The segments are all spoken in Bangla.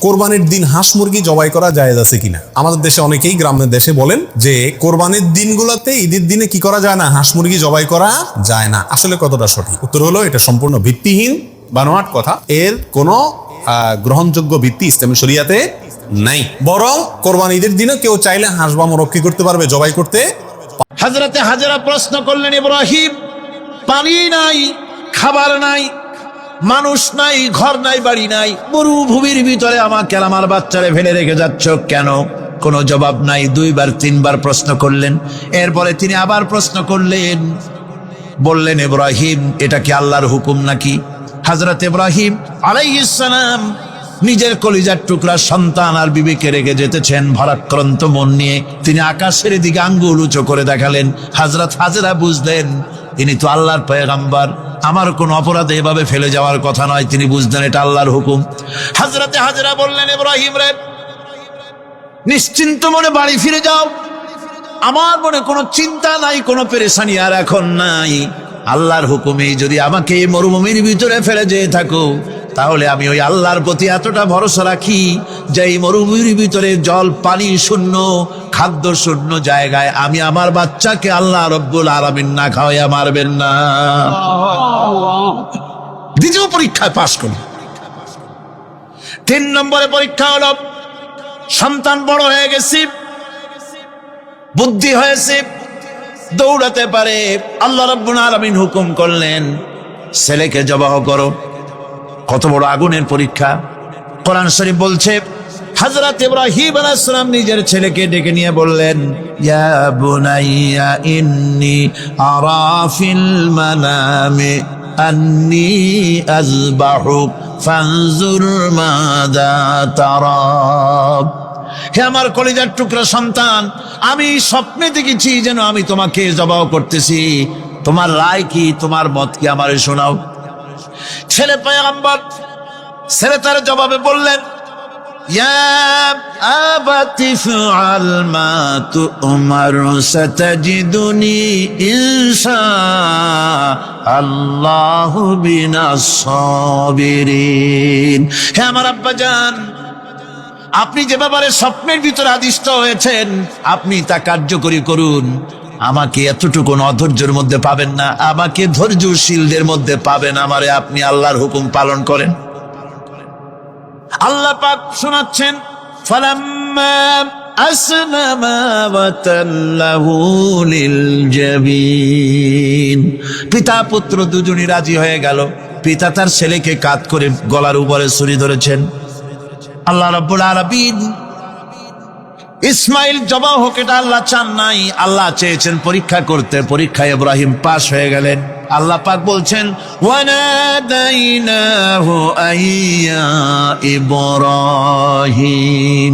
কোরবানির দিন হাঁস মুরগি জবাই করা জায়েজ আছে কিনা। আমাদের দেশে অনেকেই গ্রামের দেশে বলেন যে কোরবানির দিনগুলোতে, ঈদের দিনে কি করা যায় না, হাঁস মুরগি জবাই করা যায় না। আসলে কতটা সঠিক? উত্তর হলো এটা সম্পূর্ণ ভিত্তিহীন, বানোয়াট কথা। এর কোনো গ্রহণযোগ্য ভিত্তি ইসলামী শরিয়াতে নাই। বরং কোরবানি ঈদের দিনে কেউ চাইলে হাঁস বা মোরগ কি করতে পারবে, জবাই করতে। হযরতে হাজেরা প্রশ্ন করলেন, ইব্রাহিম, পানি নাই, খাবার নাই, মানুষ নাই, ঘর নাই, বাড়ি নাই, মরুভূমির ভিতরে আমাকে আমার বাচ্চারে ফেলে রেখে যাচ্ছ কেন? কোনো জবাব নাই। 2 বার 3 বার প্রশ্ন করলেন। এরপরে তিনি আবার প্রশ্ন করলেন, বললেন, ইব্রাহিম, এটা কি আল্লাহর হুকুম নাকি? হযরত ইব্রাহিম আলাইহিস সালাম নিজের কলিজার টুকরা সন্তান আর বিবিকে রেখে যেতেছেন ভারাক্রান্ত মন নিয়ে। তিনি আকাশের দিকে আঙ্গুল উঁচু করে দেখালেন। হযরত হাজেরা বুঝলেন ইনি তো আল্লাহর পয়গম্বর, আমার কোন অপরাধে এভাবে ফেলে যাওয়ার কথা নয়। তিনি বুঝলেন এটা আল্লাহর হুকুম। হযরতে হাজেরা বললেন, ইব্রাহিম রে, নিশ্চিন্ত মনে বাড়ি ফিরে যাও। আমার মনে কোনো চিন্তা নাই, কোনো পেরেশানি আর এখন নাই। আল্লাহর হুকুমে যদি আমাকে এই মরুভূমির ভিতরে ফেলে যেয়ে থাকো, তাহলে আমি ওই আল্লাহর প্রতি এতটা ভরসা রাখি যে এই মরুভূমির ভিতরে জল পানি শূন্য, খাদ্য শূন্য জায়গায় আমি আমার বাচ্চাকে আল্লাহ রব্বুল আলামিন না খাওয়াইয়া মারবেন না। দ্বিতীয় পরীক্ষায় পাশ করি। 3 নম্বরে পরীক্ষা হলো, সন্তান বড় হয়ে গেছে, বুদ্ধি হয়েছে, দৌড়াতে পারে। আল্লাহ রাব্বুল আলামিন হুকুম করলেন, ছেলেকে জবাহ করো। কত বড় আগুনের পরীক্ষা! কোরআন শরীফ বলছে, হযরত ইব্রাহিম আলাইহিস সালাম নিজের ছেলেকে ডেকে নিয়ে বললেন, ইয়া বুনাইয়া ইন্নী আরা ফিল মানামি আন্নী আযবাহুক ফানজুর মাযা তারা। হে আমার কলিজার টুকরা সন্তান, আমি স্বপ্নে দেখেছি যেন আমি তোমাকে জবাহ করতেছি। তোমার রায় কি, তোমার মত কি, আমারে শোনাও। ছেলে পয়গম্বর, ছেলে তার জবাবে বললেন, ইয়া আবাতি ফাআল মা তু'মার সাতাজিদুনি ইনশাআল্লাহু বিনাস সাবিরিন। হে আমার আব্বাজান, আপনি যে ব্যাপারে স্বপ্নের ভিতরে আদিষ্ট হয়েছেন, আপনি তা কার্যকরী করুন। আমাকে এতটুকু অধৈর্যের মধ্যে পাবেন না, আমাকে ধৈর্যশীলদের মধ্যে পাবেন। আমারে আপনি আল্লাহর হুকুম পালন করেন। আল্লাহ পাক শোনাচ্ছেন, ফালাম্মা আসলামা ওয়া তাল্লাহু লিল জাবিন। পিতা পুত্র দুজনই রাজি হয়ে গেল। পিতা তার ছেলেকে কাঁধ করে গলার উপরে ছুরি ধরেছেন। আল্লাহ রাব্বুল আলামিন ইসমাইল জবাহ হোক, এটা আল্লাহ চান নাই, আল্লাহ চেয়েছেন পরীক্ষা করতে। পরীক্ষায় ইব্রাহিম পাশ হয়ে গেলেন। আল্লাহ পাক বলছেন, ওয়ানাদাইনাহু আইয়া ইব্রাহিম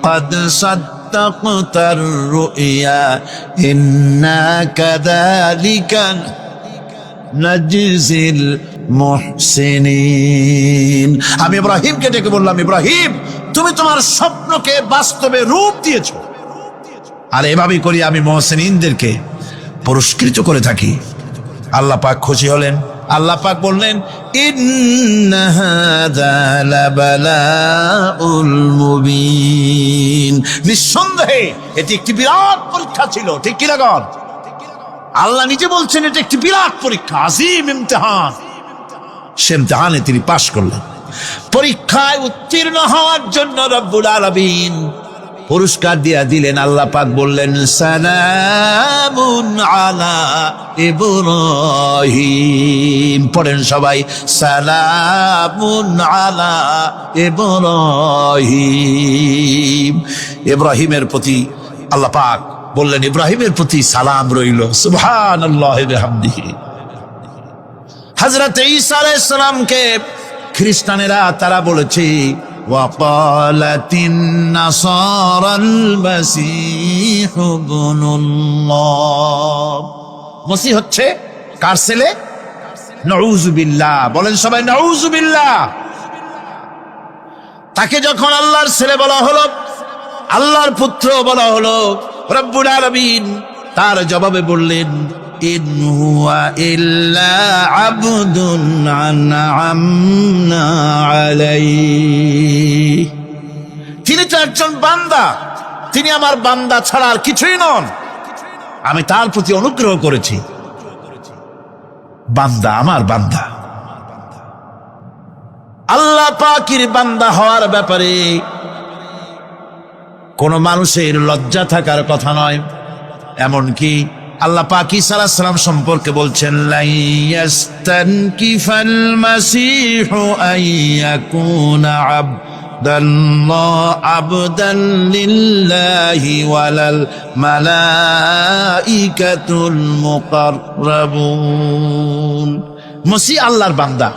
ক্বাদ সাদ্দাকতার রুইয়া ইন্না কাযালিকা নাজজিল মুহসিনিন। আমি ইব্রাহিমকে ডেকে বললাম, ইব্রাহিম, তুমি তোমার স্বপ্নকে বাস্তবে রূপ দিয়েছো, আর এভাবেই করি আমি মুহসিনিনদেরকে পুরস্কৃত করে থাকি। আল্লাহ পাক খুশি হলেন। আল্লাহ পাক বললেন, ইন্না হাযা লাবালাউল মুবিন। নিঃসন্দেহে এটি একটি বিরাট পরীক্ষা ছিল। ঠিক কি লাগান? আল্লাহ নিজে বলছেন এটা একটি বিরাট পরীক্ষা, আজিম ইমতিহান। সে ইমতিহানে তিনি পাশ করলেন। পরীক্ষায় উত্তীর্ণ হওয়ার জন্য রব্বুল আলামিন পুরস্কার দিয়া দিলেন। আল্লাহ পাক বললেন, সালামুন আলা ইব্রাহিম। পড়েন সবাই, সালামুন আলা ইব্রাহিম। ইব্রাহিমের প্রতি আল্লাহ পাক বললেন, ইব্রাহিমের প্রতি সালাম রইল। সুবহানাল্লাহি ওয়া বিহামদিহি। হযরত ঈসা আলাইহিস সালামকে খ্রিস্টানেরা তারা বলেছে, ওয়াকালাতিন নাসারাল মাসীহু ইবনুল্লাহ। মসিহ হচ্ছে কার ছেলে? নাউযুবিল্লাহ। বলেন সবাই, নাউযুবিল্লাহ। তাকে যখন আল্লাহর ছেলে বলা হলো, আল্লাহর পুত্র বলা হলো, রব্বুল আলামিন তার জবাবে বললেন, ইন হুয়া ইল্লা আবদুন আনআমনা আলাইহি। একজন বান্দা, তিনি আমার বান্দা ছাড়া আর কিছুই নন। আমি তার প্রতি অনুগ্রহ করেছি। বান্দা, আমার বান্দা। আল্লাহ পাকের বান্দা হওয়ার ব্যাপারে কোন মানুষের লজ্জা থাকার কথা নয়। এমনকি আল্লাহ পাক ঈসা আলাইহিস সালাম সম্পর্কে বলছেন, লা ইয়াস্তানকিফাল মাসীহু আইয়াকুনা আবদান লিল্লাহি ওয়ালাল মালাইকাতুল মুকাররাবুন। মসিহ আল্লাহর বান্দা,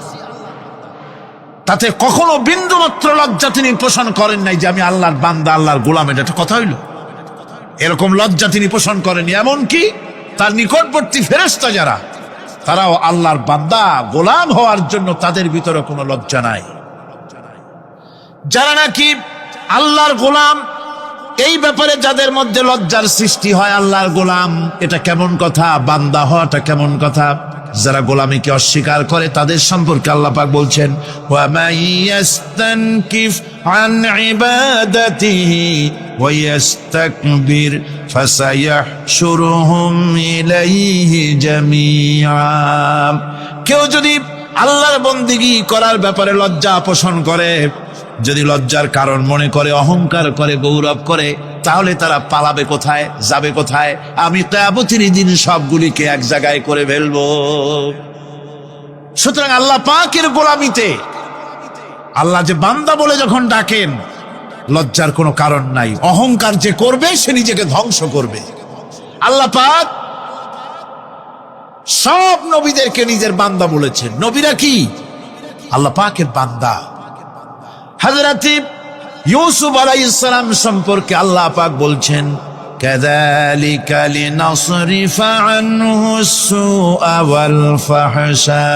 তাতে কখনো বিন্দু মাত্র লজ্জা তিনি পোষণ করেন নাই যে আমি আল্লাহর বান্দা, আল্লাহর গোলাম। এটা একটা কথা হইল? এরকম লজ্জা তিনি পোষণ করেনি। এমনকি তার নিকটবর্তী ফেরেশতা যারা, তারাও আল্লাহর বান্দা গোলাম হওয়ার জন্য তাদের ভিতরে কোনো লজ্জা নাই। যারা নাকি আল্লাহর গোলাম, এই ব্যাপারে যাদের মধ্যে লজ্জার সৃষ্টি হয়, আল্লাহর গোলাম এটা কেমন কথা, বান্দা হওয়াটা কেমন কথা। যারা গোলামীকে অস্বীকার করে তাদের সম্পর্কে আল্লাহ পাক বলছেন, ওয়া মাইয়াস্তানকিফ আন ইবাদাতিহি ওয়া ইস্তাকবির ফাসায়াহশুরুহুম ইলাইহি জামিআ। কেউ যদি আল্লাহর বন্দেগী করার ব্যাপারে লজ্জা পোষণ করে, যদি লজ্জার কারণ মনে করে, অহংকার করে, গৌরব করে, তাহলে তারা পালাবে কোথায়, যাবে কোথায়? আমি কিয়ামতের দিন সবগুলিকে এক জায়গায় করে ফেলবো। সুতরাং আল্লাহ পাকের গোলামিতে আল্লাহ যে বান্দা বলে যখন ডাকেন, লজ্জার কোনো কারণ নাই। অহংকার যে করবে সে নিজেকে ধ্বংস করবে। আল্লাহ পাক সব নবীদেরকে নিজের বান্দা বলেছেন। নবীরা কি আল্লাহ পাকের বান্দা। হযরত ইউসুফ আলাইহিস সালাম সম্পর্কে আল্লাহ পাক বলছেন, কাযালিকা লিনাসরিফা আনহু আস-সুআ ওয়াল ফাহশা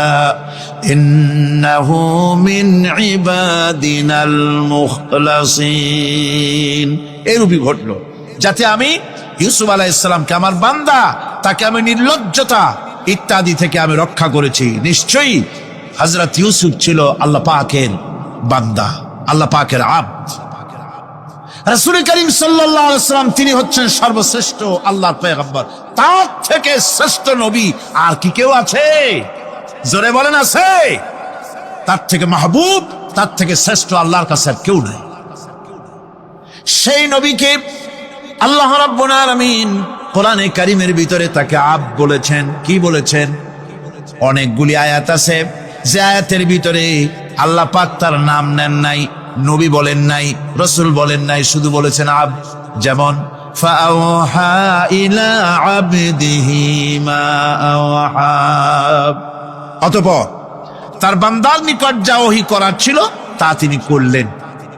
ইন্নাহু মিন ইবাদিনাল মুখলাসিন। এরূপই ঘটলো যাতে আমি ইউসুফ আলাইহিস সালামকে, আমার বান্দা, তাকে আমি নির্লজ্জতা ইত্যাদি থেকে আমি রক্ষা করেছি। নিশ্চয়ই হযরত ইউসুফ ছিল আল্লাহ পাকের বান্দা, আল্লাহ পাকের আব্দ। রাসূল করিম সাল্লাল্লাহু আলাইহি ওয়াসাল্লাম তিনি হচ্ছেন সর্বশ্রেষ্ঠ আল্লাহর পয়গম্বর। তার থেকে শ্রেষ্ঠ নবী আর কি কেউ আছে? জোরে বলেন, আছে? তার থেকে মাহবুব, তার থেকে শ্রেষ্ঠ আল্লাহর কাছে আর কেউ নেই। সেই নবীকে আল্লাহ রাব্বুল আলামিন কোরআনে কারীমের ভিতরে তাকে আব্দ বলেছেন। কি বলেছেন? অনেকগুলি আয়াত আছে যে আয়াতের ভিতরে আল্লাহ পাক তার নাম নেন নাই, নবী বলেন নাই, রাসূল বলেন নাই, শুধু বলেছেন আব্দ। যেমন ফাআওহা ইলা আবদিহি মা আওহা। অতঃপর তার বান্দার নিকট যা ওহী করার ছিল তা তিনি করলেন।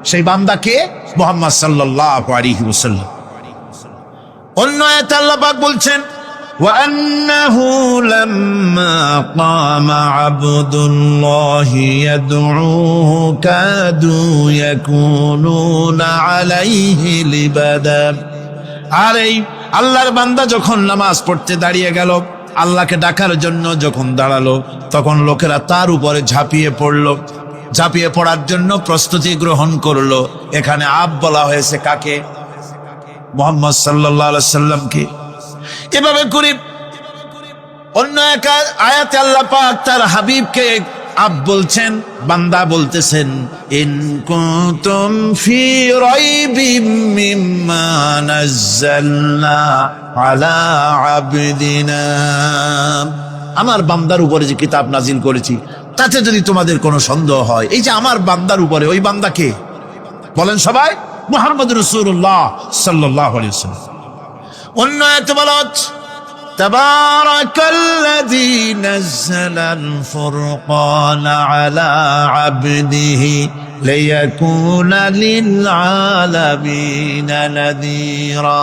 সেই বান্দাকে মুহাম্মদ সাল্লাল্লাহু আলাইহি ওয়াসাল্লাম। অন্য আয়াতে আল্লাহ পাক বলছেন, وأنه لما قام عبد الله يدعوه كادوا يكونون عليه لبدا। আর এই আল্লাহর বান্দা যখন নামাজ পড়তে দাঁড়িয়ে গেল, আল্লাহকে ডাকার জন্য যখন দাঁড়ালো, তখন লোকেরা তার উপরে ঝাঁপিয়ে পড়লো। ঝাঁপিয়ে পড়ার জন্য প্রস্তুতি গ্রহণ করলো। এখানে আব্দ বলা হয়েছে কাকে? মুহাম্মদ সাল্লাল্লাহু আলাইহি ওয়াসাল্লামকে। এভাবে করে অন্য এক আয়াতে আল্লাহ পাক তার হাবিবকে আব্দ বলছেন, বান্দা বলতেছেন, ইন কুনতুম ফি রাইবিম মিম্মা নাযালনা আলা আবদিনা। আমার বান্দার উপরে যে কিতাব নাজিল করেছি তাতে যদি তোমাদের কোনো সন্দেহ হয়, এই যে আমার বান্দার উপরে, ওই বান্দাকে বলেন সবাই, মুহাম্মদুর রাসূলুল্লাহ সাল্লাল্লাহু আলাইহি ওয়াসাল্লাম। অন্য আয়াতে বলা হচ্ছে, তাবারাকাল্লাযী নাযালাল ফুরকানা আলা আবদিহি লিয়াকুনা লিল আলামিনা নাযীরা।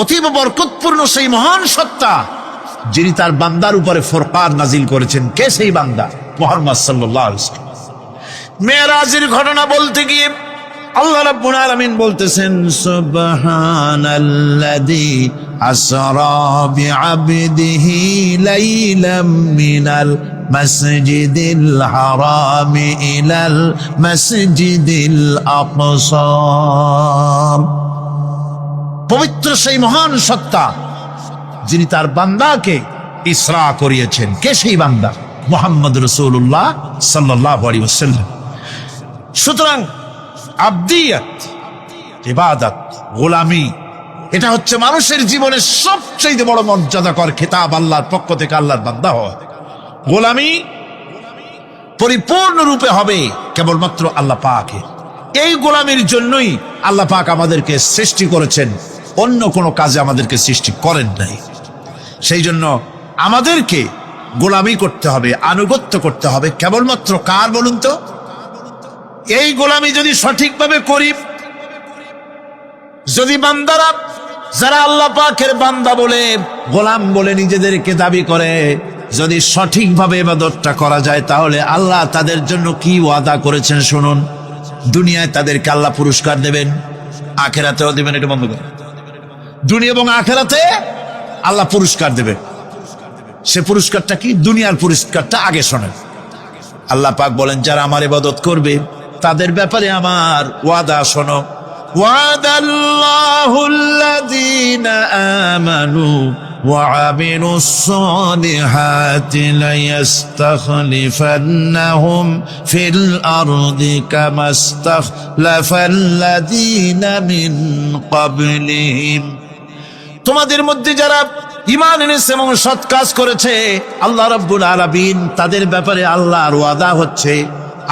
অতীব বরকতপূর্ণ সেই মহান সত্তা যিনি তার বান্দার উপরে ফুরকান নাজিল করেছেন। কে সেই বান্দা? মুহাম্মদ সাল্লাল্লাহু আলাইহি ওয়াসাল্লাম। মেরাজের ঘটনা বলতে গিয়ে আল্লাহ রাব্বুল আলামিন বলতেছেন, সুবহানাল্লাযী আসরা বিআবদিহি লাইলাম মিনাল মাসজিদিল হারামি ইলাল মাসজিদিল আকসা। পবিত্র সেই মহান সত্তা যিনি তার বান্দাকে ইসরা করিয়েছেন। কে সেই বান্দা? মুহাম্মদ রাসূলুল্লাহ সাল্লাল্লাহু আলাইহি ওয়াসাল্লাম। সুতরাং আবদিয়াত, ইবাদত, গোলামি, এটা হচ্ছে মানুষের জীবনের সবচেয়ে বড় মর্যাদাকর খেতাব আল্লাহর পক্ষ থেকে আল্লাহর বান্দা হওয়া। গোলামি পরিপূর্ণরূপে হবে কেবলমাত্র আল্লাহ পাকের। এই গোলামির জন্যই আল্লাহ পাক আমাদেরকে সৃষ্টি করেছেন, অন্য কোনো কাজে আমাদেরকে সৃষ্টি করেন নাই। সেই জন্য আমাদেরকে গোলামি করতে হবে, আনুগত্য করতে হবে কেবলমাত্র কার বলুন তো? এই গোলামি যদি সঠিকভাবে করি, যদি বান্দারা যারা আল্লাহ পাকের বান্দা বলে গোলাম বলে নিজেদেরকে দাবি করে, যদি সঠিকভাবে ইবাদতটা করা যায়, তাহলে আল্লাহ তাদের জন্য কি ওয়াদা করেছেন শুনুন। দুনিয়ায় তাদেরকে আল্লাহ পুরস্কার দেবেন, আখেরাতেও দেবেন। এটা বন্ধ করে, দুনিয়া এবং আখেরাতে আল্লাহ পুরস্কার দেবেন। সে পুরস্কারটা কি? দুনিয়ার পুরস্কারটা আগে শোনেন। আল্লাহ পাক বলেন, যারা আমার ইবাদত করবে তাদের ব্যাপারে আমার ওয়াদা শোনো। ওয়াদাল্লাহুল্লাযীনা আমানু ওয়া আমিলুস সালিহাতি লায়াস্তাখলিফান্নাহুম ফিল আরদি কামাস্তাখলাফাল্লাযীনা মিন ক্বাবলিহিম। তোমাদের মধ্যে যারা ঈমান এনেছে এবং সৎ কাজ করেছে, আল্লাহ রাব্বুল আলামিন তাদের ব্যাপারে আল্লাহর ওয়াদা হচ্ছে,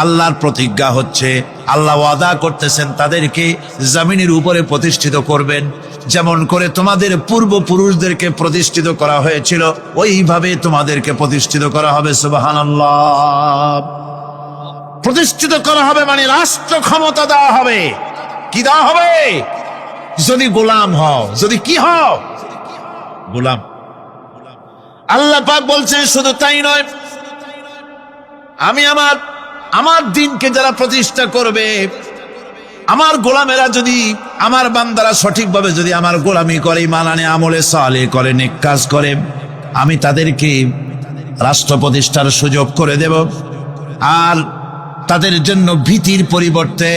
আল্লাহর প্রতিজ্ঞা হচ্ছে, আল্লাহ ওয়াদা করতেছেন তাদেরকে জমিনের উপরে প্রতিষ্ঠিত করবেন। যেমন করে তোমাদের পূর্বপুরুষদেরকে প্রতিষ্ঠিত করা হয়েছিল, ওইভাবে তোমাদেরকে প্রতিষ্ঠিত করা হবে। সুবহানাল্লাহ। প্রতিষ্ঠিত করা হবে মানে রাষ্ট্র ক্ষমতা দেওয়া হবে। কি দেওয়া হবে? যদি গোলাম হও। যদি কি হও? গোলাম। আল্লাহ পাক বলছেন শুধু তাই নয়, আমি আমার দিনকে যারা প্রতিষ্ঠা করবে, আমার গোলামেরা যদি, আমার বান্দারা সঠিকভাবে যদি আমার গোলামি করে, ঈমান আনে, আমলে সালেহ করে, নেক কাজ করে, আমি তাদেরকে রাষ্ট্র প্রতিষ্ঠার সুযোগ করে দেব। আর তাদের জন্য ভীতির পরিবর্তে,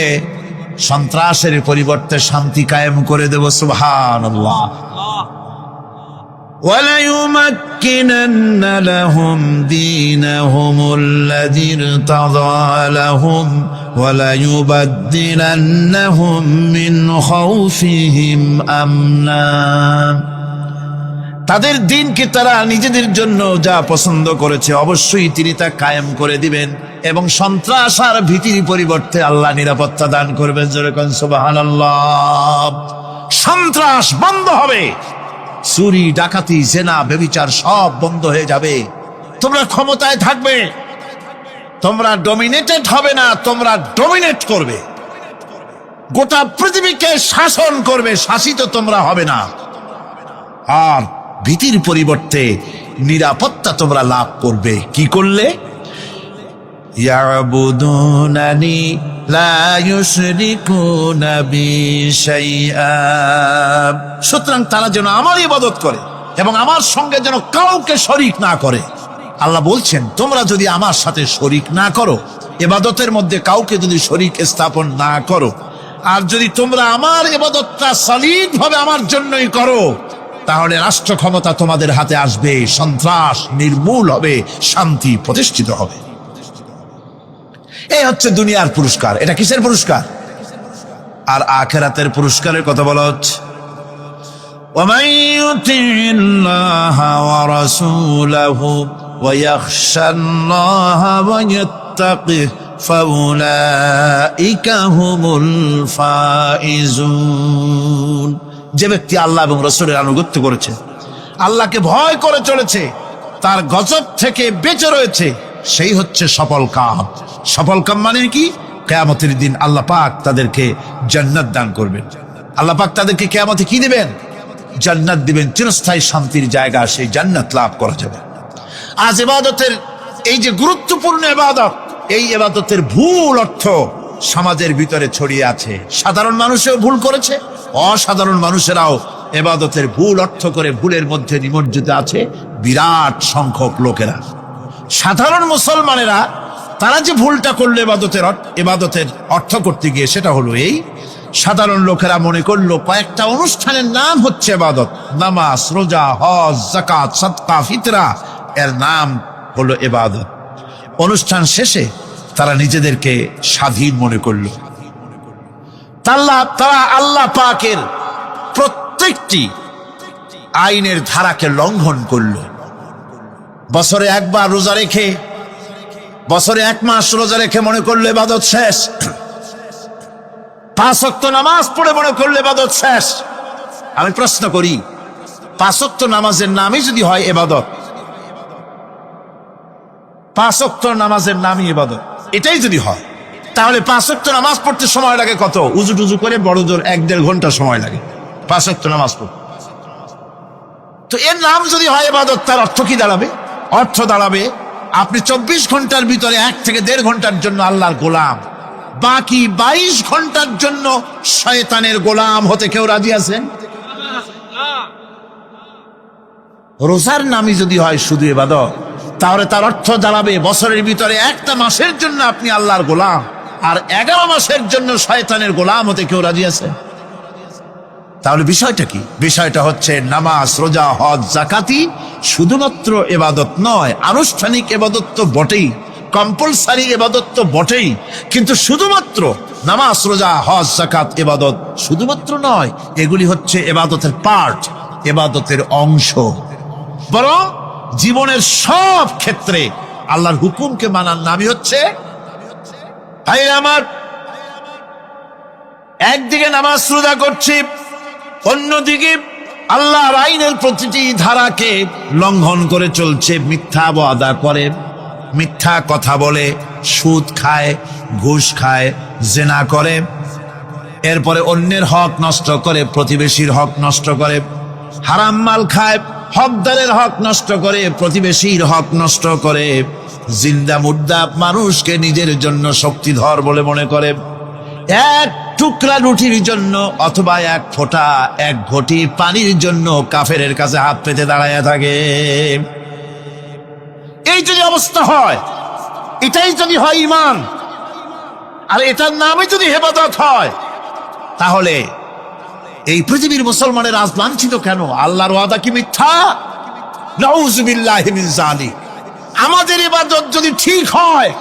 সন্ত্রাসের পরিবর্তে শান্তি কায়েম করে দেব। সুবহানাল্লাহ। وَلَيُمَكِّنَنَّ لَهُمْ دِينَهُمُ الَّذِي ارْتَضَىٰ لَهُمْ وَلَيُبَدِّلَنَّهُمْ مِنْ خَوْفِهِمْ أَمْنًا। তাদের দিনকে তারা নিজেদের জন্য যা পছন্দ করেছে অবশ্যই তিনি তা কায়েম করে দিবেন, এবং সন্ত্রাস আর ভীতির পরিবর্তে আল্লাহ নিরাপত্তা দান করবেন। যেরকম সুবহানাল্লাহ। সন্ত্রাস বন্ধ হবে, চুরি, ডাকাতি, জেনা, ব্যভিচার সব বন্ধ হয়ে যাবে। তোমরা ক্ষমতায় থাকবে, তোমরা ডমিনেটেড হবে না, তোমরা ডমিনেট করবে। গোটা পৃথিবীকে শাসন করবে, শাসিত তোমরা হবে না। আর ভীতির পরিবর্তে নিরাপত্তা তোমরা লাভ করবে। কি করলে? ইয়াবুদুনানি লা ইউশরিকুনা বি শাইআ। সুতরাং তারা যেন আমার ইবাদত করে এবং আমার সঙ্গে যেন কাউকে শরীক না করে। আল্লাহ বলছেন, তোমরা যদি আমার সাথে শরীক না করো, ইবাদতের মধ্যে কাউকে যদি শরীক স্থাপন না করো, আর যদি তোমরা আমার ইবাদতটা সলিডভাবে আমার জন্যই করো, তাহলে রাষ্ট্র ক্ষমতা তোমাদের হাতে আসবে, সন্ত্রাস নির্মূল হবে, শান্তি প্রতিষ্ঠিত হবে। এই হচ্ছে দুনিয়ার পুরস্কার। এটা কিসের পুরস্কার? আর আখিরাতের পুরস্কারের কথা বলা হচ্ছে, وَمَن يُطِعِ اللَّهَ وَرَسُولَهُ وَيَخْشَ اللَّهَ وَيَتَّقِهِ فَأُولَئِكَ هُمُ الْفَائِزُونَ। যে ব্যক্তি আল্লাহ এবং রাসূলের আনুগত্য করেছে, আল্লাহকে ভয় করে চলেছে, তার গজব থেকে বেঁচে রয়েছে, সেই হচ্ছে সফল কাম। সফল কাম মানে কি? কিয়ামতের দিন আল্লাহ পাক তাদেরকে জান্নাত দান করবেন। আল্লাহ পাক তাদেরকে কিয়ামতে কি দিবেন? জান্নাত দিবেন, চিরস্থায়ী শান্তির জায়গা, সেই জান্নাত লাভ করা যাবে। আজ ইবাদতের এই যে গুরুত্বপূর্ণ ইবাদত, এই ইবাদতের ভুল অর্থ সমাজের ভিতরে ছড়িয়ে আছে। সাধারণ মানুষও ভুল করেছে, অসাধারণ মানুষেরাও ইবাদতের ভুল অর্থ করে ভুলের মধ্যে নিমজ্জিত আছে বিরাট সংখ্যক লোকেরা। সাধারণ মুসলমানেরা তারা যে ভুলটা করলো এবাদতের অর্থ করতে গিয়ে, সেটা হলো এই, সাধারণ লোকেরা মনে করলো কয়েকটা অনুষ্ঠানের নাম হচ্ছে ইবাদত, নামাজ, রোজা, হজ, যাকাত, সাদকা, ফিতরা, এর নাম হলো ইবাদত। অনুষ্ঠান শেষে তারা নিজেদেরকে স্বাধীন মনে করলো। তারা আল্লাহ পাকের প্রত্যেকটি আইনের ধারাকে লঙ্ঘন করলো। বছরে একবার রোজা রেখে, বছরে 1 মাস রোজা রেখে মনে করলে ইবাদত শেষ। 5 ওয়াক্ত নামাজ পড়ে মনে করলে ইবাদত শেষ। আমি প্রশ্ন করি, 5 ওয়াক্ত নামাজের নামই যদি হয় ইবাদত, 5 ওয়াক্ত নামাজের নামই ইবাদত, এটাই যদি হয়, তাহলে 5 ওয়াক্ত নামাজ পড়তে সময় লাগে কত? উজু টুজু করে বড় জোর 1-1.5 ঘন্টা সময় লাগে 5 ওয়াক্ত নামাজ পড়তে। তো এর নাম যদি হয় ইবাদত, তার অর্থ কি দাঁড়াবে? অর্থ দাঁড়াবে আপনি 24 ঘন্টার ভিতরে 1 থেকে 1.5 ঘন্টার জন্য আল্লাহর গোলাম, বাকি 22 ঘন্টার জন্য শয়তানের গোলাম হতে কেউ রাজি আছেন? রোজার নামই যদি হয় শুধু ইবাদত, তাহলে তার অর্থ দাঁড়াবে বছরের ভিতরে 1টা মাসের জন্য আপনি আল্লাহর গোলাম, আর 11 মাসের জন্য শয়তানের গোলাম হতে কেউ রাজি আছে? তাহলে বিষয়টা কি? বিষয়টা হচ্ছে নামাজ, রোজা, হজ, যাকাতি শুধুমাত্র ইবাদত নয়, আনুষ্ঠানিক ইবাদত তো বটেই, কম্পালসারি ইবাদত তো বটেই, কিন্তু শুধুমাত্র নামাজ, রোজা, হজ, যাকাত ইবাদত শুধুমাত্র নয়, এগুলি হচ্ছে ইবাদতের পার্ট, ইবাদতের অংশ। বরং জীবনের সব ক্ষেত্রে আল্লাহর হুকুমকে মানার নামই হচ্ছে, ভাই আমার, একদিকে নামাজ রোজা করছি, অন্যদিকে আল্লাহর আইনের প্রতিটি ধারাকে লঙ্ঘন করে চলছে, মিথ্যা ওয়াদা করে, মিথ্যা কথা বলে, সুদ খায়, ঘুষ খায়, জেনা করে, এরপরে অন্যের হক নষ্ট করে, প্রতিবেশীর হক নষ্ট করে, হারাম মাল খায়, হকদারের হক নষ্ট করে, প্রতিবেশীর হক নষ্ট করে, জিন্দা মুর্দা মানুষকে নিজের জন্য শক্তিধর বলে মনে করে, 1 টুকরা রুটির জন্য অথবা 1 ফোঁটা 1 ঘটি পানির জন্য কাফেরের কাছে হাত পেতে দাঁড়ায় থাকে। এই যদি অবস্থা হয়, এটাই যদি হয় ঈমান, আর এটার নামে যদি ইবাদত হয়, তাহলে এই পৃথিবীর মুসলমানের আজ লাঞ্ছিত কেন? আল্লাহর ওয়াদা কি মিথ্যা? নাউযুবিল্লাহি মিন যালিক। আমাদের ইবাদত যদি ঠিক হয়,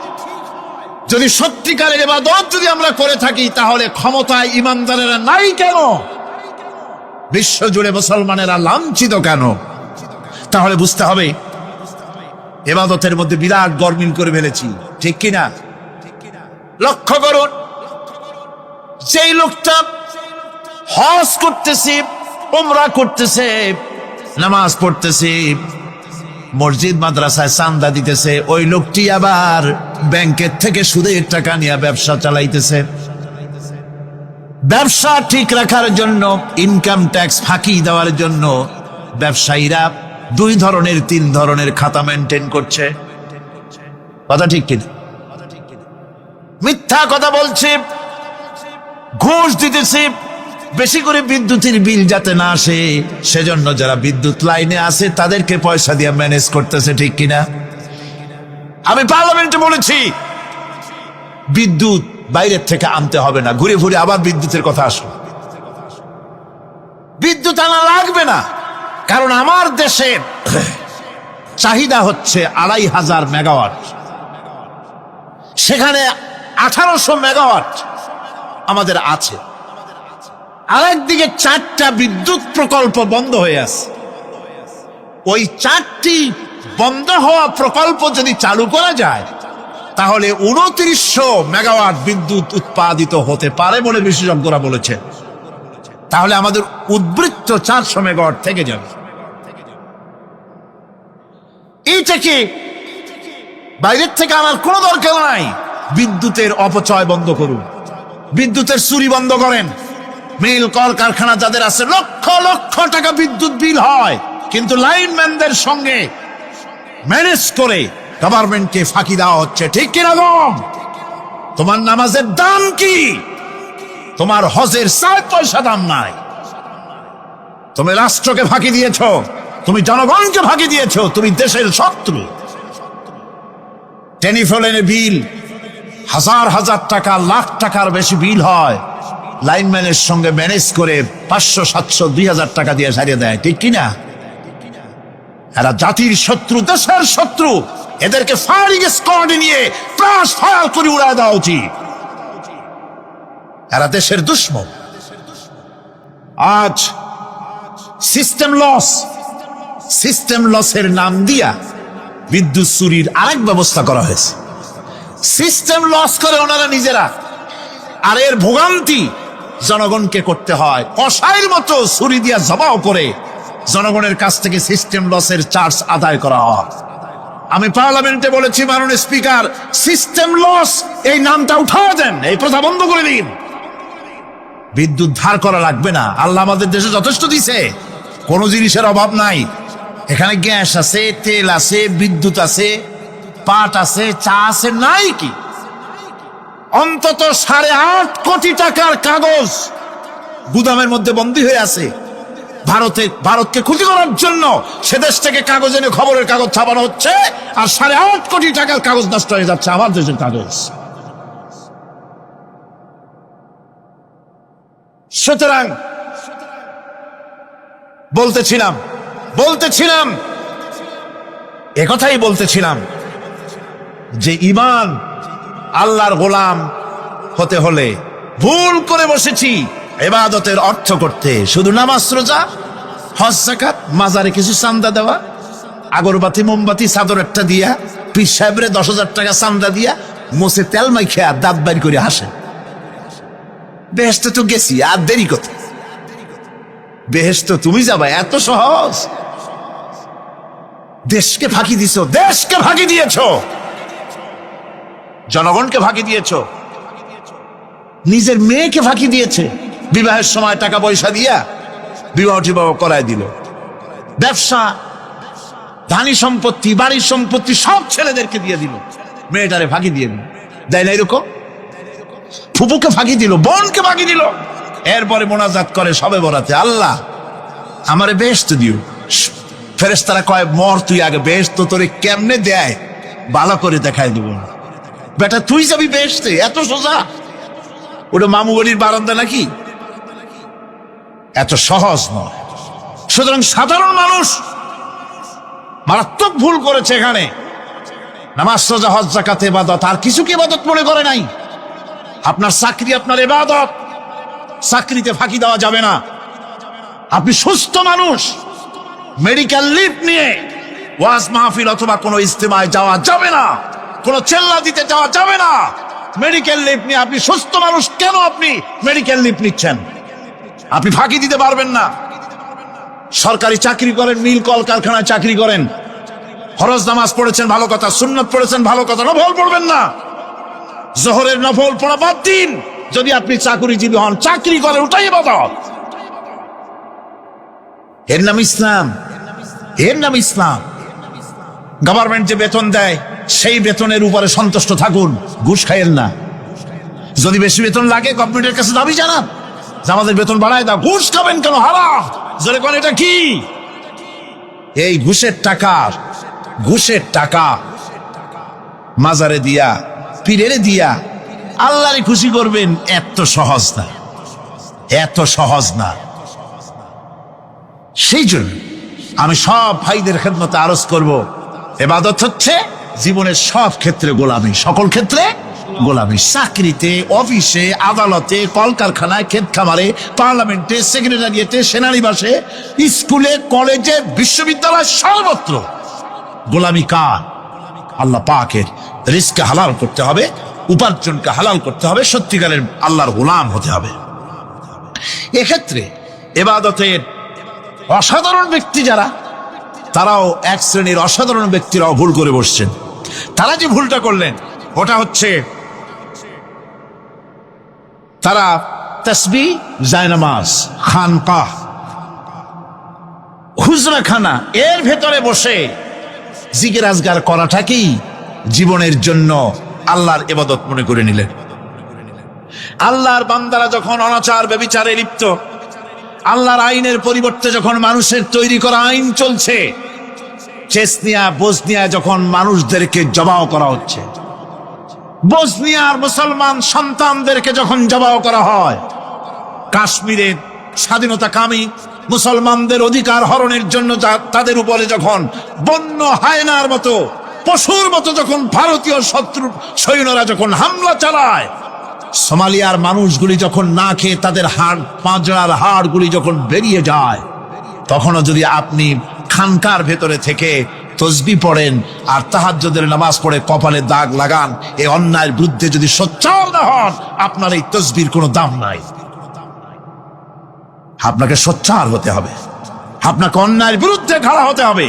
যদি সত্যিকারের ইবাদত যদি আমরা করে থাকি, তাহলে ক্ষমতায় ইমানদারেরা নাই কেন? বিশ্বজুড়ে মুসলমানেরা লাঞ্ছিত কেন? তাহলে বুঝতে হবে ইবাদতের মধ্যে বিরাট গরমিল করে ফেলেছি, ঠিক কিনা? লক্ষ্য করুন, যেই লোকটা হজ করতেছে, উমরা করতেছে, নামাজ পড়তেছে, মসজিদ মাদ্রাসায় চান্দা দিতেছে, ওই লোকটি আবার ব্যাংকের থেকে সুদের টাকা নিয়ে ব্যবসা চালাইতেছে। ব্যবসা ঠিক রাখার জন্য, ইনকাম ট্যাক্স ফাঁকি দেওয়ার জন্য ব্যবসায়ীরা 2 ধরনের 3 ধরনের খাতা মেনটেন করছে। কথা ঠিক কিনা? মিথ্যা কথা বলছে, ঘুষ দিতেছে, বেশি করে বিদ্যুতের বিল যাতে না আসে সেজন্য যারা বিদ্যুৎ লাইনে আছে তাদেরকে পয়সা দিয়ে ম্যানেজ করতেছে, ঠিক কিনা? আমি পার্লামেন্টে বলেছি বিদ্যুৎ বাইরের থেকে আনতে হবে না, ঘুরে ঘুরে আবার বিদ্যুতের কথা আসলো। বিদ্যুৎ আনা লাগবে না, কারণ আমার দেশে চাহিদা হচ্ছে 2500 মেগাওয়াট, সেখানে 1800 মেগাওয়াট আমাদের আছে। আরেকদিকে 4টা বিদ্যুৎ প্রকল্প বন্ধ হয়ে আছে। ওই 4টি বন্ধ হওয়া প্রকল্প যদি চালু করা যায়, তাহলে 2900 মেগাওয়াট বিদ্যুৎ উৎপাদিত হতে পারে বলে বিশেষজ্ঞরা বলেছেন। তাহলে আমাদের উদ্বৃত্ত 400 মেগাওয়াট থেকে যাবে। এইটাকে বাইরের থেকে আনার কোনো দরকার নাই। বিদ্যুতের অপচয় বন্ধ করুন, বিদ্যুতের চুরি বন্ধ করেন। মিল কলকারখানা যাদের আছে, লক্ষ লক্ষ টাকা বিদ্যুৎ বিল হয়, কিন্তু লাইনম্যানদের সঙ্গে ম্যানেজ করে গভর্নমেন্টকে ফাঁকি দেওয়া হচ্ছে, ঠিক কিরকম? তোমার নামাজের দাম কি? তোমার হজের 4 পয়সা দাম নাই। তুমি রাষ্ট্রকে ফাঁকি দিয়েছ, তুমি জনগণকে ফাঁকি দিয়েছ, তুমি দেশের শত্রু। টেলিফোনের বিল হাজার হাজার টাকা, লাখ টাকার বেশি বিল হয়, লাইনম্যানের সঙ্গে ম্যানেজ করে 500, 700, 2000 টাকা দিয়ে সারিয়ে দেয়, ঠিক কিনা? এরা জাতির শত্রু, দেশের শত্রু। এদেরকে ফায়ারিং স্কোয়াডে নিয়ে ক্রাশ ফায়ার করে উড়ায় দেওয়া উচিত। এরা দেশের দুশ্মন। আজ সিস্টেম লসের নাম দিয়া বিদ্যুৎ চুরির আরেক ব্যবস্থা করা হয়েছে। সিস্টেম লস করে ওনারা নিজেরা, আর এর ভোগান্তি জনগণকে করতে হয়। কসাইয়ের মতো ছুরি দিয়া জবাও করে জনগণের কাছ থেকে সিস্টেম লসের চার্জ আদায় করা হয়। আমি পার্লামেন্টে বলেছি, মাননীয় স্পিকার, সিস্টেম লস এই নামটা উঠাও দেন, এই প্রথা বন্ধ করে দিন। বিদ্যুৎ ধার করা লাগবে না। আল্লাহ আমাদের দেশে যথেষ্ট দিছে, কোনো জিনিসের অভাব নাই। এখানে গ্যাস আছে, তেল আছে, বিদ্যুৎ আছে, পাট আছে, চা আছে, নাই কি? অন্তত 8.5 কোটি টাকার কাগজ গুদামের মধ্যে বন্দী হয়ে আছে। ভারতকে ক্ষতি করার জন্য সে দেশ থেকে কাগজ এনে খবরের কাগজ ছাপানো হচ্ছে, আর 8.5 কোটি টাকার কাগজ নষ্ট হয়ে যাচ্ছে আমার দেশের কাগজ। সুতরাং একথাই বলতেছিলাম যে ঈমান আল্লাহর গোলাম হতে হলে ভুল করে বসেছি ইবাদতের অর্থ করতে, শুধু নামাজ, রোজা, হজ, যাকাত, মাজারে কিছু চান্দা দেওয়া, আগরবাতি, মোমবাতি, চাদর একটা দিয়া, পীর সাহেবরে 10,000 টাকা চান্দা দিয়া, মোছে তেল মাইখা দাঁত বাইর করে হাসে। বেহেশতে তো গেছি, আর দেরি কথা। বেহেশত তুমি যাবা, এত সহজ? দেশকে ফাঁকি দিছ, দেশকে ফাঁকি দিয়েছ, জনগণকে ফাঁকি দিয়েছ, নিজের মেয়েকে ফাঁকি দিয়েছে। বিবাহের সময় টাকা পয়সা দিয়া বিবাহ টিবাহ করায় দিল। ব্যবসা, ধানি সম্পত্তি, বাড়ির সম্পত্তি সব ছেলেদেরকে দিয়ে দিল, মেয়েটারে ফাঁকি দিয়ে দিল। দেয় না এরকম? ফুপুকে ফাঁকি দিল, বোনকে ফাঁকি দিল। এরপরে মোনাজাত করে সবে বরাতে, আল্লাহ আমারে বেহেশত দিও। ফেরেশতারা কয়, মর তুই আগে, বেহেশত তোরে কেমনে দেয় ভালো করে দেখাই দেব। বেটা তুই যাবি বেহেশতে? এত সোজা? ওটা মামু বাড়ির বারান্দা নাকি? এত সহজ নয়। সুতরাং সাধারণ মানুষ মারাত্মক ভুল করেছে এখানে। নামাজ, রোজা, হজ, যাকাত ইবাদত, আর কিছু কি ইবাদত মনে করে নাই? আপনার চাকরি আপনার ইবাদত, চাকরিতে ফাঁকি দেওয়া যাবে না। আপনি সুস্থ মানুষ, মেডিকেল লিভ নিয়ে ওয়াজ মাহফিল অথবা কোনো ইজতেমায় যাওয়া যাবে না, কোনো চেল্লা দিতে যাওয়া যাবে না। মেডিকেল লিভ নিয়ে আপনি সুস্থ মানুষ, কেন আপনি মেডিকেল লিভ নিচ্ছেন? আপনি ফাঁকি দিতে পারবেন না। সরকারি চাকরি করেন, মিল কলকারখানায় চাকরি করেন, ফরজ নামাজ পড়েছেন ভালো কথা, সুন্নত পড়েছেন ভালো কথা, নফল পড়বেন না। জোহরের নফল পড়া বাদ দিন। যদি আপনি চাকরিজীবী হন, চাকরি করেন, ওটাই ইবাদত। এর নাম ইসলাম, এর নাম ইসলাম। গভর্নমেন্ট যে বেতন দেয় সেই বেতনের উপরে সন্তুষ্ট থাকুন, ঘুষ খাইয়েন না। যদি বেশি বেতন লাগে গভর্নমেন্টের কাছে দাবি জানান যে আমাদের বেতন বাড়ায় দাও। ঘুষ খাবেন কেন? হারাম। জোরে কোন এটা কি? এই ঘুষের টাকা মাজারে দিয়া, পীরেরে দিয়া আল্লাহরে খুশি করবেন, এত সহজ না, এত সহজ না। সেই জন্য আমি সব ভাইদের খেদমতে আরজ করব, ইবাদত হচ্ছে জীবনের সব ক্ষেত্রে গোলামি, সকল ক্ষেত্রে গোলামি। চাকরিতে, অফিসে, আদালতে, কলকারখানায়, ক্ষেত খামারে, পার্লামেন্টে, সেক্রেটারিয়েটে, সেনানিবাসে, স্কুলে, কলেজে, বিশ্ববিদ্যালয়, সর্বত্র গোলামি কার? আল্লাহ পাকের। রিজকে হালাল করতে হবে, উপার্জনকে হালাল করতে হবে, সত্যিকারের আল্লাহর গোলাম হতে হবে। এক্ষেত্রে ইবাদতের অসাধারণ ব্যক্তি যারা, তারাও এক শ্রেণীর অসাধারণ ব্যক্তিরাও ভুল করে বসছেন। তারা যে ভুলটা করলেন ওটা হচ্ছে, তারা তাসবিহ, জায়নামাজ, খানকাহ, হুজরাখানা এর ভেতরে বসে জিকির আজগার করাটাকেই জীবনের জন্য আল্লাহর ইবাদত মনে করে নিলেন। আল্লাহর বান্দারা যখন অনাচার ব্যভিচারে লিপ্ত, আল্লাহর আইনের পরিবর্তে যখন মানুষের তৈরি করা আইন চলছে, চেচনিয়া বসনিয়া যখন মানুষদেরকে জবাও করা হচ্ছে, বসনিয়ার মুসলমান সন্তানদেরকে যখন জবাও করা হয়, কাশ্মীরের স্বাধীনতাকামী মুসলমানদের অধিকার হরণের জন্য তাদের উপরে যখন বন্য হায়নার মতো পশুর মতো যখন ভারতীয় শত্রু সৈন্যরা যখন হামলা চালায়, সোমালিয়ার মানুষগুলি যখন না খেয়ে তাদের হাড় পাঁজরার হাড়গুলি যখন বেরিয়ে যায়, তখনও যদি আপনি খানকার ভেতরে থেকে তসবিহ পড়েন আর তাহাজ্জুদের নামাজ পড়ে কপালে দাগ লাগান, এই অন্যায়ের বিরুদ্ধে যদি সোচ্চার না হন, আপনার এই তসবির কোনো দাম নাই। আপনাকে সোচ্চার হতে হবে, আপনাকে অন্যায়ের বিরুদ্ধে খাড়া হতে হবে।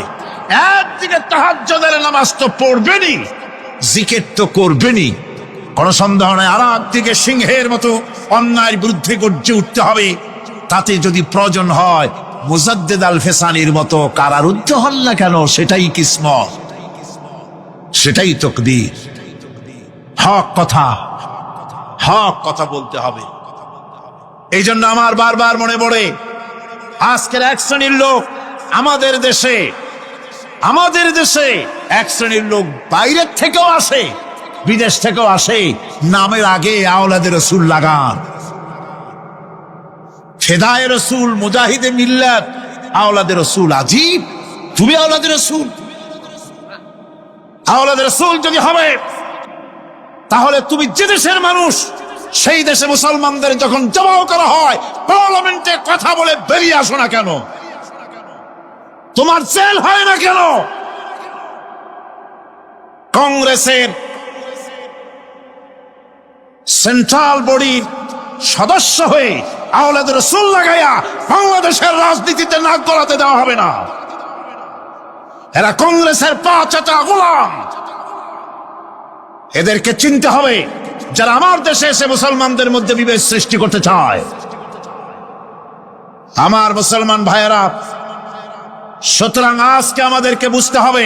একদিকে তাহাজ্জুদের নামাজ তো পড়বেনই, জিকির তো করবেনই, কোনো সন্দেহ নাই। আর একদিকে সিংহের মতো অন্যায়ের বিরুদ্ধে গর্জে উঠতে হবে। তাতে যদি প্রয়োজন হয় মুজাদ্দেদ আল ফেসানির মতো কারারুদ্ধ হন না কেন, সেটাই কিসমত, সেটাই তকদীর। হক কথা বলতে হবে। এই জন্য আমার বারবার মনে পড়ে আজকের এক শ্রেণীর লোক আমাদের দেশে এক শ্রেণীর লোক বাইরের থেকেও আসে, বিদেশ থেকেও আসে, নামের আগে আওলাদে রসুল লাগান। ফেদায়ে রসুল, মুজাহিদে মিল্লাত, আওলাদে রসুল। আজীব, তুমি আওলাদে রসুল যদি হবে, তাহলে তুমি যে দেশের মানুষ, সেই দেশে মুসলমানদের যখন জবাও করা হয়, পার্লামেন্টে কথা বলে বেরিয়ে আসো না কেন? তোমার জেল হয় না কেন? কংগ্রেসের সেন্ট্রাল বডির সদস্য হয়ে আওলাদে রসুল লাগাইয়া বাংলাদেশের রাজনীতিতে নাক গলাতে দেওয়া হবে না। এরা কংগ্রেসের পাঁচটা গোলাম। এদেরকে চিনতে হবে, যারা আমার দেশে এসে মুসলমানদের মধ্যে বিভেদ সৃষ্টি করতে চায়। আমার মুসলমান ভাইয়েরা, সুতরাং আজকে আমাদেরকে বুঝতে হবে,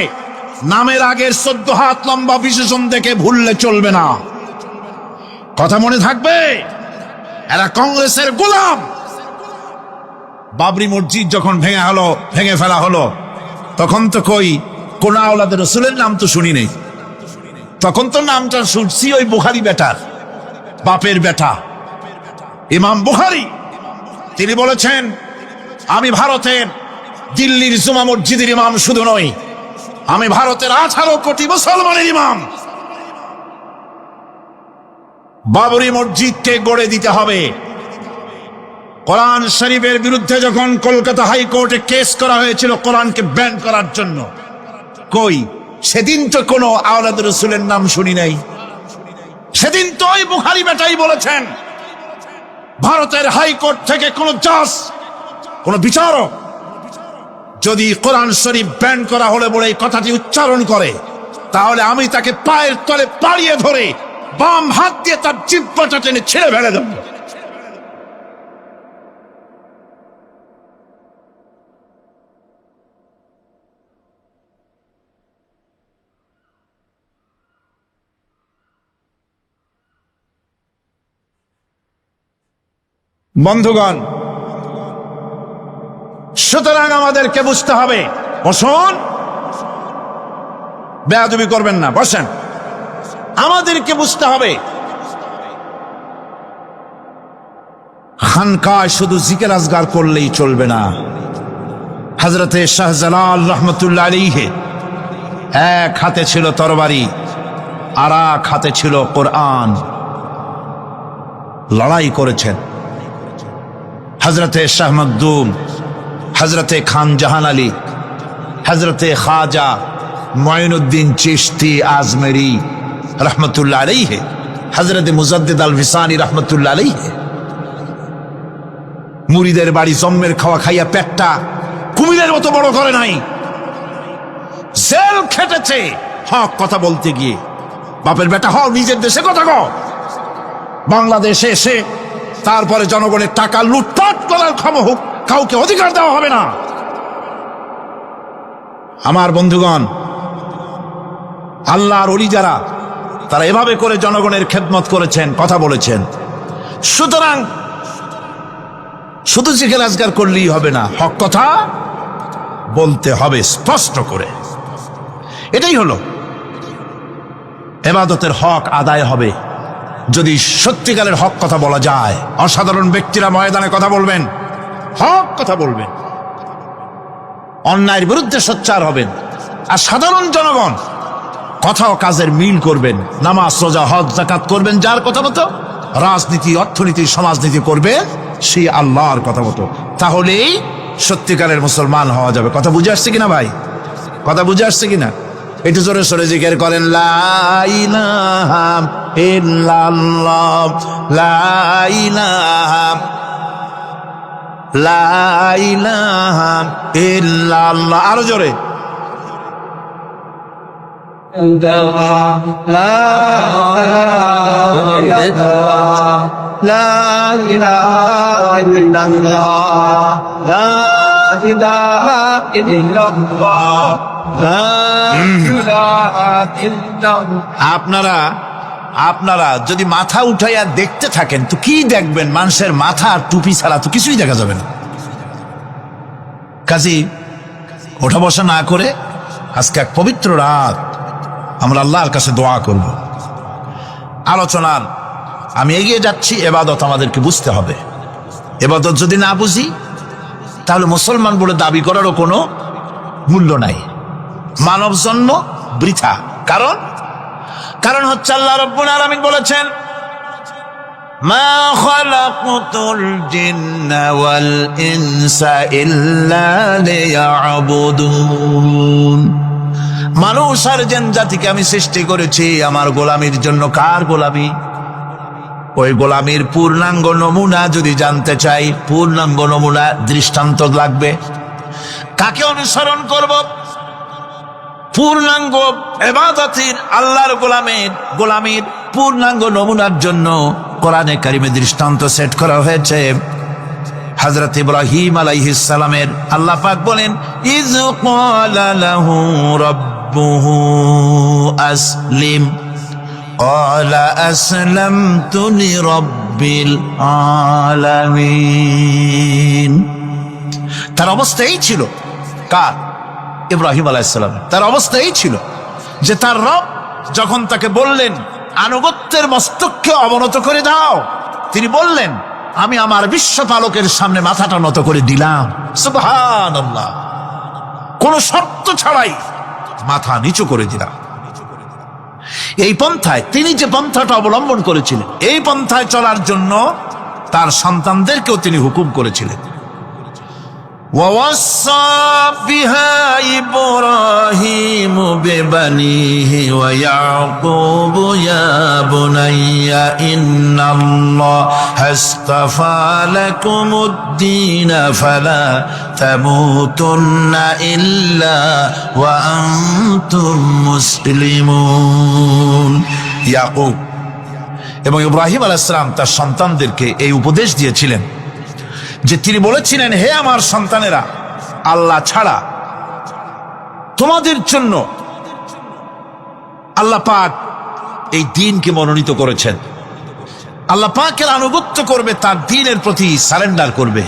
নামের আগের 14 হাত লম্বা বিশেষণ দেখে ভুললে চলবে না। কথা মনে থাকবে, এরা কংগ্রেসের গোলাম। বাবরি মসজিদ যখন ভেঙে ফেলা হলো, তখন তো কোন আওলাদে রসুলের নাম তো শুনি নেই। তখন তো নামটা শুনছি ওই বুখারী বেটার, বাপের বেটা ইমাম বুখারী। তিনি বলেছেন, আমি ভারতের দিল্লির জুমা মসজিদের ইমাম শুধু নই, আমি ভারতের 18 কোটি মুসলমানের ইমাম। বাবরি মসজিদকে গড়ে দিতে হবে। কোরআন শরীফের বিরুদ্ধে যখন কলকাতা হাইকোর্টে কেস করা হয়েছিল কোরআনকে ব্যান করার জন্য, সেদিন তো কোনো আওলাদ রসুলের নাম শুনি নাই। সেদিন তো ওই বুখারী বেটাই বলেছেন, ভারতের হাইকোর্ট থেকে কোন জাজ, কোন বিচারক যদি কোরআন শরীফ ব্যান করা হলে বলে এই কথাটি উচ্চারণ করে, তাহলে আমি তাকে পায়ের তলে পাড়িয়ে ধরে বাম হাত দিয়ে তার জিহ্বাটা টেনে ছিঁড়ে ফেলে দেব। বন্ধুগণ, সুতরাং আমাদেরকে বুঝতে হবে, বসুন, বেয়াদবি করবেন না, বসেন। আমাদেরকে বুঝতে হবে, খানকায় শুধু জিকির আজগার করলেই চলবে না। হযরতে শাহজালাল রহমতুল্লাহ আলাইহি এক হাতে ছিল তরবারি, আর এক হাতে ছিল কোরআন। লড়াই করেছেন। হযরতে শাহ মখদুম, হযরতে খান জাহান আলী, হযরতে খাজা মুঈনুদ্দিন চিশতি আজমেরি রহমতুল্লাহ আলাইহি, হযরতে মুজাদ্দিদ আল ফিসানি রহমতুল্লাহ আলাইহি। মুরিদের বাড়ি জম্মের খাওয়া খাইয়া পেটটা কুমিরের মতো বড় করে নাই। জেল খেটেছে হক কথা বলতে গিয়ে। বাপের বেটা হও, নিজের দেশে কথা কও। বাংলাদেশে এসে তারপরে জনগণের টাকা লুটপাট করার কাউকে অধিকার দেওয়া হবে না। আমার বন্ধুগণ, আল্লাহর ওলি যারা, তারা এভাবে করে জনগণের খেদমত করেছেন, কথা বলেছেন। সুতরাং শুধু জিকির আজগার করলেই হবে না, হক কথা বলতে হবে স্পষ্ট করে। এটাই হলো ইবাদতের হক আদায় হবে যদি সত্যিকারের হক কথা বলা যায়। অসাধারণ ব্যক্তিরা ময়দানে কথা বলবেন, হক কথা বলবেন, অন্যায়ের বিরুদ্ধে সোচ্চার হবেন। আর সাধারণ জনগণ কথা ও কাজের মিল করবেন, নামাজ রোজা হজ যাকাত করবেন যার কথা মতো, রাজনীতি অর্থনীতি সমাজনীতি করবে সেই আল্লাহর কথা মতো। তাহলেই সত্যিকারের মুসলমান হওয়া যাবে। কথা বুঝে আসছে কিনা ভাই? কথা বুঝে আসছে কিনা? একটু জোরে সোরে জিকির করেন, লা ইলাহা ইল্লাল্লাহ, লা ইলাহা, লা ইলাহা ইল্লাল্লাহ। আরো জোরে, আপনারা যদি মাথা উঠাইয়া দেখতে থাকেন তো কি দেখবেন? মানুষের মাথা আর টুপি ছাড়া তো কিছুই দেখা যাবে না। কাজী ওঠা বসা না করে আজকে এক পবিত্র রাত আমরা আল্লাহর কাছে দোয়া করব। আলোচনার আমি এগিয়ে যাচ্ছি। ইবাদত আমাদেরকে বুঝতে হবে। ইবাদত যদি না বুঝি তাহলে মুসলমান বলে দাবি করারও কোনো মূল্য নাই। মানব জন্ম বৃথা। কারণ হচ্ছে আল্লাহ রাব্বুল আলামিন বলেছেন, মা খালাকতুল জিন্না ওয়াল ইনসা ইল্লা লিয়াবুদুন। মানুষ আর জিন জাতিকে আমি সৃষ্টি করেছি আমার গোলামির জন্য। কার গোলামি? ওই গোলামির পূর্ণাঙ্গ নমুনা যদি জানতে চাই, পূর্ণাঙ্গ নমুনা দৃষ্টান্ত লাগবে। কাকে অনুসরণ করব? পূর্ণাঙ্গ ইবাদতের আল্লাহর গোলামির পূর্ণাঙ্গ নমুনার জন্য কোরআনে কারিমে দৃষ্টান্ত সেট করা হয়েছে। হযরত ইব্রাহিম আলাইহিস সালামের আল্লাহ পাক বলেন, ইয ক্বালা লাহু রাব্বুহু আসলিম ক্বালা আসলামতু লিরাব্বিল আলামিন। তার অবস্থা এই ছিল। কার? ইব্রাহিম আলাইহিস সালাম। তার অবস্থা এই ছিল যে তার রব যখন তাকে বললেন আনুগত্যের মস্তককে অবনত করে দাও, তিনি বললেন, আমি আমার বিশ্বপালকের সামনে মাথাটা নত করে দিলাম। সুবহানাল্লাহ। কোন শর্ত ছাড়াই মাথা নিচু করে দিলাম। এই পন্থায় তিনি যে পন্থাটা অবলম্বন করেছিলেন, এই পন্থায় চলার জন্য তার সন্তানদেরকেও তিনি হুকুম করেছিলেন। ووصى بها إبراهيم ببنيه ويعقوب يا بني إن الله اصطفى لكم الدين فلا تموتن إلا وأنتم مسلمون। ইয়াকুব এবং ইব্রাহিম আলাইহিস সালাম তার সন্তানদেরকে এই উপদেশ দিয়েছিলেন যে তিনি বলেছিলেন, হে আমার সন্তানেরা, আল্লাহ ছাড়া তোমাদের জন্য আল্লাহ পাক এই দ্বীনকে মনোনীত করেছেন। আল্লাহ পাকের আনুগত্য করবে, তার দ্বীনের প্রতি সারেন্ডার করবে।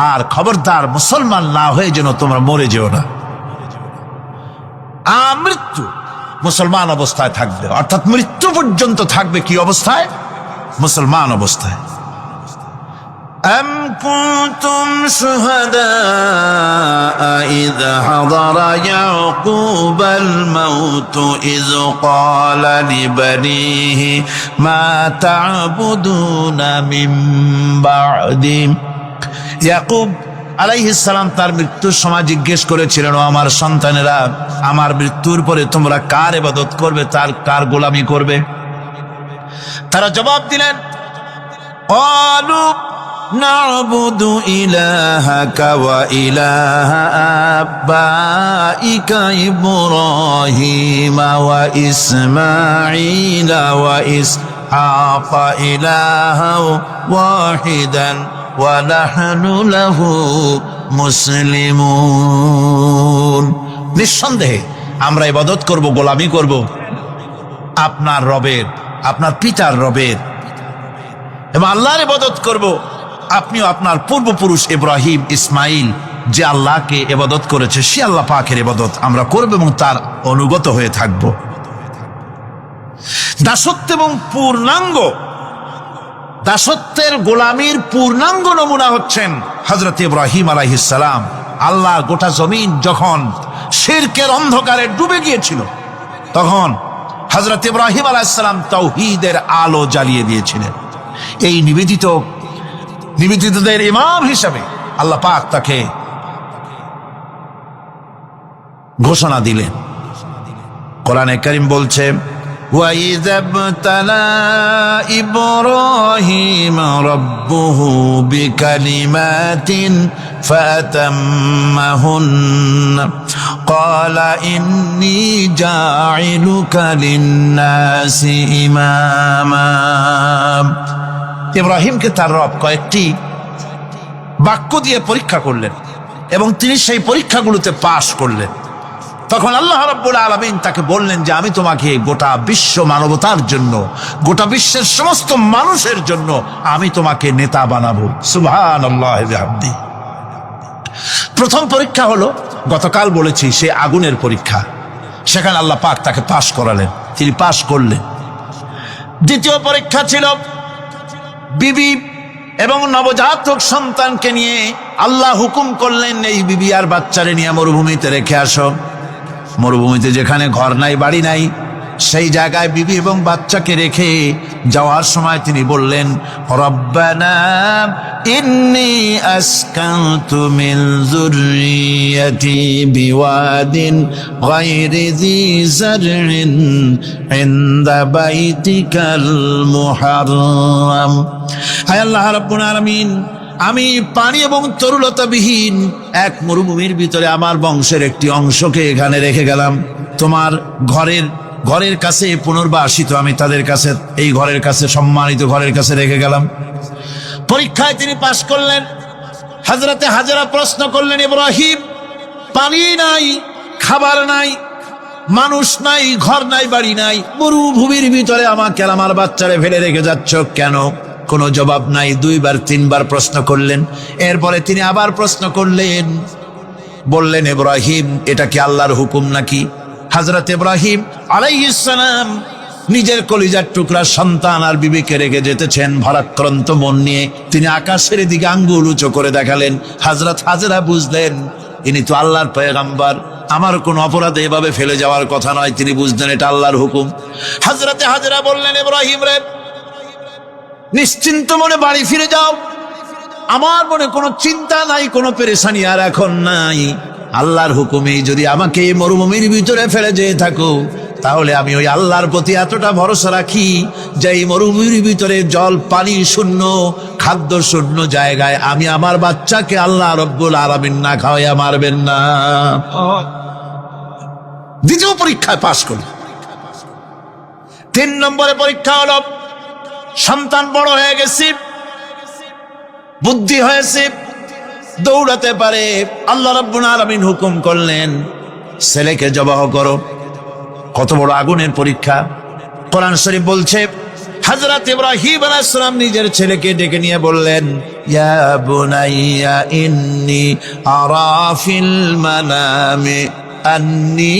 আর খবরদার মুসলমান না হয়ে যেন তোমরা মরে যেও না। মৃত্যু মুসলমান অবস্থায় থাকবে, অর্থাৎ মৃত্যু পর্যন্ত থাকবে কি অবস্থায়? মুসলমান অবস্থায়। أم كنتم شهداء إذ حضر يعقوب الموت إذ قال لبنيه ما تعبدون من بعدي। ইয়াকুব আলাইহিস সালাম তার মৃত্যুর সময় জিজ্ঞেস করেছিলেন, ও আমার সন্তানেরা, আমার মৃত্যুর পরে তোমরা কার ইবাদত করবে, তার কার গোলামি করবে? তারা জবাব দিলেন, ক্বালু نعبد إلهك وإله آبائك إبراهيم وإسماعيل وإسحاق إلها واحدا ونحن له مسلمون। নিঃসন্দেহে আমরা ইবাদত করব, গোলামি করব আপনার রবের, আপনার পিতার রবের, এবং আল্লাহর ইবাদত করব। আপনিও আপনার পূর্বপুরুষ ইব্রাহিম, ইসমাইল যে আল্লাহকে ইবাদত করেছে সে আল্লাহ পাকের ইবাদত আমরা করব এবং তার অনুগত হয়ে থাকব। দাসত্ব এবং পূর্ণাঙ্গ দাসত্বের গোলামীর পূর্ণাঙ্গ নমুনা হচ্ছেন হযরত ইব্রাহিম আলাইহিস সালাম। আল্লাহ গোটা জমিন যখন শিরকের অন্ধকারে ডুবে গিয়েছিল তখন হযরত ইব্রাহিম আলাইহিস সালাম তাওহীদের আলো জ্বালিয়ে দিয়েছিলেন। এই নিবেদিতদের ইমাম হিসাবে আল্লাহ পাক তাকে ঘোষণা দিলেন। কোরআনে কারীম বলছে وَإِذَا ابْتَلَى إِبْرَاهِيمَ رَبُّهُ بِكَلِمَاتٍ فَأَتَمَّهُنَّ قَالَ إِنِّي جَاعِلُكَ لِلنَّاسِ إِمَامًا। ইব্রাহিমকে তার রব কয়েকটি বাক্য দিয়ে পরীক্ষা করলেন এবং তিনি সেই পরীক্ষাগুলোতে পাশ করলেন। তখন আল্লাহ রাব্বুল আলামিন তাকে বললেন যে আমি তোমাকে গোটা বিশ্ব মানবতার জন্য, গোটা বিশ্বের সমস্ত মানুষের জন্য আমি তোমাকে নেতা বানাবো। সুবহানাল্লাহি ওয়া বিহামদিহি। প্রথম পরীক্ষা হলো গতকাল বলেছি সে আগুনের পরীক্ষা, সেখানে আল্লাহ পাক তাকে পাশ করালেন, তিনি পাশ করলেন। দ্বিতীয় পরীক্ষা ছিল বিবি এবং নবজাতক সন্তানকে নিয়ে আল্লাহ হুকুম করলেন এই বিবি আর বাচ্চারে নিয়ে মরুভূমিতে রেখে আসো। মরুভূমিতে যেখানে ঘর নাই বাড়ি নাই সেই জায়গায় বিবি এবং বাচ্চাকে রেখে যাওয়ার সময় তিনি বললেন রব্বানা ইন্নী আসকানতু মিন যুররিয়াতি বিওয়াদিন গায়রি যী যারইন ইনদা বাইতিকাল মুহাররাম। হায় আল্লাহ রাব্বুল আলামিন, আমি পানি এবং তরুলতাবিহীন এক মরুভূমির ভিতরে আমার বংশের একটি অংশকে এখানে রেখে গেলাম। তোমার ঘরের কাছে পুনর্বাসিত আমি তাদের কাছে, এই ঘরের কাছে, সম্মানিত ঘরের কাছে রেখে গেলাম। পরীক্ষায় তিনি পাশ করলেন। হযরতে হাজেরা প্রশ্ন করলেন ইব্রাহিম, পানি নাই, খাবার নাই, মানুষ নাই, ঘর নাই, বাড়ি নাই, মরুভূমির ভিতরে আমাকে আমার বাচ্চারে ফেলে রেখে যাচ্ছ কেন? কোনো জবাব নাই। দুইবার তিনবার প্রশ্ন করলেন। এরপরে তিনি আবার প্রশ্ন করলেন, বললেন ইব্রাহিম এটা কি আল্লাহর হুকুম নাকি? হযরত ইব্রাহিম আলাইহিস সালাম নিজের কলিজার টুকরা সন্তান আর বিবিকে রেখে যেতেছেন ভারাক্রান্ত মন নিয়ে। তিনি আকাশের দিকে আঙ্গুল উঁচু করে দেখালেন। হযরত হাজেরা বুঝলেন ইনি তো আল্লাহর পয়গম্বর, আমার কোনো অপরাধে এভাবে ফেলে যাওয়ার কথা নয়। তিনি বুঝলেন এটা আল্লাহর হুকুম। হযরতে হাজেরা বললেন ইব্রাহিম রে, নিশ্চিন্ত মনে বাড়ি ফিরে যাও, আমার মনে কোনো চিন্তা নাই, কোনো পেরেশানি আর এখন নাই। আল্লাহর হুকুমে যদি আমাকে এই মরুভূমির ভিতরে ফেলে যেয়ে থাকো তাহলে আমি ওই আল্লাহর প্রতি এতটা ভরসা রাখি যে এই মরুভূমির ভিতরে জল পানি শূন্য, খাদ্য শূন্য জায়গায় আমি আমার বাচ্চাকে আল্লাহ রব্বুল আলামিন না খাওয়াইয়া মারবেন না। দ্বিতীয় পরীক্ষায় পাশ করল। 3 নম্বরে পরীক্ষা হলো সন্তান বড় হয়ে গেছে, বুদ্ধি হয়েছে, দৌড়াতে পারে। আল্লাহ রাব্বুল আলামিন হুকুম করলেন ছেলেকে জবাহ করো। কত বড় আগুনের পরীক্ষা! কোরআন শরীফ বলছে হযরত ইব্রাহিম আলাইহিস সালাম নিজের ছেলেকে ডেকে নিয়ে বললেন ইয়া বুনাইয়া ইন্নী আরা ফিল মানামি আন্নী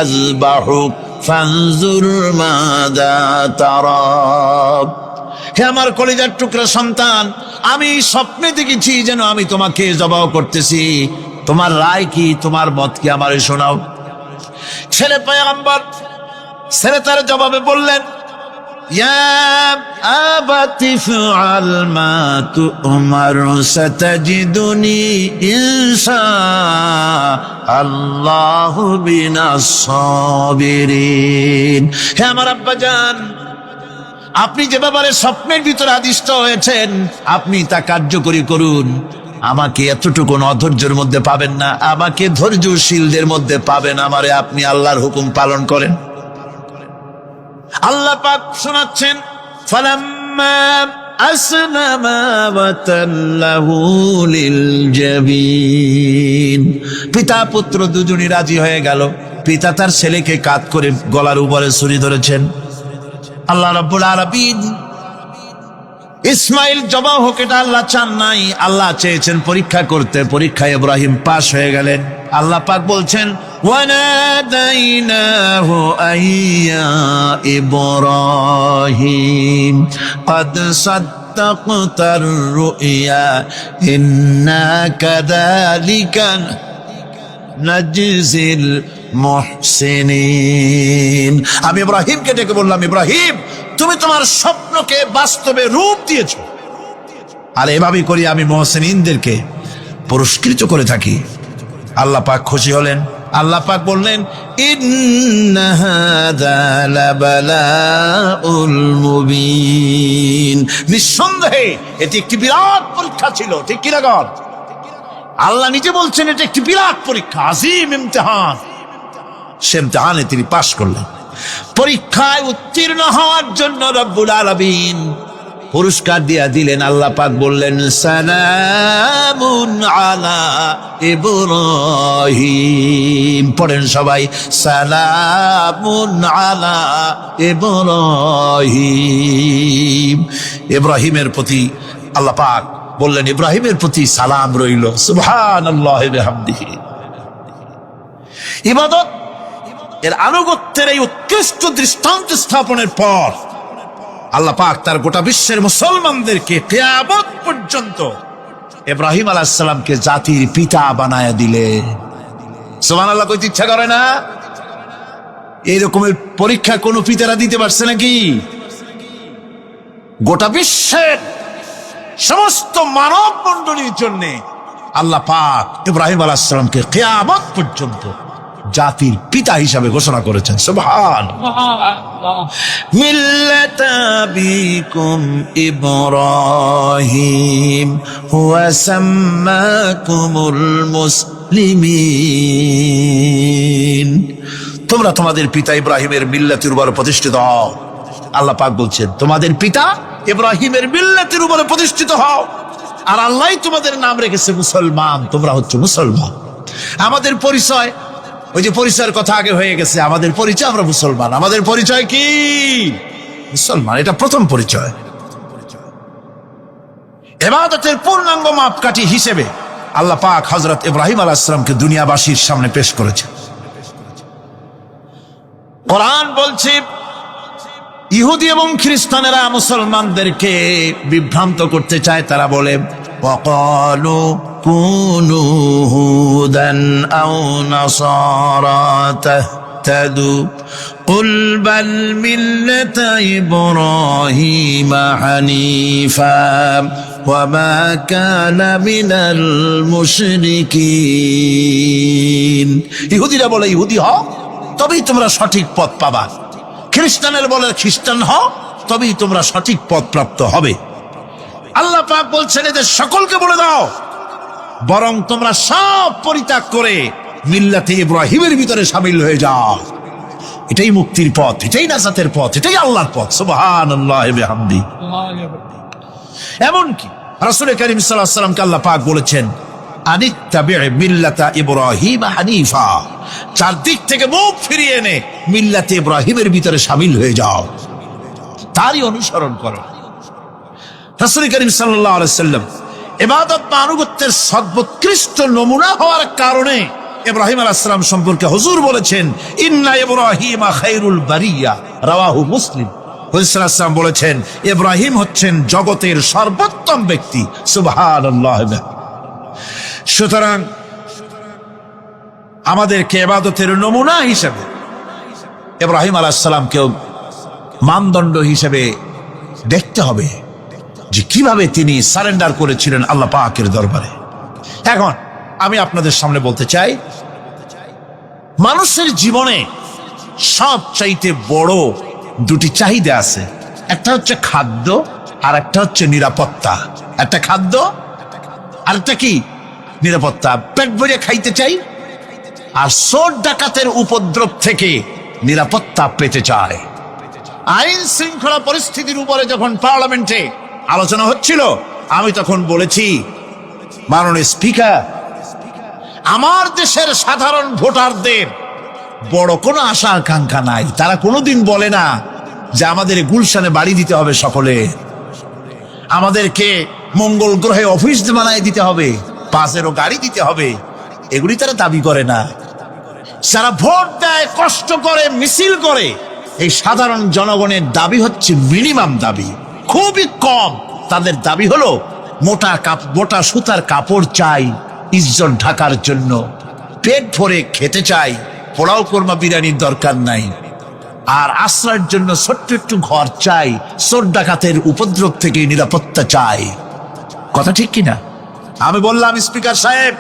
আযবাহুক ফানজুর মাযা তারা। হে আমার কলিজার টুকরা সন্তান, আমি স্বপ্নে দেখেছি যেন আমি তোমাকে জবাহ করতেছি, তোমার রায় কি, তোমার মত কি আমারে শোনাও। ছেলে পয়গম্বর, ছেলে তার জবাবে বললেন ইয়া আবাতি ফাআল মা তু'মার সাতাজিদুনি ইনশাআল্লাহু বিনাস সাবিরিন। হে আমার আব্বাজান, আপনি যে ব্যাপারে স্বপ্নের ভিতরে আদিষ্ট হয়েছেন আপনি তা কার্যকরী করুন। আমাকে এতটুকু অধৈর্যের মধ্যে পাবেন না, আমাকে ধৈর্যশীলদের মধ্যে পাবেন। আমারে আপনি আল্লাহর হুকুম পালন করেন। আল্লাহ পাক শোনাচ্ছেন ফালাম্মা আসলামা ওয়া তাল্লাহু লিল জাবিন। পিতা পুত্র দুজনই রাজি হয়ে গেল। পিতা তার ছেলেকে কাঁধ করে গলার উপরে ছুরি ধরেছেন। আল্লাহ রাব্বুল আলামিন ইসমাইল জবাই হোক, এটা আল্লাহ চান নাই, আল্লাহ চেয়েছেন পরীক্ষা করতে। পরীক্ষায় ইব্রাহিম পাশ হয়ে গেলেন। আল্লাহ পাক বলছেন ওয়ানাদাইনাহু আইয়া ইব্রাহিম قد صدقت الرؤيا إنا كذلك نجزي المحسنين। আমি ইব্রাহিমকে ডেকে বললাম, ইব্রাহিম তুমি তোমার স্বপ্নকে বাস্তবে রূপ দিয়েছো, আর এভাবেই করি আমি মুহসিনদেরকে পুরস্কৃত করে থাকি। আল্লাহ পাক খুশি হলেন। আল্লাহ পাক বললেন ইন্না হাযা লাবালাউল মুবিন, নিঃসন্দেহে এটি একটি বিরাট পরীক্ষা ছিল। ঠিক কি লাগল? আল্লাহ নিজে বলছেন এটা একটি বিরাট পরীক্ষা, আজিম ইমতিহান। সে ইমতিহানে তিনি পাশ করলেন। পরীক্ষায় উত্তীর্ণ হওয়ার জন্য রব্বুল আলামিন পুরস্কার দিয়া দিলেন। আল্লাহ পাক বললেন সালামুন আলা ইব্রাহিম। পড়েন সবাই, সালামুন আলা ইব্রাহিম। ইব্রাহিমের প্রতি আল্লাহ পাক বললেন ইব্রাহিমের প্রতি সালাম রইল। সুবহানাল্লাহি ওয়া বিহামদিহি। ইবাদত এর আনুগত্যের এই উৎকৃষ্ট দৃষ্টান্ত স্থাপনের পর আল্লাহ পাক তার গোটা বিশ্বের মুসলমানদেরকে কিয়ামত পর্যন্ত ইব্রাহিম আলাইহিস সালামকে জাতির পিতা বানায়া দিলেন। সুবহানাল্লাহ। কইতে ইচ্ছা করে না? এই রকমের পরীক্ষা কোন পিতারা দিতে পারছে নাকি? গোটা বিশ্বের সমস্ত মানব মণ্ডলীর জন্য আল্লাহ পাক ইব্রাহিম আলাইহিস সালামকে কিয়ামত পর্যন্ত জাতির পিতা হিসাবে ঘোষণা করেছেন। সুবহানাল্লাহ। মিল্লাতা বিকুম ইব্রাহিম হুয়া সাম্মাকুমুল মুসলিমিন। তোমরা তোমাদের পিতা ইব্রাহিমের মিল্লাতের উপর প্রতিষ্ঠিত হও। আল্লাহ পাক বলছেন তোমাদের পিতা ইব্রাহিমের মিল্লাতের উপর প্রতিষ্ঠিত হও, আর আল্লাহই তোমাদের নাম রেখেছে মুসলমান। তোমরা হচ্ছে মুসলমান। আমাদের পরিচয়, ওই যে পরিচয়ের কথা আগে হয়ে গেছে, আমাদের পরিচয় আমরা মুসলমান। আমাদের পরিচয় কি? মুসলমান। এটা প্রথম পরিচয়। ইবাদতের পূর্ণাঙ্গ মাপকাঠি হিসেবে আল্লাহ পাক হযরত ইব্রাহিম আলাইহিস সালামকে দুনিয়াবাসীর সামনে পেশ করেছেন। কোরআন বলছে ইহুদি এবং খ্রিস্টানেরা মুসলমানদেরকে বিভ্রান্ত করতে চায়। তারা বলে ওয়াকালু কুনু হুদান আও নাসারা তাহতাদু কুল বাল মিল্লাতা ইব্রাহিম হানিফা ওয়া মা কানা মিনাল মুশরিকিন। ইহুদিরা বলে ইহুদি হও তবেই তোমরা সঠিক পথ পাবা, খ্রিস্টানের বলে খ্রিস্টান হও তবেই তোমরা সঠিক পথ প্রাপ্ত হবে। আল্লাহ পাক বলছেন এদের সকলকে বলে দাও বরং তোমরা সব পরিত্যাগ করে মিল্লাতে ইব্রাহিমের ভিতরে শামিল হয়ে যাও। এটাই মুক্তির পথ, এটাই নাজাতের পথ, এটাই আল্লাহর পথ। সুবহানাল্লাহি ওয়া বিহামদিহি। এমনকি রাসূল কারীম সাল্লাল্লাহু আলাইহি ওয়াসাল্লামকে আল্লাহ পাক বলেছেন আনিত্তাবি মিল্লাতা ইব্রাহিম হানিফা, চারদিক থেকে মুখ ফিরিয়ে এনে মিল্লাতে ইব্রাহিমের ভিতরে শামিল হয়ে যাও, তারই অনুসরণ করো। রাসূল কারীম সাল্লাল্লাহু আলাইহি ওয়াসাল্লাম ইবাদত বা আনুগত্যের সর্বোৎকৃষ্ট নমুনা হওয়ার কারণে ইব্রাহিম আলাইহিস সালাম সম্পর্কে হুজুর বলেছেন ইন্না ইব্রাহিমা খায়রুল বারিয়া, রাওয়াহু মুসলিম। হুজুর সাল্লাল্লাহু আলাইহি ওয়াসাল্লাম বলেছেন ইব্রাহিম হচ্ছেন জগতের সর্বোত্তম ব্যক্তি। সুবহানাল্লাহ। সুতরাং আমাদেরকে ইবাদতের নমুনা হিসেবে ইব্রাহিম আলাইহিস সালামকেও মানদণ্ড হিসেবে দেখতে হবে যে কিভাবে তিনি সারেন্ডার করেছিলেন আল্লাহ পাকের দরবারে। এখন আমি আপনাদের সামনে বলতে চাই, মানুষের জীবনে সবচাইতে বড় দুটি চাহিদা আছে, একটা হচ্ছে খাদ্য আর একটা হচ্ছে নিরাপত্তা। একটা খাদ্য আর একটা কি? নিরাপত্তা। পেট ভরে খাইতে চাই আর চোর ডাকাতের উপদ্রব থেকে নিরাপত্তা পেতে চায়। আইন শৃঙ্খলা পরিস্থিতির উপরে যখন পার্লামেন্টে আলোচনা হচ্ছিল, আমি তখন বলেছি মাননীয় স্পিকার, আমার দেশের সাধারণ ভোটারদের বড় কোনো আশা আকাঙ্ক্ষা নাই। তারা কোনোদিন বলে না যে আমাদের গুলশানে বাড়ি দিতে হবে সকলে। আমাদেরকে মঙ্গল গ্রহে অফিস বানায় দিতে হবে, বাসেরও গাড়ি দিতে হবে, এগুলি তারা দাবি করে না। যারা ভোট দেয়, কষ্ট করে, মিছিল করে, এই সাধারণ জনগণের দাবি হচ্ছে মিনিমাম দাবি, খুবই কম। তাদের দাবি হলো মোটা সুতার কাপড় চাই ইজ্জত ঢাকার জন্য, পেট ভরে খেতে চাই, পোলাও কোরমা বিরিয়ানির দরকার নাই, আর আশ্রয়ের জন্য ছোট্ট একটু ঘর চাই, চোর ডাকাতের উপদ্রব থেকে নিরাপত্তা চাই। কথা ঠিক কিনা? আমি বললাম, স্পিকার সাহেব,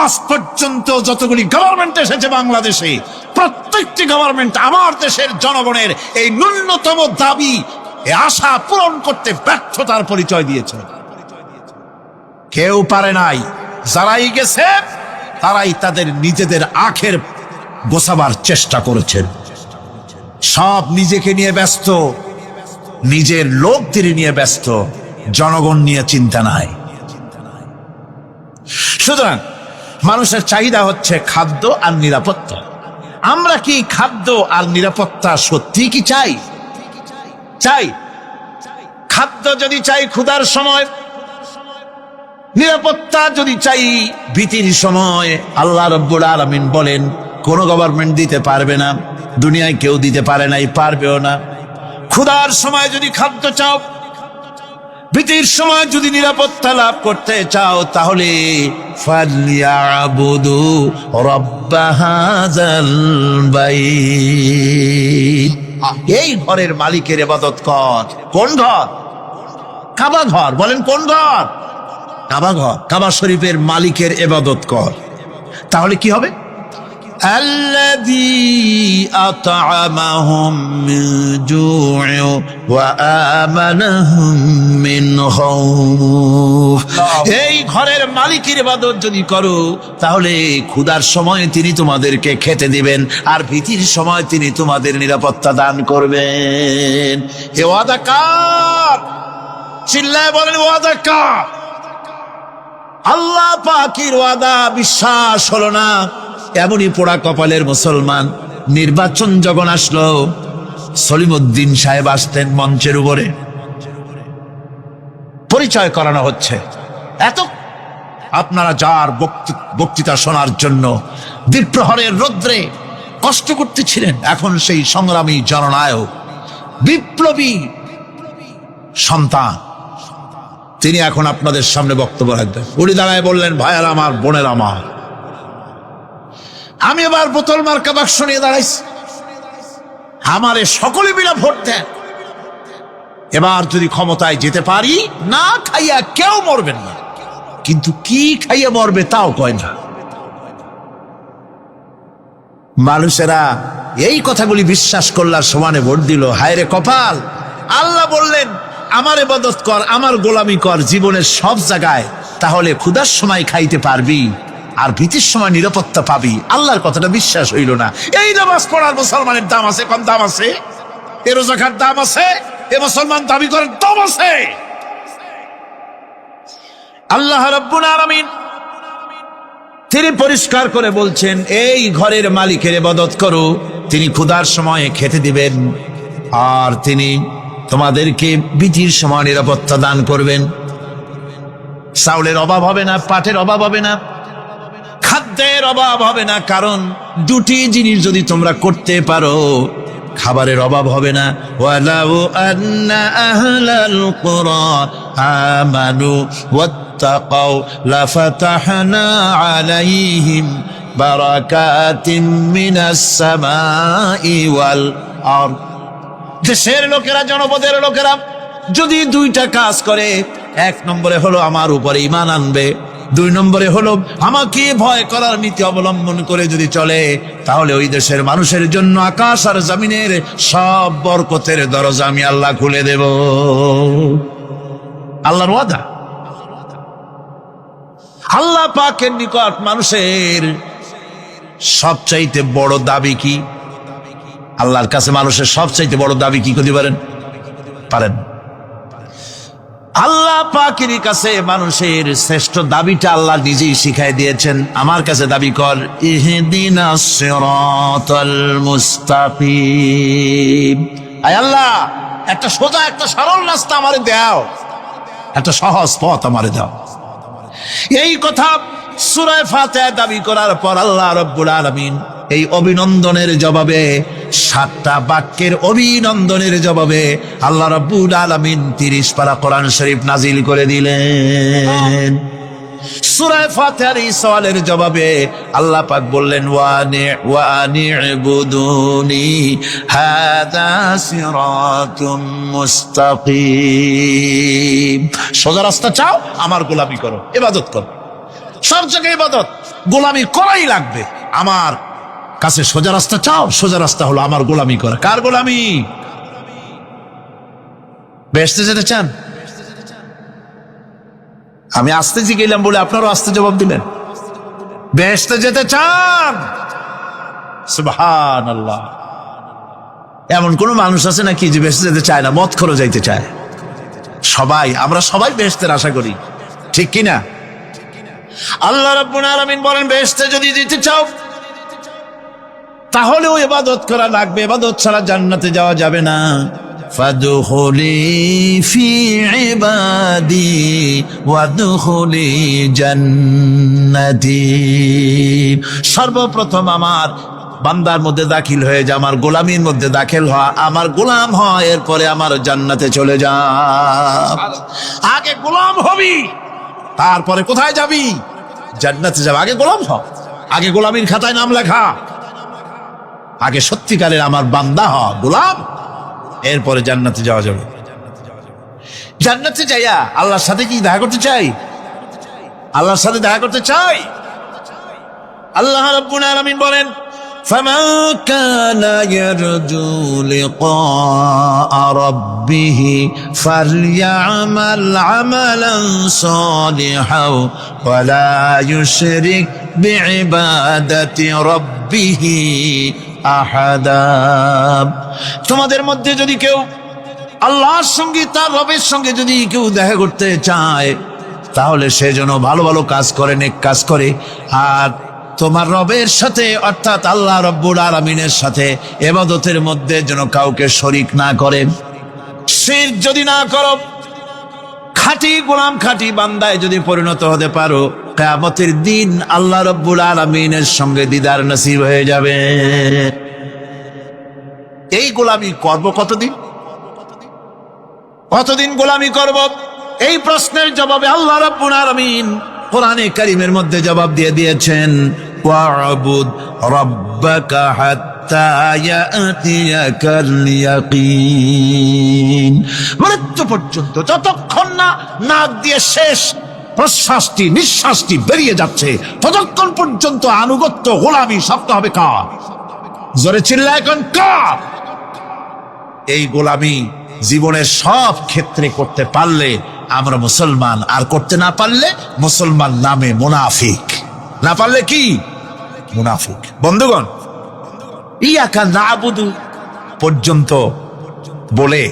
আজ পর্যন্ত যতগুলি গভর্নমেন্ট এসেছে বাংলাদেশে, প্রত্যেকটি গভর্নমেন্ট আমার দেশের জনগণের এই ন্যূনতম দাবি, এই আশা পূরণ করতে ব্যর্থতার পরিচয় দিয়েছে। কেউ পারে নাই। যারাই গেছে তারাই তাদের নিজেদের আখের গোছাবার চেষ্টা করেছেন। সব নিজেকে নিয়ে ব্যস্ত, নিজের লোকদের নিয়ে ব্যস্ত, জনগণ নিয়ে চিন্তা নাই। সুতরাং মানুষের চাহিদা হচ্ছে খাদ্য আর নিরাপত্তা। আমরা কি খাদ্য আর নিরাপত্তা সত্যি কি চাই? চাই। খাদ্য যদি চাই ক্ষুধার সময়, নিরাপত্তা যদি চাই ভীতির সময়, আল্লাহ রাব্বুল আলামিন বলেন কোন গভর্নমেন্ট দিতে পারবে না, দুনিয়ায় কেউ দিতে পারে নাই, পারবেও না। ক্ষুধার সময় যদি খাদ্য চাও, ভীতির সময় যদি নিরাপত্তা লাভ করতে চাও, তাহলে ফালইয়াবুদু রাব্ব হাযাল বাইত, এই ঘরের মালিকের ইবাদত কর। কোন ঘর? কাবা ঘর। বলেন কোন ঘর? কাবা ঘর। কাবা শরীফের মালিকের ইবাদত কর। তাহলে কি হবে? আল্লাযী আত'আমাহুম মিন জু'in ওয়া আমানাহুম মিন খাউফ। এই ঘরের মালিকের ইবাদত যদি করো, তাহলে ক্ষুধার সময় তিনি তোমাদেরকে খেতে দিবেন, আর ভীতির সময় তিনি তোমাদের নিরাপত্তা দান করবেন। এ ওয়াদা কার? চিল্লায় বলেন ওয়াদা কার? আল্লাহ পাকের ওয়াদা বিশ্বাস হলো না, এমনই পোড়া কপালের মুসলমান। নির্বাচন যখন আসলো, সলিমউদ্দিন সাহেব আসতেন মঞ্চের উপরে, পরিচয় করানো হচ্ছে। এত আপনারা যার বক্তৃতা শোনার জন্য দ্বীপ্রহরের রৌদ্রে কষ্ট করতেছিলেন, এখন সেই সংগ্রামী জননায়ক, বিপ্লবী সন্তান, তিনি এখন আপনাদের সামনে বক্তব্য রাখবেন। উনি দাঁড়ায় বললেন, ভাইয়ার আমার, বোনের আমার, আমি এবার বোতল মার্কা বাক্স নিয়ে দাঁড়াইছি, আমারে সকলে মিলে ভোট দেন। এবার যদি ক্ষমতায় যেতে পারি, না খাইয়া কেউ মরবেন না, কিন্তু কি খাইয়া মরবে তাও কয় না। মানুষেরা এই কথাগুলি বিশ্বাস করলার সমানে ভোট দিল। হায় রে কপাল! আল্লাহ বললেন, আমার ইবাদত কর, আমার গোলামি কর জীবনের সব জায়গায়, তাহলে ক্ষুধার সময় খাইতে পারবি আর ভীতির সময় নিরাপত্তা পাবি। আল্লাহর কথাটা বিশ্বাস হইল না। এই নামাজ পড়ার মুসলমানের দাম আছে, কম দাম আছে? এ রোজা খাওয়ার দাম আছে? এ মুসলমান দাবি করার দাম আছে? আল্লাহ রাব্বুল আলামিন তিনি পরিষ্কার করে বলছেন, এই ঘরের মালিকের ইবাদত করো, তিনি ক্ষুধার সময়ে খেতে দিবেন, আর তিনি তোমাদেরকে ভীতির সময় নিরাপত্তা দান করবেন। চাউলের অভাব হবে না, পাটের অভাব হবে না, খাদ্যের অভাব হবে না, কারণ দুটি জিনিস যদি তোমরা করতে পারো, খাবারের অভাব হবে না। ওয়ালাউ আন্না আহলাল কুরা আমানু ওয়াত্তাকাউ লাফাতাহনা আলাইহিম বারাকাতিম মিনাস সামাই ওয়াল আরদ। দেশের লোকেরা, জনপদের লোকেরা যদি দুইটা কাজ করে, এক নম্বরে হলো আমার উপরে ঈমান আনবে, দুই নম্বরে হলো আমাকে ভয় করার নীতি অবলম্বন করে যদি চলে, তাহলে ওই দেশের মানুষের জন্য আকাশ আর জমিনের সব বরকতের দরজা আমি আল্লাহ খুলে দেব। আল্লাহর ওয়াদা। আল্লাহ পাকের নিকট মানুষের সবচাইতে বড় দাবি কি? আল্লাহর কাছে মানুষের সবচাইতে বড় দাবি কি করতে পারেন? আল্লাহ পাকের কাছে মানুষের শ্রেষ্ঠ দাবিটা আল্লাহ নিজেই শিখাই দিয়েছেন। আমার কাছে দাবি কর, ইহদিনাস সিরাতাল মুস্তাকিম। আয় আল্লাহ, একটা সোজা একটা সরল রাস্তা আমারে দাও, একটা সহজ পথ আমারে দাও। এই কথা সূরা ফাতিহা দাবি করার পর আল্লাহ রাব্বুল আলামিন এই অভিনন্দনের জবাবে, 7টা বাক্যের অভিনন্দনের জবাবে আল্লাহ রাব্বুল আলামিন 30 পারা কোরআন শরীফ নাজিল করে দিলেন। সূরা ফাতিহার এই সওয়ালের জবাবে আল্লাহ পাক বললেন, ওয়া আনি'বুদুনি হাযা সিরাতুম মুস্তাকিম। সোজা রাস্তা চাও, আমার গোলামি করো, ইবাদত করো। সব জায়গায় ইবাদত, গোলামি করাই লাগবে। আমার কাছে সোজা রাস্তা চাও, সোজা রাস্তা হলো আমার গোলামি করা। কার গোলামি? বেহেশতে যেতে চান? আমি আস্তে জিগেলাম বলে আপনারও আস্তে জবাব দিলেন। বেহেশতে যেতে চান? সুবহানাল্লাহ। এমন কোন মানুষ আছে নাকি যে বেহেশতে যেতে চায় না, মদ খোর যাইতে চায়? সবাই, আমরা সবাই বেহেশতের আশা করি, ঠিক কিনা? আল্লাহ রাব্বুল আলামিন বলেন, বেহেশতে যদি যেতে চাও তাহলেও ইবাদত করা লাগবে, ইবাদত ছাড়া জান্নাতে যাওয়া যাবে না। ফাদখুলি ফি ইবাদি ওয়াদখুলি জান্নাতি। সর্বপ্রথম আমার বান্দার মধ্যে দাখিল হয়ে যা, আমার গোলামির মধ্যে দাখিল হওয়া, আমার গোলাম হয়, এরপরে আমার জান্নাতে চলে যা। আগে গোলাম হবি, তারপরে কোথায় যাবি? জান্নাতে যাবে। আগে গোলাম হ, আগে গোলামির খাতায় নাম লেখা, আগে সত্যিকারের আমার বান্দা হ, গোলাম, এরপরে জান্নাতে যাওয়া যাবে। জান্নাতে যাইয়া আল্লাহর সাথে কি দেখা করতে চাই? আল্লাহর সাথে দেখা করতে চাই। আল্লাহ রাব্বুল আলামিন বলেন, ফামান কানা ইয়ারজু লিকা রাব্বিহি ফালইআমাল আমালান সালিহান ওয়া লা ইউশরিক বিইবাদাতি রাব্বিহি আহাদা। তোমাদের মধ্যে যদি কেউ আল্লাহর সঙ্গে, তার রবের সঙ্গে যদি কেউ দেখা করতে চায়, তাহলে সে যেন ভালো ভালো কাজ করে, নেক কাজ করে, আর তোমার রবের সাথে অর্থাৎ আল্লাহ রাব্বুল আলামিনের সাথে ইবাদতের মধ্যে যেন কাউকে শরীক না করে। শিরক যদি না করো, খাঁটি গোলাম, খাঁটি বান্দায় যদি পরিণত হতে পারো, কিয়ামতের দিন আল্লাহ রাব্বুল আলামিনের সঙ্গে দিদার নসিব হয়ে যাবে। এই গোলামি করব কতদিন? কতদিন গোলামি করব? এই প্রশ্নের জবাবে আল্লাহ রাব্বুল আলামিন কোরআনে কারীমের মধ্যে জবাব দিয়ে দিয়েছেন, ওয়া'বুদ রাব্বাকা হাত্তা ইয়াতিয়াকাল ইয়াকিন। মৃত্যু পর্যন্ত, যতক্ষণ না নাক দিয়ে শেষ প্রশ্বাসটি, নিঃশ্বাসটি বেরিয়ে যাচ্ছে, ততক্ষণ পর্যন্ত আনুগত্য, গোলামি শব্দ হবে কার? জোরে চিল্লায় এখন কার? এই গোলামি জীবনের সব ক্ষেত্রে করতে পারলে আমরা মুসলমান, আর করতে না পারলে মুসলমান নামে মুনাফিক। না পারলে কি? মুনাফিক। বন্ধুগণ, ইয়াকা নাবুদু পর্যন্ত বলে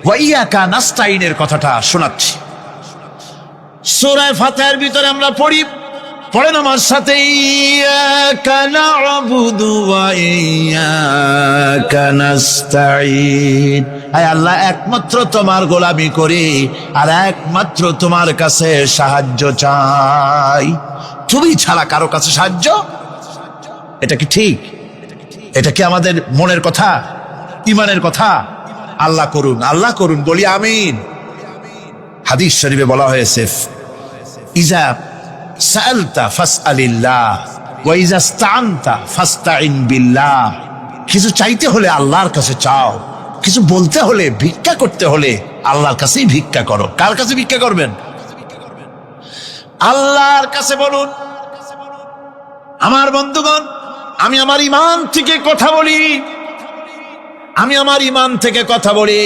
ওয়া ইয়াকা নাস্তাইনের কথাটা শোনাচ্ছি। সূরা ফাতিহার ভিতরে আমরা পড়ি, পড়েন আমার সাথে, ইয়াকা না'বুদু ওয়া ইয়াকা নাস্তাইন। আয় আল্লাহ, একমাত্র তোমার গোলামি করি আর একমাত্র তোমার কাছে সাহায্য চাই। তুমি ছাড়া কারো কাছে সাহায্য? এটা কি ঠিক? এটা কি আমাদের মনের কথা, ইমানের কথা? আল্লাহ করুন, আল্লাহ করুন, বলি আমিন। হাদিস শরীফে বলা হয়েছে, ইজা সাআলতা ফাসআলিল্লাহ ওয়া ইজা ইসতাআনতা ফাসতাইন বিল্লাহ। কিছু চাইতে হলে আল্লাহর কাছে চাও, কিছু বলতে হলে, ভিক্ষা করতে হলে আল্লাহর কাছেই ভিক্ষা করো। কার কাছে ভিক্ষা করবেন? আল্লাহর কাছে বলুন। আমার বন্ধুগণ, আমি আমার ঈমান থেকে কথা বলি, আমি আমার ঈমান থেকে কথা বলি।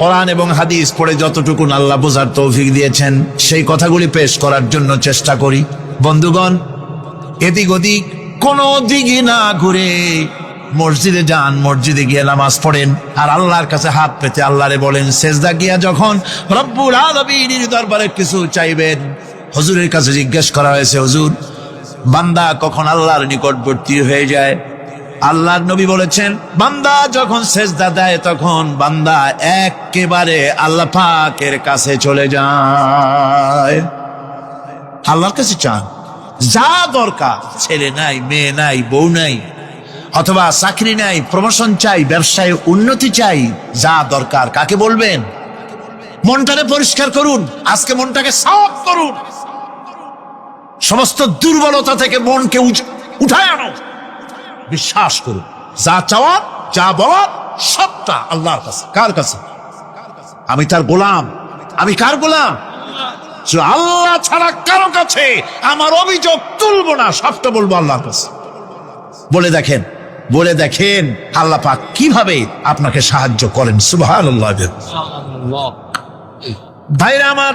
কোরআন এবং হাদিস পড়ে যতটুকু আল্লাহ বোঝার তৌফিক দিয়েছেন, সেই কথাগুলি পেশ করার জন্য চেষ্টা করি। বন্ধুগণ, এদিক ওদিক কোনো দিকে না ঘুরে মসজিদে যান, মসজিদে গিয়ে নামাজ পড়েন, আর আল্লাহর কাছে হাত পেতে আল্লাহরে বলেন। সেজদা গিয়া যখন রব্বুল আলামিনের দরবারে কিছু চাইবেন, হুজুরের কাছে জিজ্ঞেস করা হয়েছে, হুজুর, বান্দা কখন আল্লাহর নিকটবর্তী হয়ে যায়? আল্লাহর নবী বলেছেন, বান্দা যখন সেজদা দেয় তখন বান্দা একেবারে আল্লাহ পাকের কাছে চলে যায়। আল্লাহর কাছে চান যা দরকার, ছেলে নাই, মেয়ে নাই, বউ নাই, অথবা চাকরি নাই, প্রমোশন চাই, ব্যবসায় উন্নতি চাই, যা দরকার কাকে বলবেন? মনটাকে পরিষ্কার করুন, আজকে মনটাকে সাফ করুন, সমস্ত দুর্বলতা থেকে মনকে উঠায় আনো, বিশ্বাস করুন যা চাওয়ার যা বলার সবটা আল্লাহর কাছে। কার কাছে? আমি তার গোলাম। আমি কার গোলাম? আল্লাহ ছাড়া কারো কাছে আমার অভিযোগ তুলবো না, সবটা বলবো আল্লাহর কাছে। বলে দেখেন আল্লাহ পাক কিভাবে আপনাকে সাহায্য করেন। সুবহানাল্লাহ। ভাইরা আমার,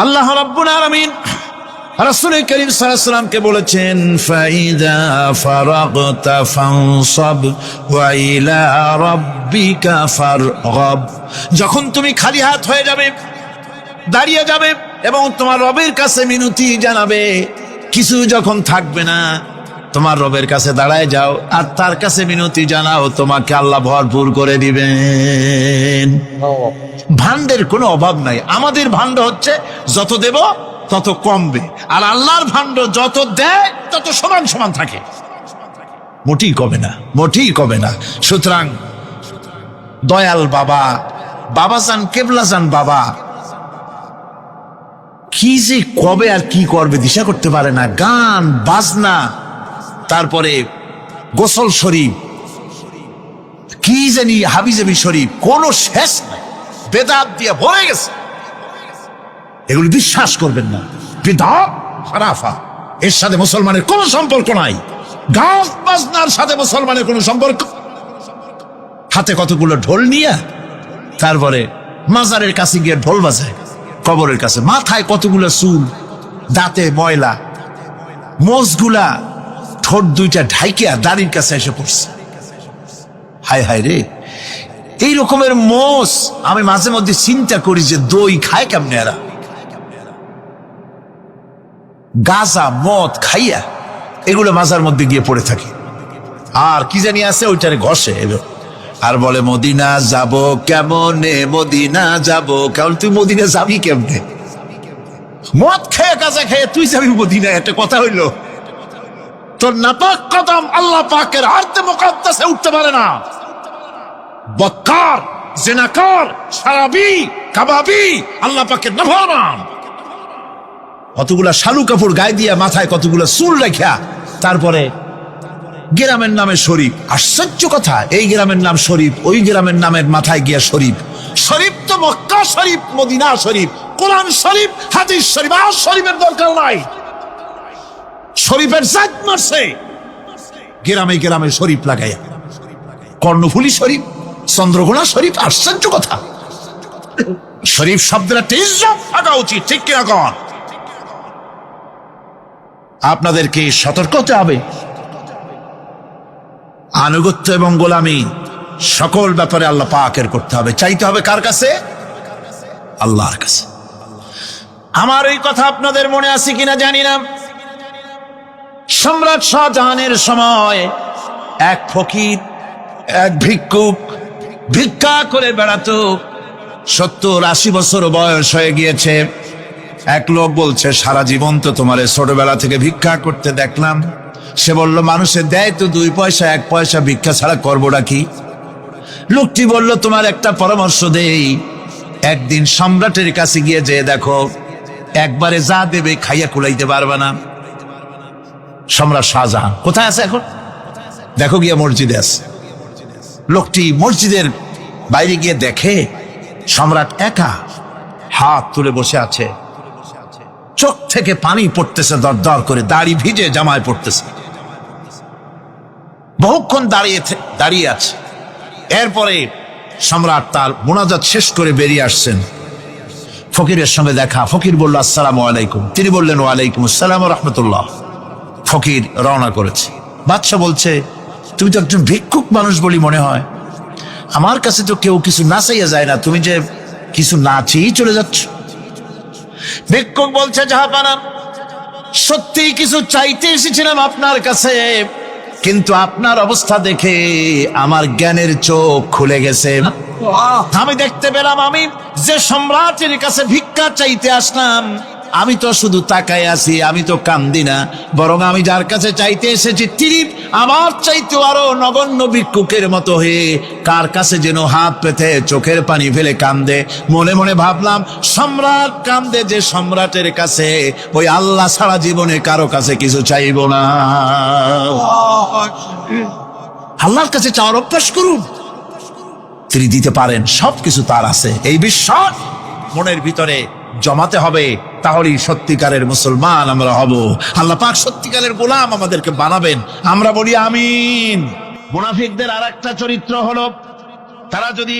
আল্লাহ রাব্বুল আলামিন রাসূল করিম সাল্লাল্লাহু আলাইহি ওয়াসাল্লামকে বলেছেন, ফাইদা ফারাগতা ফানসাব ওয়া ইলা রাব্বিকা ফারগাব। যখন তুমি খালি হাত হয়ে যাবে, দাঁড়িয়ে যাবে এবং তোমার রবের কাছে মিনতি জানাবে, কিছু যখন থাকবে না, তোমার রবের কাছে দাঁড়ায় যাও আর তার কাছে মিনতি জানাও, তোমাকে আল্লাহ ভরপুর করে দিবেন। ভান্ডের কোনো অভাব নাই। আমাদের ভান্ড হচ্ছে যত দেব তত কমবে, আর আল্লাহর ভান্ড যত দেয় তত সমান সমান থাকে, মোটেই কমে না, মোটেই কমে না। সুতরাং দয়াল বাবা, বাবাজান, কেবলাজান বাবা কি যে কবে আর কি করবে দিশা করতে পারে না। গান বাজনা, তারপরে গোসল শরীফ, কি জানি হাবিজাবি শরীফ, কোনো শেষ নাই, বেদাত দিয়ে ভরে গেছে। এগুলি বিশ্বাস করবেন না, বিদআত খারাফা, এর সাথে মুসলমানের কোনো সম্পর্ক নাই। গান বাজনার সাথে মুসলমানের কোনো সম্পর্ক। হাতে কতগুলো ঢোল নিয়ে তারপরে মাজারের কাছে গিয়ে ঢোল বাজায়, কবরের কাছে মাথায় কতগুলো চুল, দাঁতে ময়লা, মোজগুলা ঠোঁট দুইটা ঢাইকিয়া দাড়ির কাছে এসে পড়ছে। হায় হায় রে, এই রকমের মোষ আমি মাঝে মধ্যে চিন্তা করি যে দই খায় কেমনে এরা। গাঁজা মদ খাইয়া এগুলো মাজার মধ্যে গিয়ে পড়ে থাকে, আর কি জানি আছে ওইটারে ঘষে আর বলে মদিনা যাব কেমনে, মদিনা যাব কেমন। তুই মদিনা যাবি কেমনে? মদ খেয়ে গাঁজা খেয়ে তুই যাবি মদিনা? একটা কথা হইল? তোর নাপাক কদম আল্লাহ পাকের আরতে মুকাদ্দাসে উঠতে পারে না। বক্কার, জিনাকার, শারাবি, কাবাবি আল্লাহ পাকের নাফরমান। কতগুলা শালু কাপড় গায়ে দিয়া, মাথায় কতগুলা চুল রাখিয়া, তারপরে গ্রামের নামে শরীফ। আশ্চর্য কথা, এই গ্রামের নাম শরীফ, ওই গ্রামের নামের মাথায় গিয়া শরীফ। শরীফ তো মক্কা শরীফ, মদিনা শরীফ, কোরআন শরীফ, হাদিস শরীফ। আর শরীফের দরকার নাই। শরীফের জাত মারছে গ্রামে গ্রামে শরীফ লাগাইয়া। কর্ণফুলী শরীফ, চন্দ্রকোনা শরীফ। আশ্চর্য কথা, শরীফ শব্দটা ইজ্জত থাকা উচিত, ঠিক কিনা কন? আপনাদেরকে সতর্ক হতে হবে। আনুগত্য এবং গোলামি সকল ব্যাপারে আল্লাহ পাকের করতে হবে। চাইতে হবে কার কাছে? আল্লাহর কাছে। আমার এই কথা আপনাদের মনে আছে কিনা জানি না। সম্রাট শাহজাহানের সময় এক ফকির, এক ভিক্ষুক ভিক্ষা করে বেড়াতো। 70-80 বছর বয়স হয়ে গিয়েছে। এক লোক বলছে, সারা জীবন তো তোমার ছোটবেলা থেকে ভিক্ষা করতে দেখলাম। সে বলল, মানুষের দেয় তো 2 পয়সা, 1 পয়সা, ভিক্ষা ছাড়া করবোটা কি? লোকটি বলল, তোমার একটা পরামর্শ দেই। একদিন সম্রাটের কাছে গিয়ে যে দেখো, একবারে যা দেবে খাইয়া কুলাইতে পারবে না। সম্রাট শাহজাহান কোথায় আছে এখন? দেখো গিয়ে মসজিদে আছে। লোকটি মসজিদের বাইরে গিয়ে দেখে সম্রাট একা হাত তুলে বসে আছে, চোখ থেকে পানি পড়তেছে দর দর করে, দাড়ি ভিজে জামায় পড়তেছে। বহুক্ষণ দাঁড়িয়ে আছে। এরপরে সম্রাট তার মোনাজাত শেষ করে বেরিয়ে আসছেন। ফকিরের সঙ্গে দেখা। ফকির বলল, আসসালামু আলাইকুম। তিনি বললেন, ওয়ালাইকুম আসসালাম ওয়া রাহমাতুল্লাহ। ফকির রওনা করেছে। বাদশা বলছে, তুমি তো একজন ভিক্ষুক মানুষ বলি মনে হয়, আমার কাছে তো কেউ কিছু না চাইয়া যায় না, তুমি যে কিছু না চেয়েই চলে যাচ্ছ। ভিক্ষুক বলছে, জাহাপানা, সত্যি কিছু চাইতে এসেছিলাম আপনার কাছে, কিন্তু আপনার অবস্থা দেখে আমার জ্ঞানের চোখ খুলে গেছে। আমি দেখতে পেলাম আমি যে সম্রাটের কাছে ভিক্ষা চাইতে আসলাম, আমি তো শুধু তাকায় আছি, আমি তো কান্দি না, বরং আমি যার কাছে চাইতে এসেছি তিনি আমার চাইতে আরো নগণ্য ভিক্ষুকের মতো হয়ে কার কাছে যেন হাত পেতে চোখের পানি ফেলে কান্দে। মনে মনে ভাবলাম, সম্রাট কান্দে যে সম্রাটের কাছে, ওই আল্লাহ সারা জীবনে কারো কাছে কিছু চাইব না। আল্লাহর কাছে চাওয়ার অভ্যাস করুন, তিনি দিতে পারেন, সবকিছু তার আছে। এই বিশ্বাস মনের ভিতরে জমাতে হবে, তাহলেই সত্যিকারের মুসলমান আমরা হব। আল্লাহ পাক সত্যিকারের গোলাম আমাদেরকে বানাবেন, আমরা বলি আমিন। মুনাফিকদের আর একটা চরিত্র হলো, তারা যদি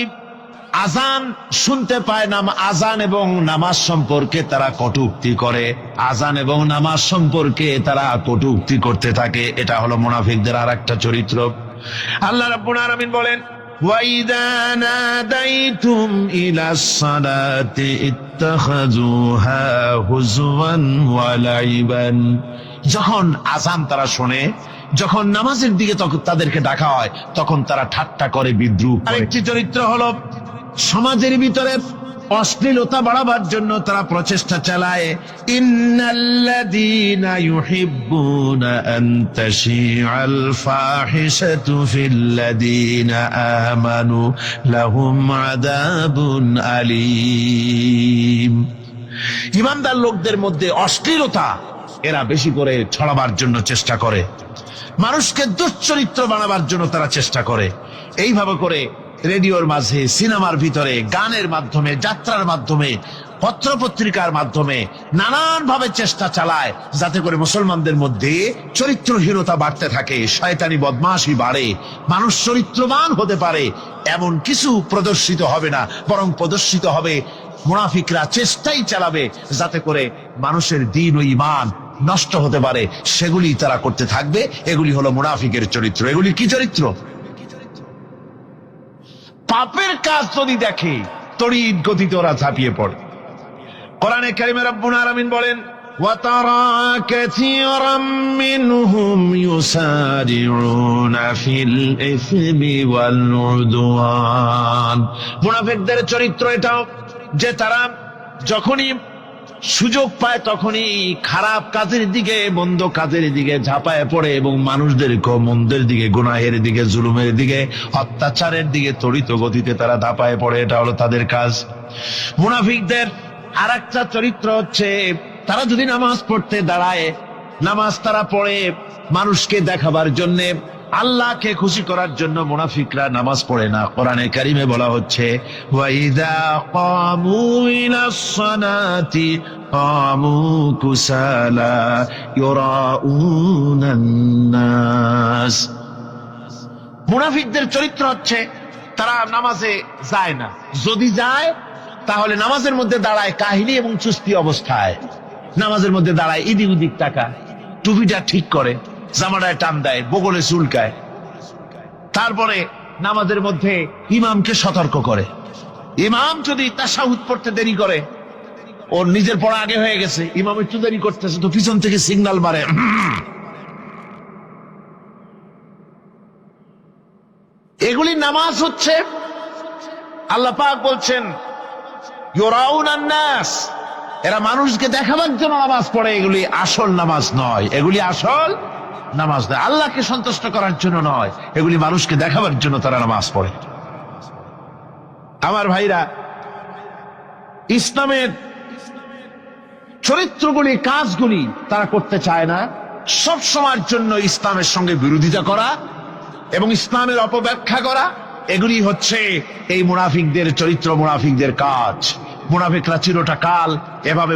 আজান শুনতে পায় না, আজান এবং নামাজ সম্পর্কে তারা কটূক্তি করে, আজান এবং নামাজ সম্পর্কে তারা কটূক্তি করতে থাকে। এটা হলো মুনাফিকদের আর একটা চরিত্র। আল্লাহ রাব্বুল আলামিন বলেন, وَإِذَا نَادَيْتُمْ إِلَى الصَّلَاةِ اتَّخَذُوهَا هُزُوًا وَلَعِبًا। যখন আজান তারা শোনে, যখন নামাজের দিকে তখন তাদেরকে ডাকা হয়, তখন তারা ঠাট্টা করে, বিদ্রুপ করে। আরেকটি চরিত্র হলো, সমাজের ভিতরে অশ্লীলতা বাড়াবার জন্য তারা প্রচেষ্টা চালায়। ইন্নাল্লাযীনা ইউহিব্বুনা আন তাশিআল ফাহিশাতু ফিল্লাযীনা আমানু লাহুম আযাবুন আলীম। ঈমানদার লোকদের মধ্যে অশ্লীলতা এরা বেশি করে ছড়াবার জন্য চেষ্টা করে, মানুষকে দুশ্চরিত্র বানাবার জন্য তারা চেষ্টা করে। এইভাবে করে রেডিওর মাঝে, সিনেমার ভিতরে, গানের মাধ্যমে, যাত্রার মাধ্যমে, পত্রপত্রিকার মাধ্যমে নানান ভাবে চেষ্টা চালায় যাতে করে মুসলমানদের মধ্যে চরিত্রহীনতা বাড়তে থাকে, শয়তানি বদমাশি বাড়ে, মানুষ চরিত্রবান হতে পারে এমন কিছু প্রদর্শিত হবে না, বরং প্রদর্শিত হবে মুনাফিকরা চেষ্টাই চালাবে যাতে করে মানুষের দ্বীন ও ঈমান নষ্ট হতে পারে, সেগুলি তারা করতে থাকবে। এগুলি হলো মুনাফিকের চরিত্র। এগুলি কি চরিত্র? পাপের কাজ যদি দেখে তড়িৎ গতিতে ওরা ঝাঁপিয়ে পড়ে। কোরআনে কারিমে রব্বুল আলামিন বলেন, وَتَرَى كَثِيرًا مِّنْهُمْ يُسَارِعُونَ فِي الْإِثْمِ وَالْعُدْوَانِ। মুনাফিকদের চরিত্র এটাও যে তারা যখনই সুযোগ পায় তখনই খারাপ কাজের দিকে, মন্দ কাজের দিকে ঝাঁপায় পড়ে এবং মানুষদেরকে মন্দের দিকে, গুনাহের দিকে, জুলুমের দিকে, অত্যাচারের দিকে ত্বরিত গতিতে তারা ঝাঁপায় পড়ে। এটা হলো তাদের কাজ। মুনাফিকদের আর একটা চরিত্র হচ্ছে, তারা যদি নামাজ পড়তে দাঁড়ায়, নামাজ তারা পড়ে মানুষকে দেখাবার জন্যে, আল্লাহকে খুশি করার জন্য মুনাফিকরা নামাজ পড়ে না। কোরআনে কারিমে বলা হচ্ছে, ওয়াইদা কামু ইলাস সালাতি কামু কুসালা ইউরাউনান নাস। মুনাফিকদের চরিত্র হচ্ছে তারা নামাজে যায় না, যদি যায় তাহলে নামাজের মধ্যে দাঁড়ায় কাহিনী এবং চুস্তি অবস্থায়, নামাজের মধ্যে দাঁড়ায় ইদিক উদিক তাকা, টুপিটা ঠিক করে, জামাটায় টান দেয়, বগলে চুলকায়, তারপরে নামাজের মধ্যে ইমামকে সতর্ক করে। ইমাম যদি তাশাহুদ পড়তে দেরি করে, ওর নিজের পড়া আগে হয়ে গেছে, ইমাম একটু দেরি করতেছে তো পিছন থেকে সিগন্যাল মারে। এগুলি নামাজ হচ্ছে, আল্লাহ পাক বলছেন ইউরাউনান নাস, এরা মানুষকে দেখাবার জন্য নামাজ পড়ে, এগুলি আসল নামাজ নয়, এগুলি আসল নামাজ নয়, আল্লাহকে সন্তুষ্ট করার জন্য নয়, এগুলি মানুষকে দেখাবার জন্য তারা নামাজ পড়ে। আমার ভাইরা, ইসলামের চরিত্রগুলি, কাজগুলি তারা করতে চায় না। সব সময়ের জন্য ইসলামের সঙ্গে বিরোধিতা করা এবং ইসলামের অপব্যাখ্যা করা, এগুলি হচ্ছে এই মুনাফিকদের চরিত্র, মুনাফিকদের কাজ। মুনাফিকরা চিরটা কাল এভাবে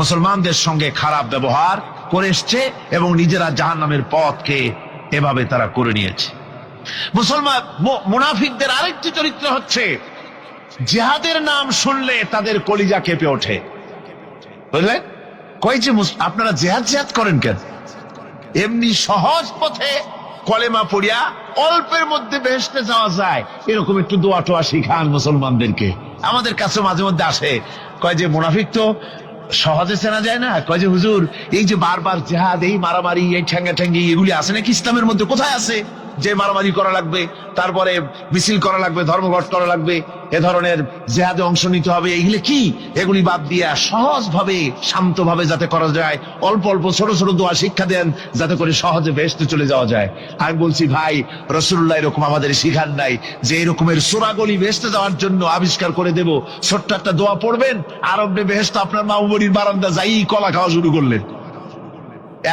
মুসলমানদের সঙ্গে খারাপ ব্যবহার করে এসছে এবং নিজেরা জাহান্নামের পথকে এভাবে তারা করে নিয়েছে। মুনাফিকদের আরেকটি চরিত্র হচ্ছে, জিহাদের নাম শুনলে তাদের কলিজা কেঁপে ওঠে। বুঝলেন? কই যে আপনারা জিহাদ করেন কেন? এমনি সহজ পথে কলেমা পড়িয়া অল্পের মধ্যে বেহেশতে যাওয়া যায়, এরকম একটু দোয়া টোয়া শিখান মুসলমানদেরকে। আমাদের কাছে মাঝে মধ্যে আসে, কয় যে মুনাফিক তো সহজে চেনা যায় না। কয় যে হুজুর, এই যে বারবার জিহাদ, এই মারামারি, এই ঠ্যাঙ্গি এগুলি আছে নাকি ইসলামের মধ্যে? কোথায় আছে যে মারামারি করা লাগবে, তারপরে মিছিল করা লাগবে, ধর্মঘট করা লাগবে, এ ধরনের জিহাদে অংশ নিতে হবে? এইগুলি কি? এগুলি বাদ দিয়া সহজ ভাবে, শান্ত ভাবে যাতে করা যায়, অল্প অল্প ছোট ছোট দোয়া শিক্ষা দেন যাতে করে সহজে বেহেশতে চলে যাওয়া যায়। আমি বলছি ভাই, রাসূলুল্লাহ এরকম আমাদের শিখান নাই যে এরকমের সূরাগলি বেহেশতে যাওয়ার জন্য আবিষ্কার করে দেব। ছোট্ট একটা দোয়া পড়বেন, আরবে বেহেশত আপনার মা উমরির বারান্দা যাই কলা খাওয়া শুরু করলেন।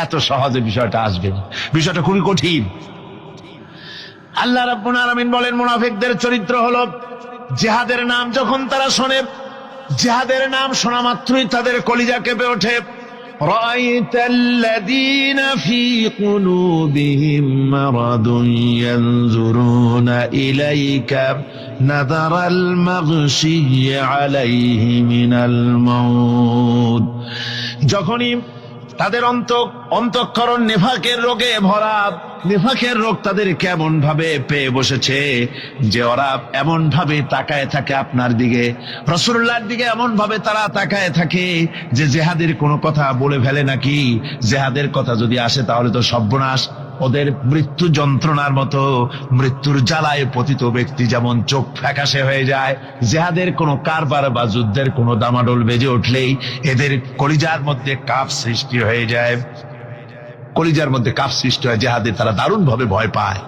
এত সহজে বিষয়টা আসবে না, বিষয়টা খুবই কঠিন। আল্লাহ রাব্বুল আলামিন বলেন, মুনাফিকদের চরিত্র হলো জিহাদের নাম যখন তারা শোনে, জিহাদের নাম শোনা মাত্রই তাদের কলিজা কেঁপে ওঠে। রাআইতাল্লাযীনা ফী কুলুবিহিম মারাদুন ইয়ানজুরুনা ইলাইকা নাযারাল মাগশিয়্যি আলাইহি মিনাল মাউত। যখনই তাদের অন্তঃকরণ নেফাকের রোগে ভরা, নেফাকের রোগ তাদের কেমন ভাবে পেয়ে বসেছে যে ওরা এমন ভাবে তাকায় থাকে আপনার দিকে, রাসূলুল্লাহর দিকে এমন ভাবে তারা তাকায় থাকে যে জেহাদের কোনো কথা বলে ফেলে নাকি। জেহাদের কথা যদি আসে তাহলে তো সর্বনাশ। ওদের মৃত্যু যন্ত্রণার মতো, মৃত্যুর জ্বালায় পতিত ব্যক্তি যেমন চোখ ফ্যাকাশে হয়ে যায়, জেহাদের কোনো কারবার বা যুদ্ধের কোনো দামাডোল বেজে উঠলেই এদের কলিজার মধ্যে কাঁপ সৃষ্টি হয়ে যায়। কলিজার মধ্যে কাঁপ সৃষ্টি হয়, জেহাদে তারা দারুণ ভাবে ভয় পায়।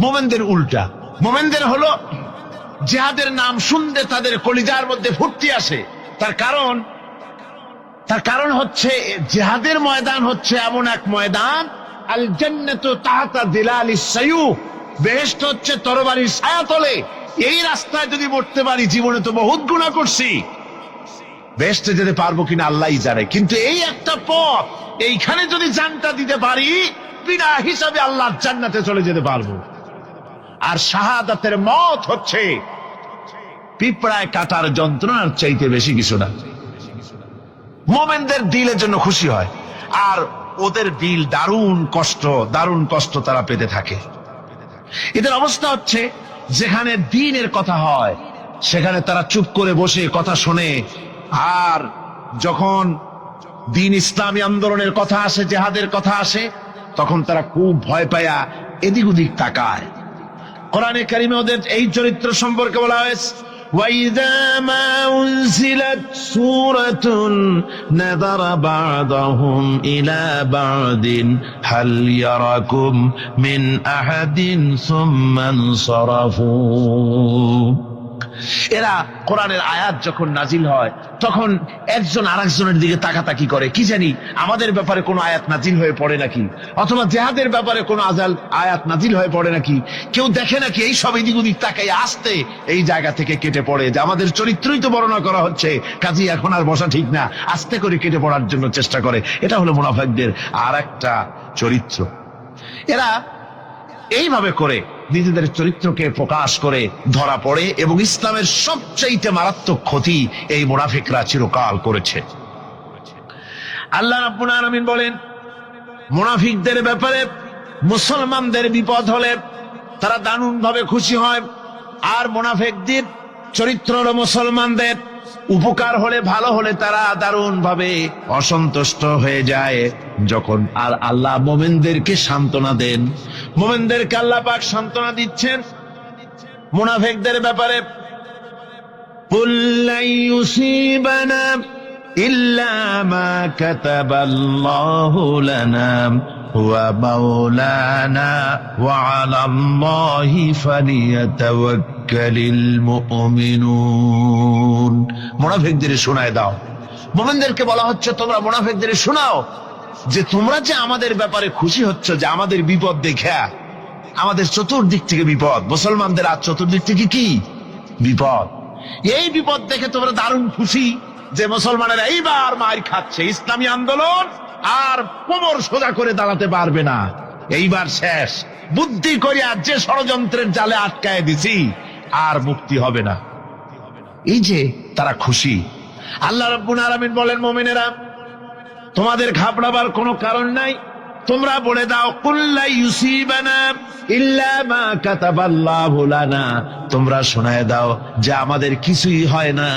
মোমেনদের উল্টা, মোমেনদের হলো জেহাদের নাম শুনতে তাদের কলিজার মধ্যে ফুর্তি আসে। তার কারণ হচ্ছে জেহাদের ময়দান হচ্ছে এমন এক ময়দান, আল জান্নাতু তাহতা যিলালিস সায়ুফ, বেহেশত হচ্ছে তরবারির ছায়াতলে। এই রাস্তায় যদি মরতে পারি, জীবনে তো বহুত গুনাহ করছি, বেহেশতে যেতে পারবো কিনা আল্লাহই জানে, কিন্তু এই একটা পথ, এইখানে যদি জানটা দিতে পারি, বিনা হিসাবে আল্লাহর জান্নাতে চলে যেতে পারবো। আর শাহাদাতের মত হচ্ছে পিঁপড়ায় কাটার যন্ত্রণার চাইতে বেশি কিছু না। মোমেনদের দিলের জন্য খুশি হয়, আর ওদের দিল দারুণ কষ্ট তারা পেতে থাকে। এদের অবস্থা হচ্ছে, যেখানে দ্বীনের কথা হয় সেখানে তারা চুপ করে বসে কথা শোনে, আর যখন দ্বীন ইসলামী আন্দোলনের কথা আসে, জেহাদের কথা আসে, তখন তারা খুব ভয় পায়া এদিক ওদিক তাকায়। কোরআনে কারিমে ওদের এই চরিত্র সম্পর্কে বলা হয়েছে, وَإِذَا مَا أُنْزِلَتْ سُورَةٌ نَظَرَ بَعْضُهُمْ إِلَى بَعْضٍ هَلْ يَرَاكُمْ مِنْ أَحَدٍ ثُمَّ انصَرَفُوا। এরা কোরআনের আয়াত যখন নাজিল হয় তখন একজন আরেকজনের দিকে তাকাতাকি করে, কি জানি আমাদের ব্যাপারে কোনো আয়াত নাজিল হয়ে পড়ে নাকি, অথবা জেহাদের ব্যাপারে কোনো আয়াত নাজিল হয়ে পড়ে নাকি। কেউ দেখে নাকি এই সব এদিক ওদিক তাকাই আসতে এই জায়গা থেকে কেটে পড়ে, যে আমাদের চরিত্রই তো বর্ণনা করা হচ্ছে, কাজী এখন আর বসা ঠিক না, আস্তে করে কেটে পড়ার জন্য চেষ্টা করে। এটা হলো মুনাফিকদের আর একটা চরিত্র। এরা এইভাবে করে নিজেদের চরিত্রকে প্রকাশ করে ধরা পড়ে, এবং ইসলামের সবচেয়ে মারাত্মক ক্ষতি এই মুনাফিকরা চিরকাল করেছে। আল্লাহ রাব্বুল আলামিন বলেন, মুনাফিকদের ব্যাপারে মুসলমানদের বিপদ হলে তারা দারুণ ভাবে খুশি হয়, আর মুনাফিকদের চরিত্র হলো মুসলমানদের উপকার হলে, ভালো হলে তারা দারুণ ভাবে অসন্তুষ্ট হয়ে যায়। যখন আর আল্লাহ মোমেনদেরকে সান্ত্বনা দেন, মোমেনদেরকে আল্লাহ পাক সান্ত্বনা দিচ্ছেন মুনাফিকদের ব্যাপারে, কুল লা ইউসিবানা ইল্লা মা কাতাবাল্লাহু লানা ওয়া মাওলানা ওয়া আলাল্লাহি ফালিয়াতাওয়াক্কালিল মুমিনুন। মুনাফিকদের শোনায় দাও। মুমিনদেরকে বলা হচ্ছে, তোমরা মুনাফিকদের শোনাও যে তোমরা যে আমাদের ব্যাপারে খুশি হচ্ছ, যে আমাদের বিপদ দেখা, আমাদের চতুর্দিক থেকে বিপদ, মুসলমানদের আর চতুর্দিক থেকে কি বিপদ, এই বিপদ দেখে তোমরা দারুণ খুশি যে মুসলমানেরা এইবার মার খাচ্ছে, ইসলামী আন্দোলন আর কোমর সোজা করে দাঁড়াতে পারবে না, এইবার শেষ, বুদ্ধি করিয়া যে ষড়যন্ত্রের জালে আটকায় দিছি আর মুক্তি হবে না। এই যে তারা খুশি। আল্লাহ রাব্বুল আলামিন বলেন, মুমিনেরা তোমাদের ঘাবড়াবার কোনো কারণ নাই, তোমরা বলে দাও কুল্লা ইউসিবানা ইল্লা মা কাতাবাল্লাহু লানা, তোমরা শোনায় দাও যে আমাদের কিছুই হয় না,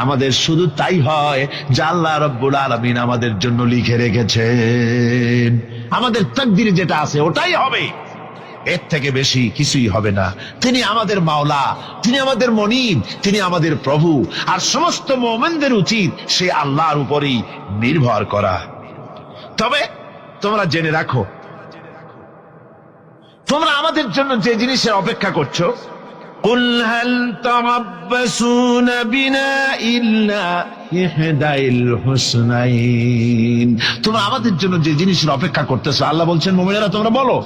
আমাদের শুধু তাই হয় যা আল্লাহ রাব্বুল আলামিন আমাদের জন্য লিখে রেখেছেন। আমাদের তাকদীরে যেটা আছে ওটাই হবে, এর থেকে বেশি কিছুই হবে না। তিনি আমাদের মাওলা, তিনি আমাদের মনিব, তিনি আমাদের প্রভু। আর সমস্ত মুমিনদের উচিত সে আল্লাহর উপরই নির্ভর করা। তবে তোমরা জেনে রাখো, তোমরা আমাদের জন্য যে জিনিসের অপেক্ষা করছো, কুল হাল তারাব্বাসুনা বিনা ইল্লা ইহদাইল হুসনাইন, তোমরা আমাদের জন্য যে জিনিসের অপেক্ষা করতেছো, আল্লাহ বলছেন মুমিনেরা তোমরা বলো,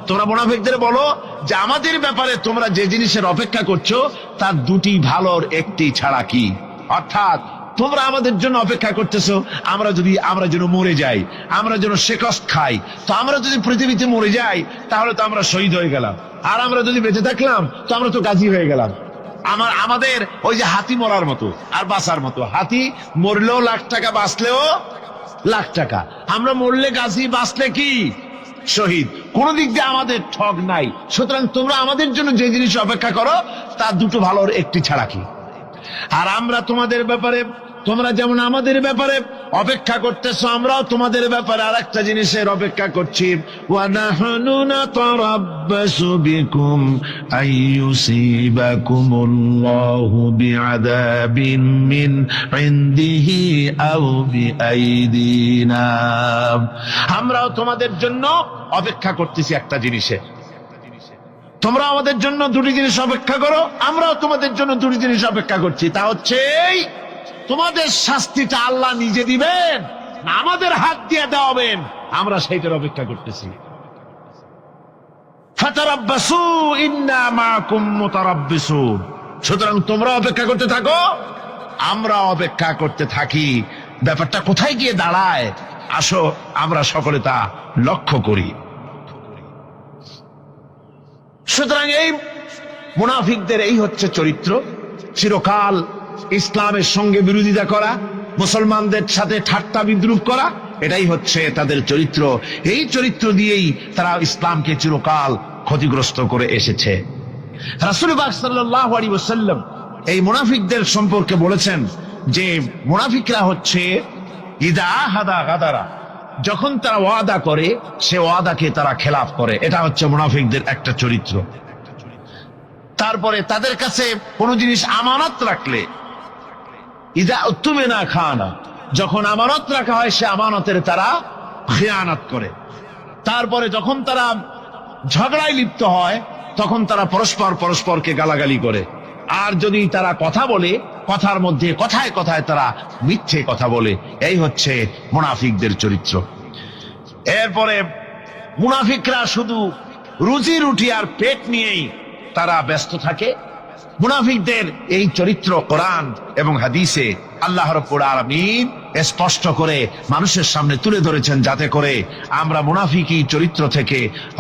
তোমরা মুনাফিকদের বলো যে আমাদের ব্যাপারে তোমরা যে জিনিসের অপেক্ষা করছো তার দুটি ভালোর একটি ছাড়া কি। অর্থাৎ তোমরা আমাদের জন্য অপেক্ষা করতেছো আমরা যেন মরে যাই, আমরা যেন শেকস্ত খাই। তো আমরা যদি পৃথিবীতে মরে যাই তাহলে তো আমরা শহীদ হয়ে গেলাম, আর আমরা যদি বেঁচে থাকলাম তো আমরা তো গাজী হয়ে গেলাম। আমাদের ওই যে হাতি মরার মতো আর বাঁচার মতো, হাতি মরলেও লাখ টাকা, বাঁচলেও লাখ টাকা। আমরা মরলে গাজী, বাঁচলে কি শহীদ। কোন দিক দিয়ে আমাদের ঠগ নাই। সুতরাং তোমরা আমাদের জন্য যে জিনিস অপেক্ষা করো তার দুটো ভালোর একটি ছাড়া কি। আর আমরা তোমাদের ব্যাপারে, তোমরা যেমন আমাদের ব্যাপারে অপেক্ষা করতেছো, আমরাও তোমাদের ব্যাপারে আরেকটা জিনিসের অপেক্ষা করছি। ওয়া নাহনু নাতারাব্বাসু বিকুম আইয়ুসিবাকুমুল্লাহু বিআযাবিন মিন ইনদিহি আও বিআইদিনা, আমরাও তোমাদের জন্য অপেক্ষা করতেছি একটা জিনিসের। তোমরা আমাদের জন্য দুটি জিনিস অপেক্ষা করো, আমরাও তোমাদের জন্য দুটি জিনিস অপেক্ষা করছি। তা হচ্ছে তোমাদের শাস্তিটা আল্লাহ নিজে দিবেন না আমাদের হাত দিয়ে দেওয়াবেন, আমরা সেইটার অপেক্ষা করতেছি। ফাতারাব্বাসু ইন্না মাআকুম মুতারাব্বিসুন, সুতরাং তোমরা অপেক্ষা করতে থাকো, আমরা অপেক্ষা করতে থাকি। ব্যাপারটা কোথায় গিয়ে দাঁড়ায় আসো আমরা সকলে তা লক্ষ্য করি। সুতরাং এই মুনাফিকদের এই হচ্ছে চরিত্র, চিরকাল ইসলামের সঙ্গে বিরোধিতা করা, মুসলমানদের সাথে ঠাট্টা বিদ্রুপ করা, এটাই হচ্ছে তাদের চরিত্র। এই চরিত্র দিয়েই তারা ইসলামকে চিরকাল ক্ষতিগ্রস্ত করে এসেছে। রাসূল পাক সাল্লাল্লাহু আলাইহি ওয়াসাল্লাম এই মুনাফিকদের সম্পর্কে বলেছেন যে মুনাফিকরা হচ্ছে ইদা হাদা গাদারা, যখন তারা ওয়াদা করে সে ওয়াদাকে তারা খেলাফ করে, এটা হচ্ছে মুনাফিকদের একটা চরিত্র। তারপরে তাদের কাছে কোনো জিনিস আমানত রাখলে, ইদা উত্তুমিনা খানা, যখন আমানত রাখা হয় সে আমানতের তারা খিয়ানত করে। তারপরে যখন তারা ঝগড়ায় লিপ্ত হয় তখন তারা পরস্পরকে গালাগালি করে। আর যদি তারা কথা বলে, কথার মধ্যে কথায় কথায় তারা মিথ্যে কথা বলে। এই হচ্ছে মুনাফিকদের চরিত্র। এরপরে মুনাফিকরা শুধু রুজি রুটি আর পেট নিয়েই তারা ব্যস্ত থাকে। মুনাফিকদের এই চরিত্র কোরআন এবং হাদিসে আল্লাহ রাব্বুল আলামিন স্পষ্ট করে মানুষের সামনে তুলে ধরেছেন, যাতে করে আমরা মুনাফিকি চরিত্র থেকে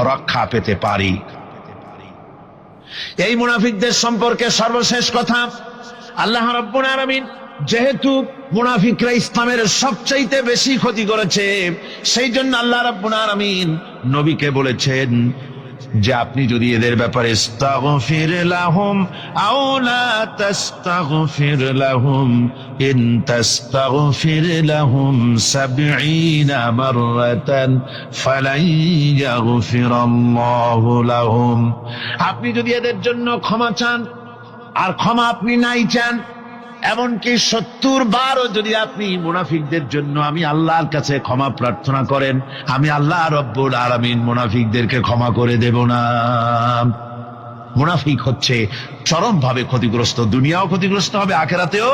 রক্ষা পেতে পারি। এই মুনাফিকদের সম্পর্কে সর্বশেষ কথা, আল্লাহ রাব্বুল আলামিন যেহেতু মুনাফিকরা ইসলামের সবচাইতে বেশি ক্ষতি করেছে, সেই জন্য আল্লাহ রাব্বুল আলামিন নবীকে বলেছেন যে আপনি যদি এদের ব্যাপারে ইস্তাগফির লাহুম আও লা তাস্তাগফির লাহুম ইন তাস্তাগফির লাহুম ৭০ মাররাতান ফালান ইয়াগফিরাল্লাহু লাহুম, আপনি যদি এদের জন্য ক্ষমা চান, আর ক্ষমা আপনি নাই চান, এমনকি ৭০ বারও যদি আপনি মুনাফিকদের জন্য আমি আল্লাহর কাছে ক্ষমা প্রার্থনা করেন, আমি আল্লাহ রব্বুল আলামিন মুনাফিকদেরকে ক্ষমা করে দেব না। মুনাফিক হচ্ছে চরমভাবে ক্ষতিগ্রস্ত, দুনিয়াও ক্ষতিগ্রস্ত হবে, আখিরাতেও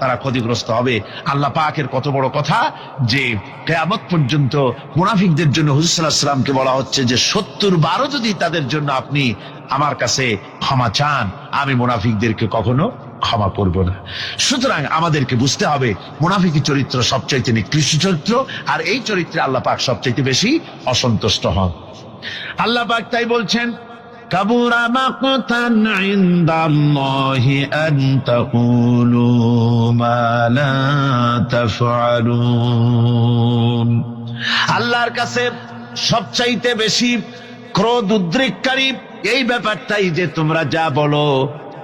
তারা ক্ষতিগ্রস্ত হবে। আল্লাহ পাকের কত বড় কথা যে কিয়ামত পর্যন্ত মুনাফিকদের জন্য হুজুর সাল্লাল্লাহু আলাইহি ওয়াসাল্লামকে বলা হচ্ছে যে ৭০ বারও যদি তাদের জন্য আপনি আমার কাছে ক্ষমা চান, আমি মুনাফিকদেরকে কখনো ক্ষমা করব না। সুতরাং আমাদেরকে বুঝতে হবে মুনাফিকি চরিত্র সবচাইতে নিকৃষ্ট চরিত্র, আর এই চরিত্রে আল্লাহ পাক সবচাইতে বেশি অসন্তুষ্ট হন। আল্লাহ পাক তাই বলছেন, কাবুরা মাকতান ইনদাল্লাহি আন তাকুলু মা লা তাফআলুন, আল্লাহর কাছে সবচাইতে বেশি ক্রোধ উদ্রেককারী এই ব্যাপারটাই যে তোমরা যা বলো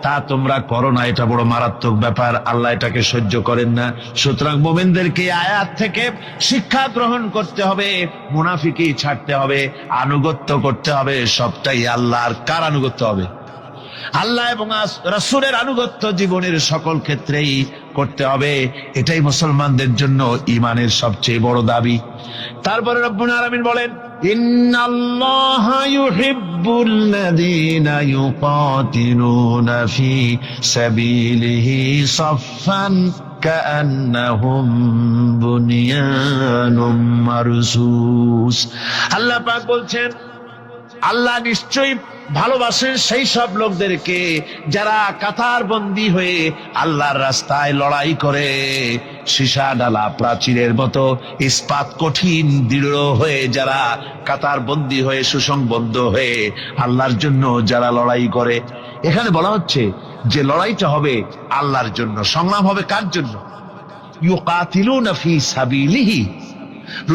তা তোমরা করো না, এটা বড় মারাত্মক ব্যাপার, আল্লাহ এটাকে সহ্য করেন না। সুতরাং মুমিনদেরকে আয়াত থেকে শিক্ষা গ্রহণ করতে হবে, মুনাফিকি ছাড়তে হবে, আনুগত্য করতে হবে, সবটাই আল্লাহর। কার আনুগত্য হবে? আল্লাহ এবং রাসূলের আনুগত্য জীবনের সকল ক্ষেত্রেই করতে হবে। এটাই মুসলমানদের জন্য ঈমানের সবচেয়ে বড় দাবি। তারপরে রব্বুল আলামিন বলেন, ইন্নাল্লাহা ইউহিব্বুল্লাযীনা ইউকাতিলুনা ফি সাবিলিহি সাফফান কাআন্নাহুম বুনিয়ানুম মারসুস। আল্লাহ পাক বলছেন, আল্লাহ নিশ্চয়ই ভালোবাসেন সেই সব লোকদেরকে যারা কাতার বন্দী হয়ে আল্লাহর রাস্তায় লড়াই করে, সীসা ডালা প্রাচীরের মতো ইস্পাত কঠিন দৃঢ় হয়ে যারা কাতার বন্দী হয়ে সুসংবদ্ধ হয়ে আল্লাহর জন্য যারা লড়াই করে। এখানে বলা হচ্ছে যে লড়াইটা হবে আল্লাহর জন্য, সংগ্রাম হবে কার জন্য? ইউকাতিলুনা ফি সাবিলিহি।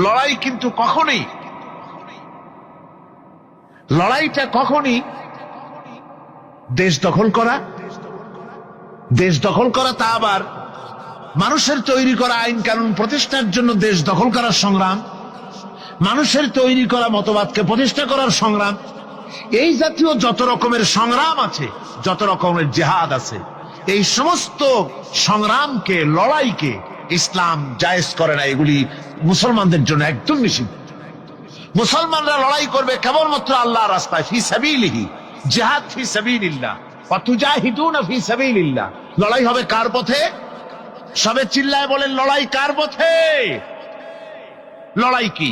লড়াই কিন্তু কখনোই, লড়াইটা কখনই দেশ দখল করা, দেশ দখল করা তা আবার মানুষের তৈরি করা আইন কানুন প্রতিষ্ঠার জন্য দেশ দখল করার সংগ্রাম, মানুষের তৈরি করা মতবাদকে প্রতিষ্ঠা করার সংগ্রাম, এই জাতীয় যত রকমের সংগ্রাম আছে, যত রকমের জিহাদ আছে, এই সমস্ত সংগ্রামকে, লড়াইকে ইসলাম জায়েজ করে না। এগুলি মুসলমানদের জন্য একদম নিষিদ্ধ। মুসলমানরা লড়াই করবে কেবলমাত্র আল্লাহর রাস্তায়, ফি সাবিলিহি, জিহাদ ফি সাবিলিল্লাহ, ওয়া তুজাহিদুনা ফি সাবিলিল্লাহ। লড়াই হবে কার পথে? সবে চিল্লায় বলেন, লড়াই কার পথে? লড়াই কি?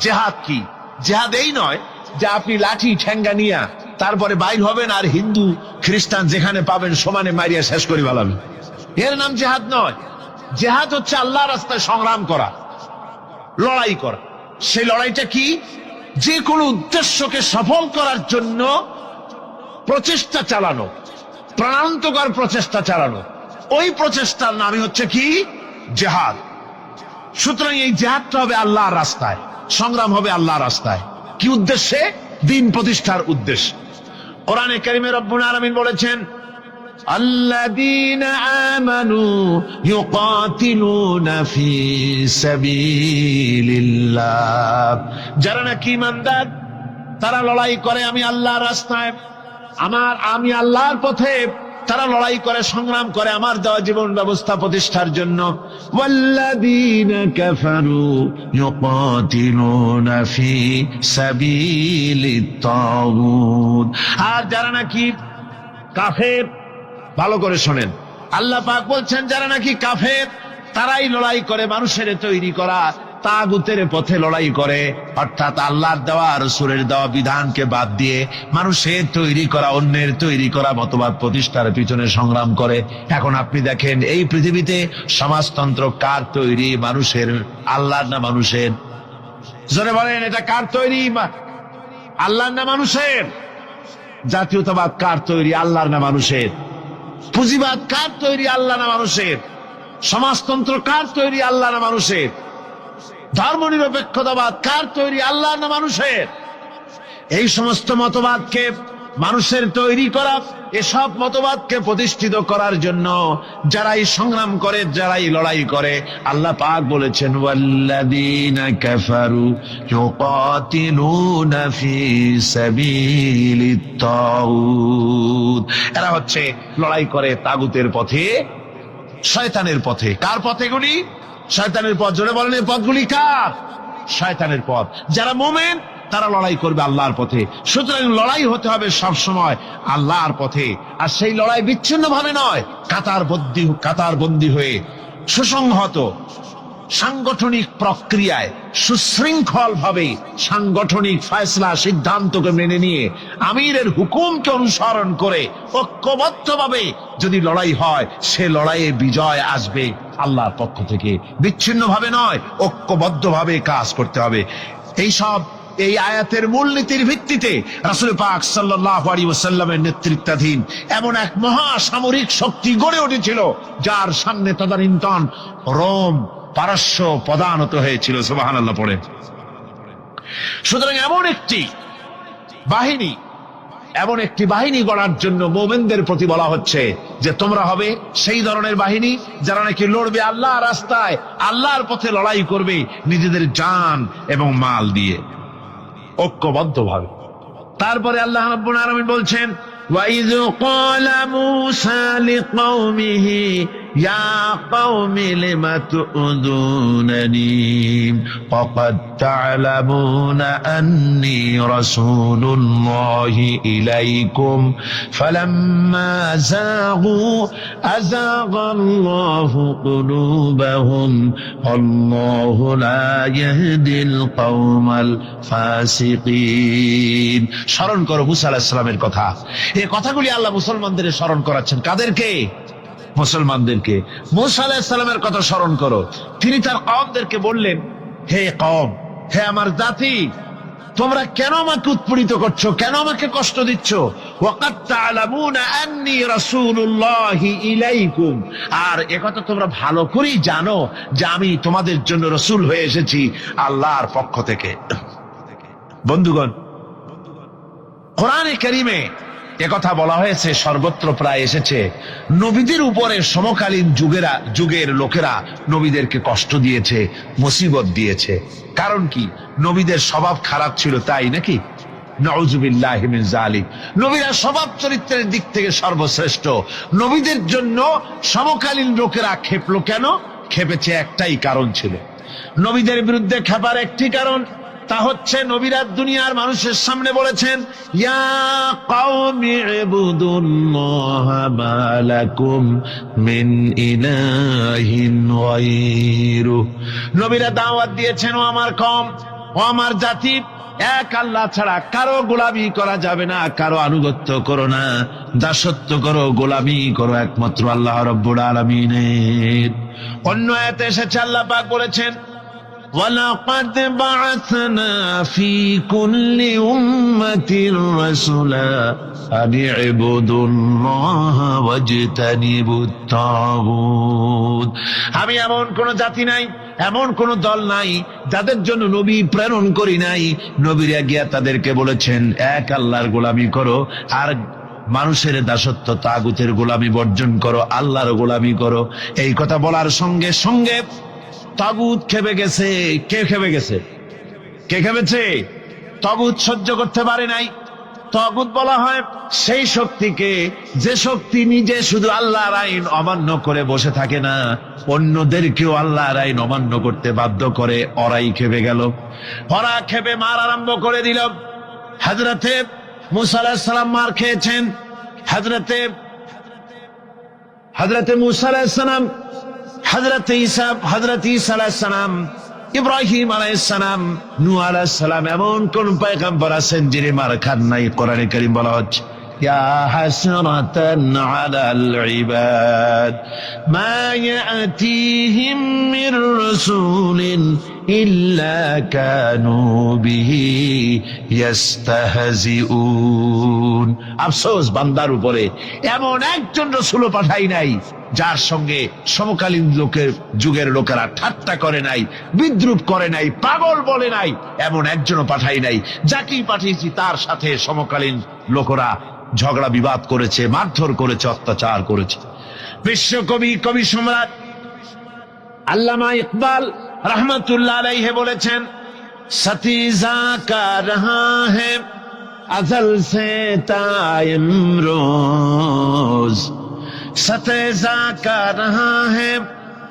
জিহাদ কি? জিহাদ এই নয় যে আপনি লাঠি ঠেঙ্গা নিয়া তারপরে বাইর হবেন আর হিন্দু খ্রিস্টান যেখানে পাবেন সমানে মারিয়া শেষ করে ফেলাবেন। এর নাম জিহাদ নয়। জিহাদ হচ্ছে আল্লাহর রাস্তায় সংগ্রাম করা, লড়াই করা। সেই লড়াইটা কি? যে কোনো উদ্দেশ্যকে সফল করার জন্য প্রচেষ্টা চালানো, প্রাণান্তকর প্রচেষ্টা চালানো, ওই প্রচেষ্টার নামই হচ্ছে কি? জিহাদ। সুতরাং এই জিহাদটা হবে আল্লাহর রাস্তায়, সংগ্রাম হবে আল্লাহর রাস্তায়। কি উদ্দেশ্যে? দ্বীন প্রতিষ্ঠার উদ্দেশ্যে। কোরআনে কারিমে রব্বুল আলামিন বলেছেন, আল্লাযীনা আমানু ইউকাতিলুনা ফি সাবিলিল্লাহ। যারা নাকি ঈমানদার তারা লড়াই করে আমি আল্লাহর রাস্তায়, আমি আল্লাহর পথে তারা লড়াই করে, সংগ্রাম করে আমার দেওয়া জীবন ব্যবস্থা প্রতিষ্ঠার জন্য। ওয়াল্লাযীনা কাফারু ইউকাতিলুনা ফি সাবিলিত তাগুত। আর যারা নাকি কাফের, ভালো করে শোনেন, আল্লাহ পাক বলছেন যারা নাকি কাফের তারাই লড়াই করে মানুষের তৈরি করা তাগুতের পথে লড়াই করে, অর্থাৎ আল্লাহর দেওয়া রাসূলের দেওয়া বিধানকে বাদ দিয়ে মানুষের তৈরি করা, অন্যের তৈরি করা মতবাদ প্রতিষ্ঠার পিছনে সংগ্রাম করে। এখন আপনি দেখেন এই পৃথিবীতে সমাজতন্ত্র কার তৈরি? মানুষের। আল্লাহর না মানুষের? জোরে বলেন, এটা কার তৈরি? আল্লাহর না মানুষের? জাতীয়তাবাদ কার তৈরি? আল্লাহর না মানুষের? পুঁজিবাদ কার তৈরি? আল্লাহ না মানুষের? সমাজতন্ত্র কার তৈরি? আল্লাহ না মানুষের? ধর্মনিরপেক্ষতাবাদ কার তৈরি? আল্লাহ না মানুষের? এই সমস্ত মতবাদকে মানুষের তৈরি করা, এসব মতবাদকে প্রতিষ্ঠিত করার জন্য যারাই সংগ্রাম করে, যারাই লড়াই করে, আল্লাহ পাক বলেছেন ওয়াল্লাযীনা কাফারু ইউকাতিলুনা ফি সাবিলিত তাগুত। এরা হচ্ছে লড়াই করে তাগুতের পথে, শয়তানের পথে। কার পথ এগুলি? শয়তানের পথ। জোরে বলেন, এই পথগুলি কার? শয়তানের পথ। যারা মুমিন তারা লড়াই করবে আল্লাহর পথে। সুতরাং লড়াই হতে হবে সব সময় আল্লাহর পথে। আর সেই লড়াই বিচ্ছিন্ন ভাবে নয়, কাতারবন্দী হয়ে সুসংহত সাংগঠনিক প্রক্রিয়ায় সুশৃঙ্খল ভাবে সাংগঠনিক ফয়সলা সিদ্ধান্তকে মেনে নিয়ে আমিরের হুকুমকে অনুসরণ করে ঐক্যবদ্ধভাবে যদি লড়াই হয়, সে লড়াইয়ে বিজয় আসবে আল্লাহর পক্ষ থেকে। বিচ্ছিন্ন ভাবে নয়, ঐক্যবদ্ধভাবে কাজ করতে হবে। এই আয়াতের মূলনীতির ভিত্তিতে রাসূল পাক সাল্লাল্লাহু আলাইহি ওয়াসাল্লামের নেতৃত্বাধীন এমন এক মহা সামরিক শক্তি গড়ে উঠেছিল যার সামনে তদানীন্তন রোম, পারস্য পদানত হয়েছিল। সুবহানাল্লাহ পড়ে। সুতরাং এমন একটি বাহিনী গড়ার জন্য মুমিনদের প্রতি বলা হচ্ছে যে তোমরা হবে সেই ধরনের বাহিনী যারা নাকি লড়বে আল্লাহর রাস্তায়, আল্লাহর পথে লড়াই করবে নিজেদের জান এবং মাল দিয়ে ঐক্যবদ্ধভাবে। তারপরে আল্লাহ রাব্বুল আলামিন বলছেন, وَإِذْ قَالَ مُوسَى لِقَوْمِهِ يَا قَوْمِ لِمَ تُؤْذُونَنِي وَقَدْ تَعْلَمُونَ أَنِّي رَسُولُ اللَّهِ إِلَيْكُمْ فَلَمَّا زَاغُوا أَزَاغَ اللَّهُ قُلُوبَهُمْ وَاللَّهُ لَا يَهْدِي الْقَوْمَ الْفَاسِقِينَ। স্মরণ করো মুসা আলাইহিস সালামের কথা। এই কথাগুলি আল্লাহ মুসলমানদের স্মরণ করাচ্ছেন। কাদেরকে? মুসলমানদেরকে। মুসা আলাইহিস সালামের কথা স্মরণ করো। তিনি তার কওমদেরকে বললেন, হে কওম, হে আমার জাতি, তোমরা কেন আমাকে উৎপীড়িত করছো, কেন আমাকে কষ্ট দিচ্ছ? ওয়াকাদ তা'লামুনা আন্নী রাসূলুল্লাহি ইলাইকুম, আর একথা তোমরা ভালো করেই জানো যে আমি তোমাদের জন্য রাসূল হয়ে এসেছি আল্লাহর পক্ষ থেকে। বন্ধুগণ, কোরআনে কারীমে একথা বলা হয়েছে, সর্বত্র প্রায় এসেছে, নবীদের উপরে সমকালীন যুগের লোকেরা নবীদেরকে কষ্ট দিয়েছে, মুসিবত দিয়েছে। কারণ কি? নবীদের স্বভাব খারাপ ছিল, তাই নাকি? নাউযুবিল্লাহি মিন যালিক। নবীরা স্বভাব চরিত্রের দিক থেকে সর্বশ্রেষ্ঠ। নবীদের জন্য সমকালীন লোকেরা ক্ষেপলো কেন? ক্ষেপেছে একটাই কারণ ছিল। নবীদের বিরুদ্ধে ক্ষেপার একটি কারণ, তা হচ্ছে নবীরা দুনিয়ার মানুষের সামনে বলেছেন, ইয়া কওমি ইবুদুল্লাহা মা লাকুম মিন ইলাহিন গায়রু। নবীরা দাওয়াত দিয়েছেন, ও আমার কওম, ও আমার জাতি, এক আল্লাহ ছাড়া কারো গোলামি করা যাবে না, কারো আনুগত্য করো না, দাসত্ব করো, গোলামি করো একমাত্র আল্লাহ রাব্বুল আলামিনের। অন্য আয়াতে এসেছে, আল্লাহ পাক বলেছেন, وَلَقَدْ بَعَثْنَا فِي كُلِّ أُمَّةٍ رَسُولًا أَنِ اعْبُدُوا اللَّهَ وَاجْتَنِبُوا الطَّاغُوتَ। আমি এমন কোন জাতি নাই, এমন কোন দল নাই যাদের জন্য নবী প্রেরণ করি নাই। নবীরা গিয়া তাদেরকে বলেছেন, এক আল্লাহর গোলামি করো, আর মানুষের দাসত্ব তাগুতের গোলামি বর্জন করো, আল্লাহর গোলামি করো। এই কথা বলার সঙ্গে সঙ্গে তাগুত খেপে গেছে। কে খেপে গেছে? কে খেপেছে? তাগুত সহ্য করতে পারে নাই। তাগুত বলা হয় সেই শক্তিকে, যে শক্তি নিজে শুধু আল্লাহর আইন অমান্য করে বসে থাকে না, অন্যদেরকেও আল্লাহর আইন অমান্য করতে বাধ্য করে। ওরাই খেপে গেল। ওরা খেপে মার আরম্ভ করে দিল। হযরতে মুসা আলাইহিস সালাম মার খেয়েছেন। হযরতে মুসা আলাইহিস সালাম, হযরত ঈসা আলাইহিস সালাম, ইব্রাহিম আলাইহিস সালাম, নূহ আলাইহিস সালাম, এমন কোন পয়গম্বর আছেন যিনি মার খান নাই? কোরআনে কারীম বলা হচ্ছে, ইয়া হাসরাতান আলাল ইবাদ মা ইয়াতিহিম মির রাসূলিন ইল্লা কানু বিহি ইস্তাহজিউন। আফসোস বান্দার উপরে, এমন একজন রাসূল পাঠাই নাই যার সঙ্গে সমকালীন যুগের লোকেরা ঠাট্টা করে নাই, বিদ্রুপ করে নাই, পাগল বলে নাই। এমন একজনও পাঠাই নাই। যাকেই পাঠিয়েছি তার সাথে সমকালীন লোকেরা ঝগড়া বিবাদ করেছে, মারধর করেছে, অত্যাচার করেছে। বিশ্বকবি, কবি সম্রাট আল্লামা ইকবাল রহমতুল্লাহ আলাইহি বলেছেন, সতীজা কা রহা है अजल से ताइमरोज, सतेजा का रहा है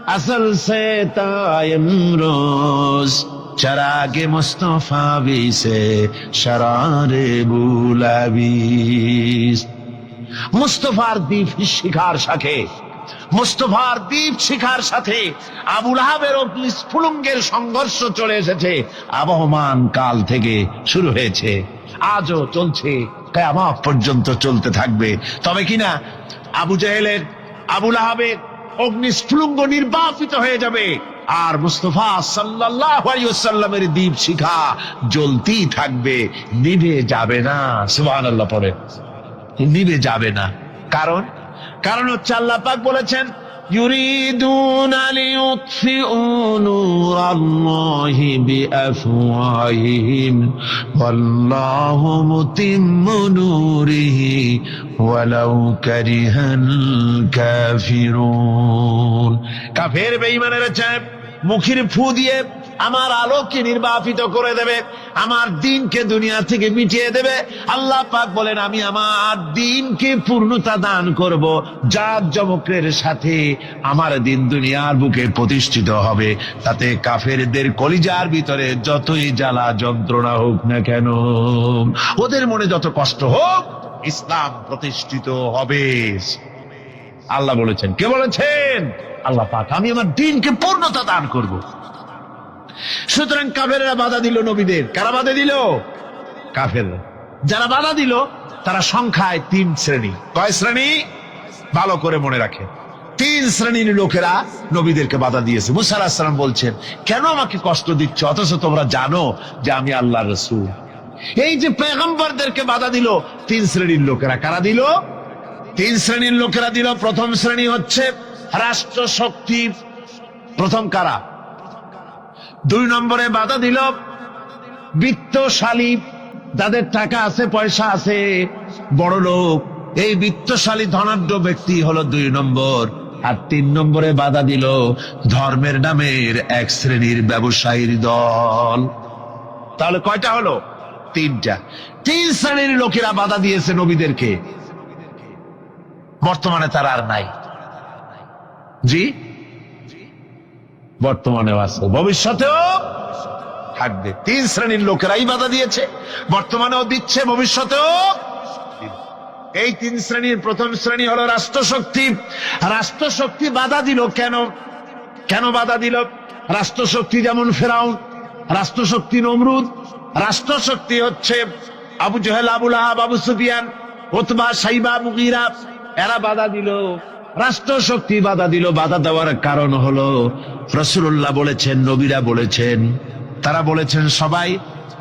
असल से ताइमरोज, चरागे मुस्तफा भी से शरारे बुलाबीज। মুস্তফার দ্বীপ শিখার সাথে, মুস্তফার দ্বীপ শিখার সাথে আবু লাহাবের অগ্নিস্ফুলিঙ্গের সংঘর্ষ চলে এসেছে। আবহমান কাল থেকে শুরু হয়েছে, আজও চলছে, কিয়ামত পর্যন্ত চলতে থাকবে। তবে কিনা আবু জেহেলের, আবু লাহাবের অগ্নিস্ফুলিঙ্গ নির্বাপিত হয়ে যাবে, আর মুস্তাফা সাল্লাল্লাহু আলাইহি ওয়াসাল্লামের দীপ শিখা জ্বলতেই থাকবে, নিভে যাবে না। সুবহানাল্লাহ পড়ে, নিভে যাবে না। কারণ হচ্ছে আল্লাহ পাক বলেছেন, يريدون ليطفئوا نور الله بأفواههم والله متم نوره ولو كره الكافرون কাফের বেঈমানেরা চায় মুখের ফু দিয়ে আমার আলোকে নির্বাপিত করে দেবে, আমার দ্বীনকে দুনিয়া থেকে মিটিয়ে দেবে। আল্লাহ পাক বলেন আমি আমার দ্বীনকে পূর্ণতা দান করব, জাঁকজমকের সাথে আমার দ্বীন দুনিয়ার বুকে প্রতিষ্ঠিত হবে। তাতে কাফেরদের কলিজার ভিতরে যতই জ্বালা যন্ত্রণা হোক না কেন, ওদের মনে যত কষ্ট হোক, ইসলাম প্রতিষ্ঠিত হবে। আল্লাহ বলেছেন, কে বলেছেন? আল্লাহ পাক, আমি আমার দ্বীনকে পূর্ণতা দান করব। সুতরাং কাফেররা বাধা দিল নবীদের। কারা বাধা দিল? কাফেররা। যারা বাধা দিল তারা সংখ্যায় 3 শ্রেণী। কয় শ্রেণী? ভালো করে মনে রাখে। 3 শ্রেণীর লোকেরা নবীদেরকে বাধা দিয়েছে। মুসা আলাইহিস সালাম বলছেন, কেন আমাকে কষ্ট দিচ্ছ অথচ তোমরা জানো যে আমি আল্লাহর রাসূল? এই যে পয়গম্বরদেরকে বাধা দিল 3 শ্রেণীর লোকেরা। কারা দিল? 3 শ্রেণীর লোকেরা দিল। প্রথম শ্রেণী হচ্ছে রাষ্ট্র শক্তি। প্রথম কারা? 2 নম্বরে বাধা দিল বিত্তশালী, যাদের টাকা আছে, পয়সা আছে, বড় লোক। এই বিত্তশালী ধনাঢ্য ব্যক্তি হলো 2 নম্বর। আর 3 নম্বরে বাধা দিল ধর্মের নামের 1 শ্রেণীর ব্যবসায়ীর দল। তাহলে কয়টা হলো? 3টা। 3 শ্রেণীর লোকেরা বাধা দিয়েছে নবীদেরকে। বর্তমানে তারা আর নাই। জি, বর্তমানেও আছে, ভবিষ্যতেও থাকবে। 3 শ্রেণীর লোকেরাই বাধা দিয়েছে, বর্তমানেও দিচ্ছে, ভবিষ্যতেও। এই 3 শ্রেণীর প্রথম শ্রেণী হলো রাষ্ট্রশক্তি। রাষ্ট্রশক্তি বাধা দিল কেন? কেন বাধা দিল? রাষ্ট্রশক্তি যেমন ফেরাউন, রাষ্ট্রশক্তি নমরুদ, রাষ্ট্রশক্তি হচ্ছে আবু জেহেল, আবু লাহাব, আবু সুফিয়ান, উতবা, সাইবা, মুগীরা। এরা বাধা দিল, রাষ্ট্রশক্তি বাধা দিল। বাধা দেওয়ার কারণ হলো রাসূলুল্লাহ বলেছেন, নবীরা বলেছেন, তারা বলেছেন সবাই,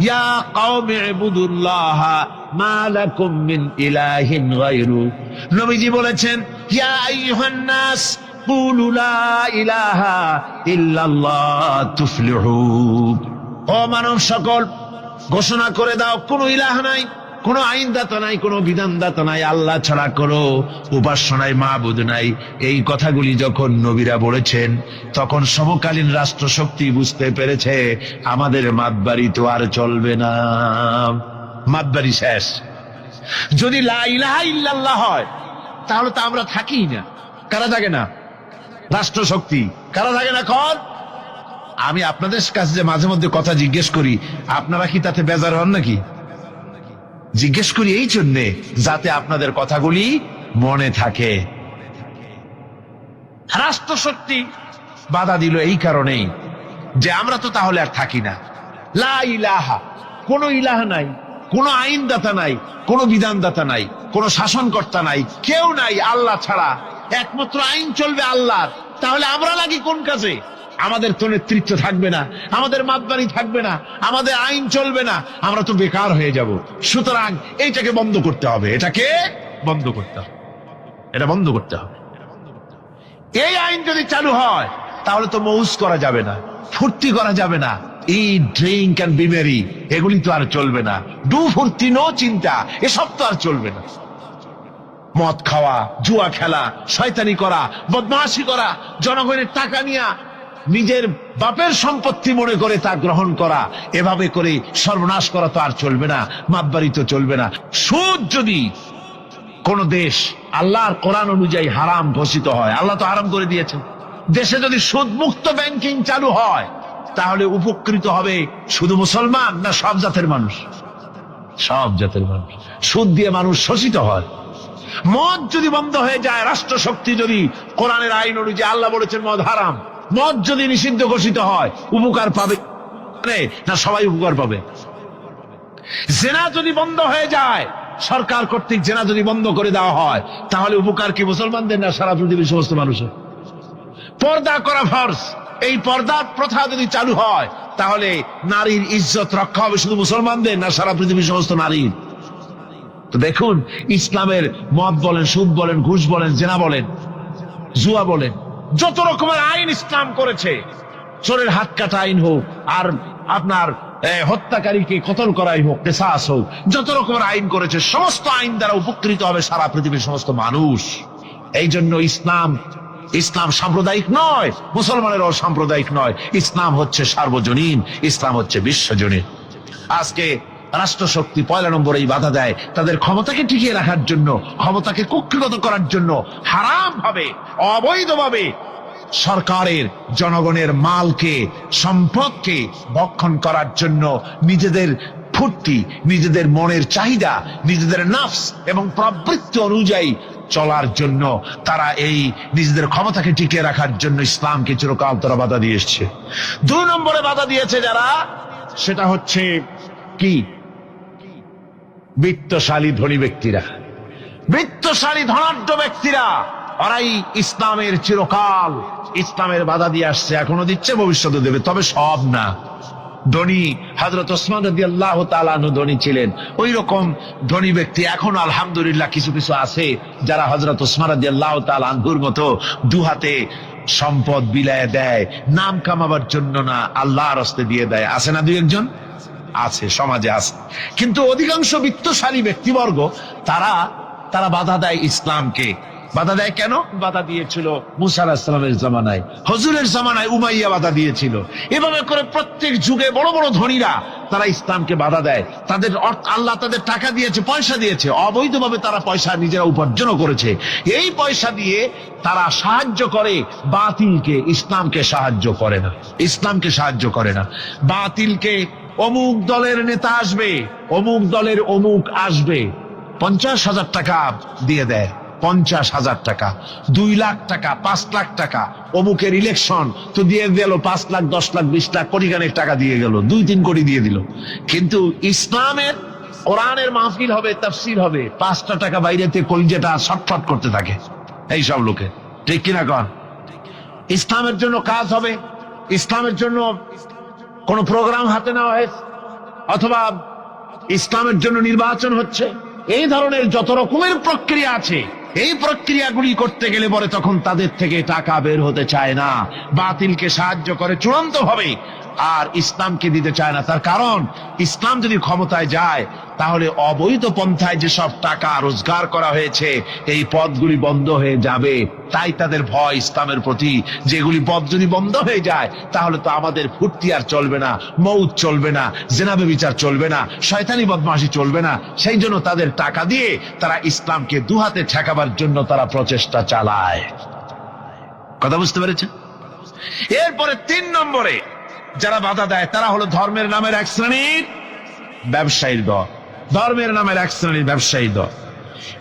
ইয়া কওমি ইবুদুল্লাহ মা লাকুম মিন ইলাহিন গায়রু। নবীজি বলেছেন, ইয়া আইয়ুহান নাস কুলু লা ইলাহা ইল্লাল্লাহ তুফলিহুন। ও মানব সকল, ঘোষণা করে দাও কোন ইলাহ নাই, কোন আইনদাতা নাই, কোন বিধানদাতা নাই, আল্লাহ ছাড়া কোনো উপাস্য নাই, মাবুদ নাই। এই কথাগুলি যখন নবীরা বলেছেন, তখন সমকালীন রাষ্ট্রশক্তি বুঝতে পেরেছে আমাদের মাতবাড়ি তো আর চলবে না, মাতবাড়ি শেষ। যদি লা ইলাহা ইল্লাল্লাহ হয় তাহলে তো আমরা থাকি না। কারা থাকে না? রাষ্ট্রশক্তি। কারা থাকে না? কর। আমি আপনাদের কাছে যে মাঝে মধ্যে কথা জিজ্ঞেস করি, আপনারা কি তাতে বেজার হন নাকি? জিজ্ঞেস করি এই জন্যে যাতে আপনাদের কথাগুলি মনে থাকে। রাষ্ট্রশক্তি বাধা দিল এই কারণেই যে আমরা তো তাহলে আর থাকি না। লা ইলাহা, কোন ইলাহ নাই, কোন আইনদাতা নাই, কোন বিধানদাতা নাই, কোন শাসনকর্তা নাই, কেউ নাই আল্লাহ ছাড়া। একমাত্র আইন চলবে আল্লাহর। তাহলে আমরা লাগি কোন কাজে? আমাদের তো নেতৃত্ব থাকবে না, আমাদের মাতবাড়ি থাকবে না, আমাদের আইন চলবে না, আমরা তো বেকার হয়ে যাব। সুতরাং এইটাকে বন্ধ করতে হবে, এটাকে বন্ধ করতে হবে, এটা বন্ধ করতে হবে। এই আইন যদি চালু হয় তাহলে তো মৌজ করা যাবে না, ফুর্তি করা যাবে না, ইট, ড্রিঙ্ক অ্যান্ড বি মেরি, এগুলি তো আর চলবে না। ডু ফুর্তি, নো চিন্তা, এসব তো আর চলবে না। মদ খাওয়া, জুয়া খেলা, শয়তানি করা, বদমাশি করা, জনগণের টাকা নিয়ে নিজের বাপের সম্পত্তি মনে করে তা গ্রহণ করা, এভাবে করে সর্বনাশ করা তো আর চলবে না, মাতবাড়ি তো চলবে না। সুদ যদি কোন দেশ আল্লাহর কোরআন অনুযায়ী হারাম ঘোষিত হয়, আল্লাহ তো হারাম করে দিয়েছেন, দেশে যদি সুদ মুক্ত ব্যাংকিং চালু হয় তাহলে উপকৃত হবে শুধু মুসলমান না সব জাতের মানুষ? সব জাতের মানুষ। সুদ দিয়ে মানুষ শোষিত হয়। মদ যদি বন্ধ হয়ে যায়, রাষ্ট্রশক্তি যদি কোরআনের আইন অনুযায়ী, আল্লাহ বলেছেন মদ হারাম, মদ যদি নিষিদ্ধ ঘোষিত হয়, উপকার পাবে না সবাই উপকার পাবে? জেনা যদি বন্ধ হয়ে যায়, সরকার কর্তৃক জেনা যদি বন্ধ করে দেওয়া হয়, তাহলে উপকার কি মুসলমানদের না সারা পৃথিবীর সমস্ত মানুষের? পর্দা করা ফরজ, এই পর্দার প্রথা যদি চালু হয় তাহলে নারীর ইজ্জত রক্ষা হবে শুধু মুসলমানদের না সারা পৃথিবীর সমস্ত নারীর? তো দেখুন, ইসলামের মদ বলেন, সুদ বলেন, ঘুষ বলেন, জেনা বলেন, জুয়া বলেন, যত রকমের আইন ইসলাম করেছে, চোরের হাত কাটা আইন হোক, আর আপনার হত্যাকারীকে কতল করাই হোক, কেসাস হোক, যত রকমের আইন করেছে, সমস্ত আইন দ্বারা উপকৃত হবে সারা পৃথিবীর সমস্ত মানুষ। এই জন্য ইসলাম সাম্প্রদায়িক নয়, মুসলমানেরও সাম্প্রদায়িক নয়। ইসলাম হচ্ছে সার্বজনীন, ইসলাম হচ্ছে বিশ্বজনীন। আজকে রাষ্ট্রশক্তি পয়লা নম্বরেই বাধা দেয় তাদের ক্ষমতাকে টিকিয়ে রাখার জন্য, ক্ষমতাকে কুক্ষিগত করার জন্য হারাম ভাবে, অবৈধভাবে সরকারের জনগণের মালকে, সম্পদকে ভক্ষণ করার জন্য নিজেদের ফুর্তি, নিজেদের মনের চাহিদা, নিজেদের নফস এবং প্রবৃত্তি অনুযায়ী চলার জন্য তারা এই নিজেদের ক্ষমতাকে টিকিয়ে রাখার জন্য ইসলামকে চিরকাল তারা বাধা দিয়ে এসছে। 2 নম্বরে বাধা দিয়েছে যারা, সেটা হচ্ছে কি? বিত্তশালী ধনী ব্যক্তিরা, বিত্তশালী ধনাঢ্য ব্যক্তিরা, ওরাই ইসলামের চিরকাল ইসলামের বাধা দিয়ে আসছে, এখনো দিচ্ছে, ভবিষ্যতে দেবে, তবে সব না। ধনী হযরত ওসমান রাদিয়াল্লাহু তাআলা আনহু ধনী ছিলেন, ওই রকম ধনী ব্যক্তি এখনো আলহামদুলিল্লাহ কিছু কিছু আছে যারা হযরত ওসমান রাদিয়াল্লাহু তাআলা আনহুর মতো দুহাতে সম্পদ বিলায় দেয়, নাম কামাবার জন্য না, আল্লাহর রাস্তে দিয়ে দেয়। আছে না 2-1 জন? আছে, সমাজে আছে। কিন্তু অধিকাংশ বিত্তশালী ব্যক্তিবর্গ তারা বাধা দেয় ইসলামকে। বাধা দেয় কেন? বাধা দিয়েছিল মুসা আলাইহিস সালামের জামানায়, হুজুরের জামানায় উমাইয়া বাধা দিয়েছিল। এভাবে করে প্রত্যেক যুগে বড় বড় ধনীরা তারা ইসলামকে বাধা দেয়। তাদের আল্লাহ তাদের টাকা দিয়েছে, পয়সা দিয়েছে, অবৈধভাবে তারা পয়সা নিজেরা উপার্জন করেছে। এই পয়সা দিয়ে তারা সাহায্য করে বাতিলকে, ইসলামকে সাহায্য করে না, ইসলামকে সাহায্য করে না। বাতিলকে অমুক দলের নেতা আসবে, অমুক দলের অমুক আসবে, 50,000 টাকা দিয়ে দেয়, 50,000 টাকা, 2 লাখ টাকা, 5 লাখ টাকা, অমুকের ইলেকশন তো দিয়ে গেল 5 লাখ, 10 লাখ, 20 লাখ, কোটি গানের টাকা দিয়ে গেল, 2-3 কোটি দিয়ে দিল। কিন্তু ইসলামের কোরআনের মাহফিল হবে, তাফসীর হবে, 5টা টাকা বাইরেতে কলিজাটা ছটফট করতে থাকে এই সব লোকে, ঠিক কিনা কন? ইসলামের জন্য কাজ হবে, ইসলামের জন্য কোন প্রোগ্রাম হাতে নেওয়া হয়েছে, অথবা ইসলামের জন্য নির্বাচন হচ্ছে, এই ধরনের যত রকমের প্রক্রিয়া আছে, এই প্রক্রিয়াগুলি করতে গেলে পরে তখন তাদের থেকে টাকা বের হতে চায় না, বাতিলকে সাহায্য করে চূড়ান্ত ভাবে, আর ইসলামকে দিতে চায় না। তার কারণ ইসলাম যদি ক্ষমতায় যায় তাহলে অবৈধ পন্থায় যেসব টাকা রোজগার করা হয়েছে এই পথগুলি বন্ধ হয়ে যাবে। তাই তাদের ভয় ইসলামের প্রতি, যেগুলি পথ যদি বন্ধ হয়ে যায় তাহলে তো আমাদের ফুর্তি আর চলবে না, মৌত চলবে না, জেনাবে বিচার চলবে না, শয়তানি বদমাশি চলবে না। সেই জন্য তাদের টাকা দিয়ে তারা ইসলামকে দুহাতে ঠেকাবার জন্য তারা প্রচেষ্টা চালায়। কথা বুঝতে পেরেছেন? এরপরে 3 নম্বরে যারা বাধা দেয় তারা হলো ধর্মের নামের এক শ্রেণীর ব্যবসায়ীর দল, ধর্মের নামের এক শ্রেণীর ব্যবসায়ী দল।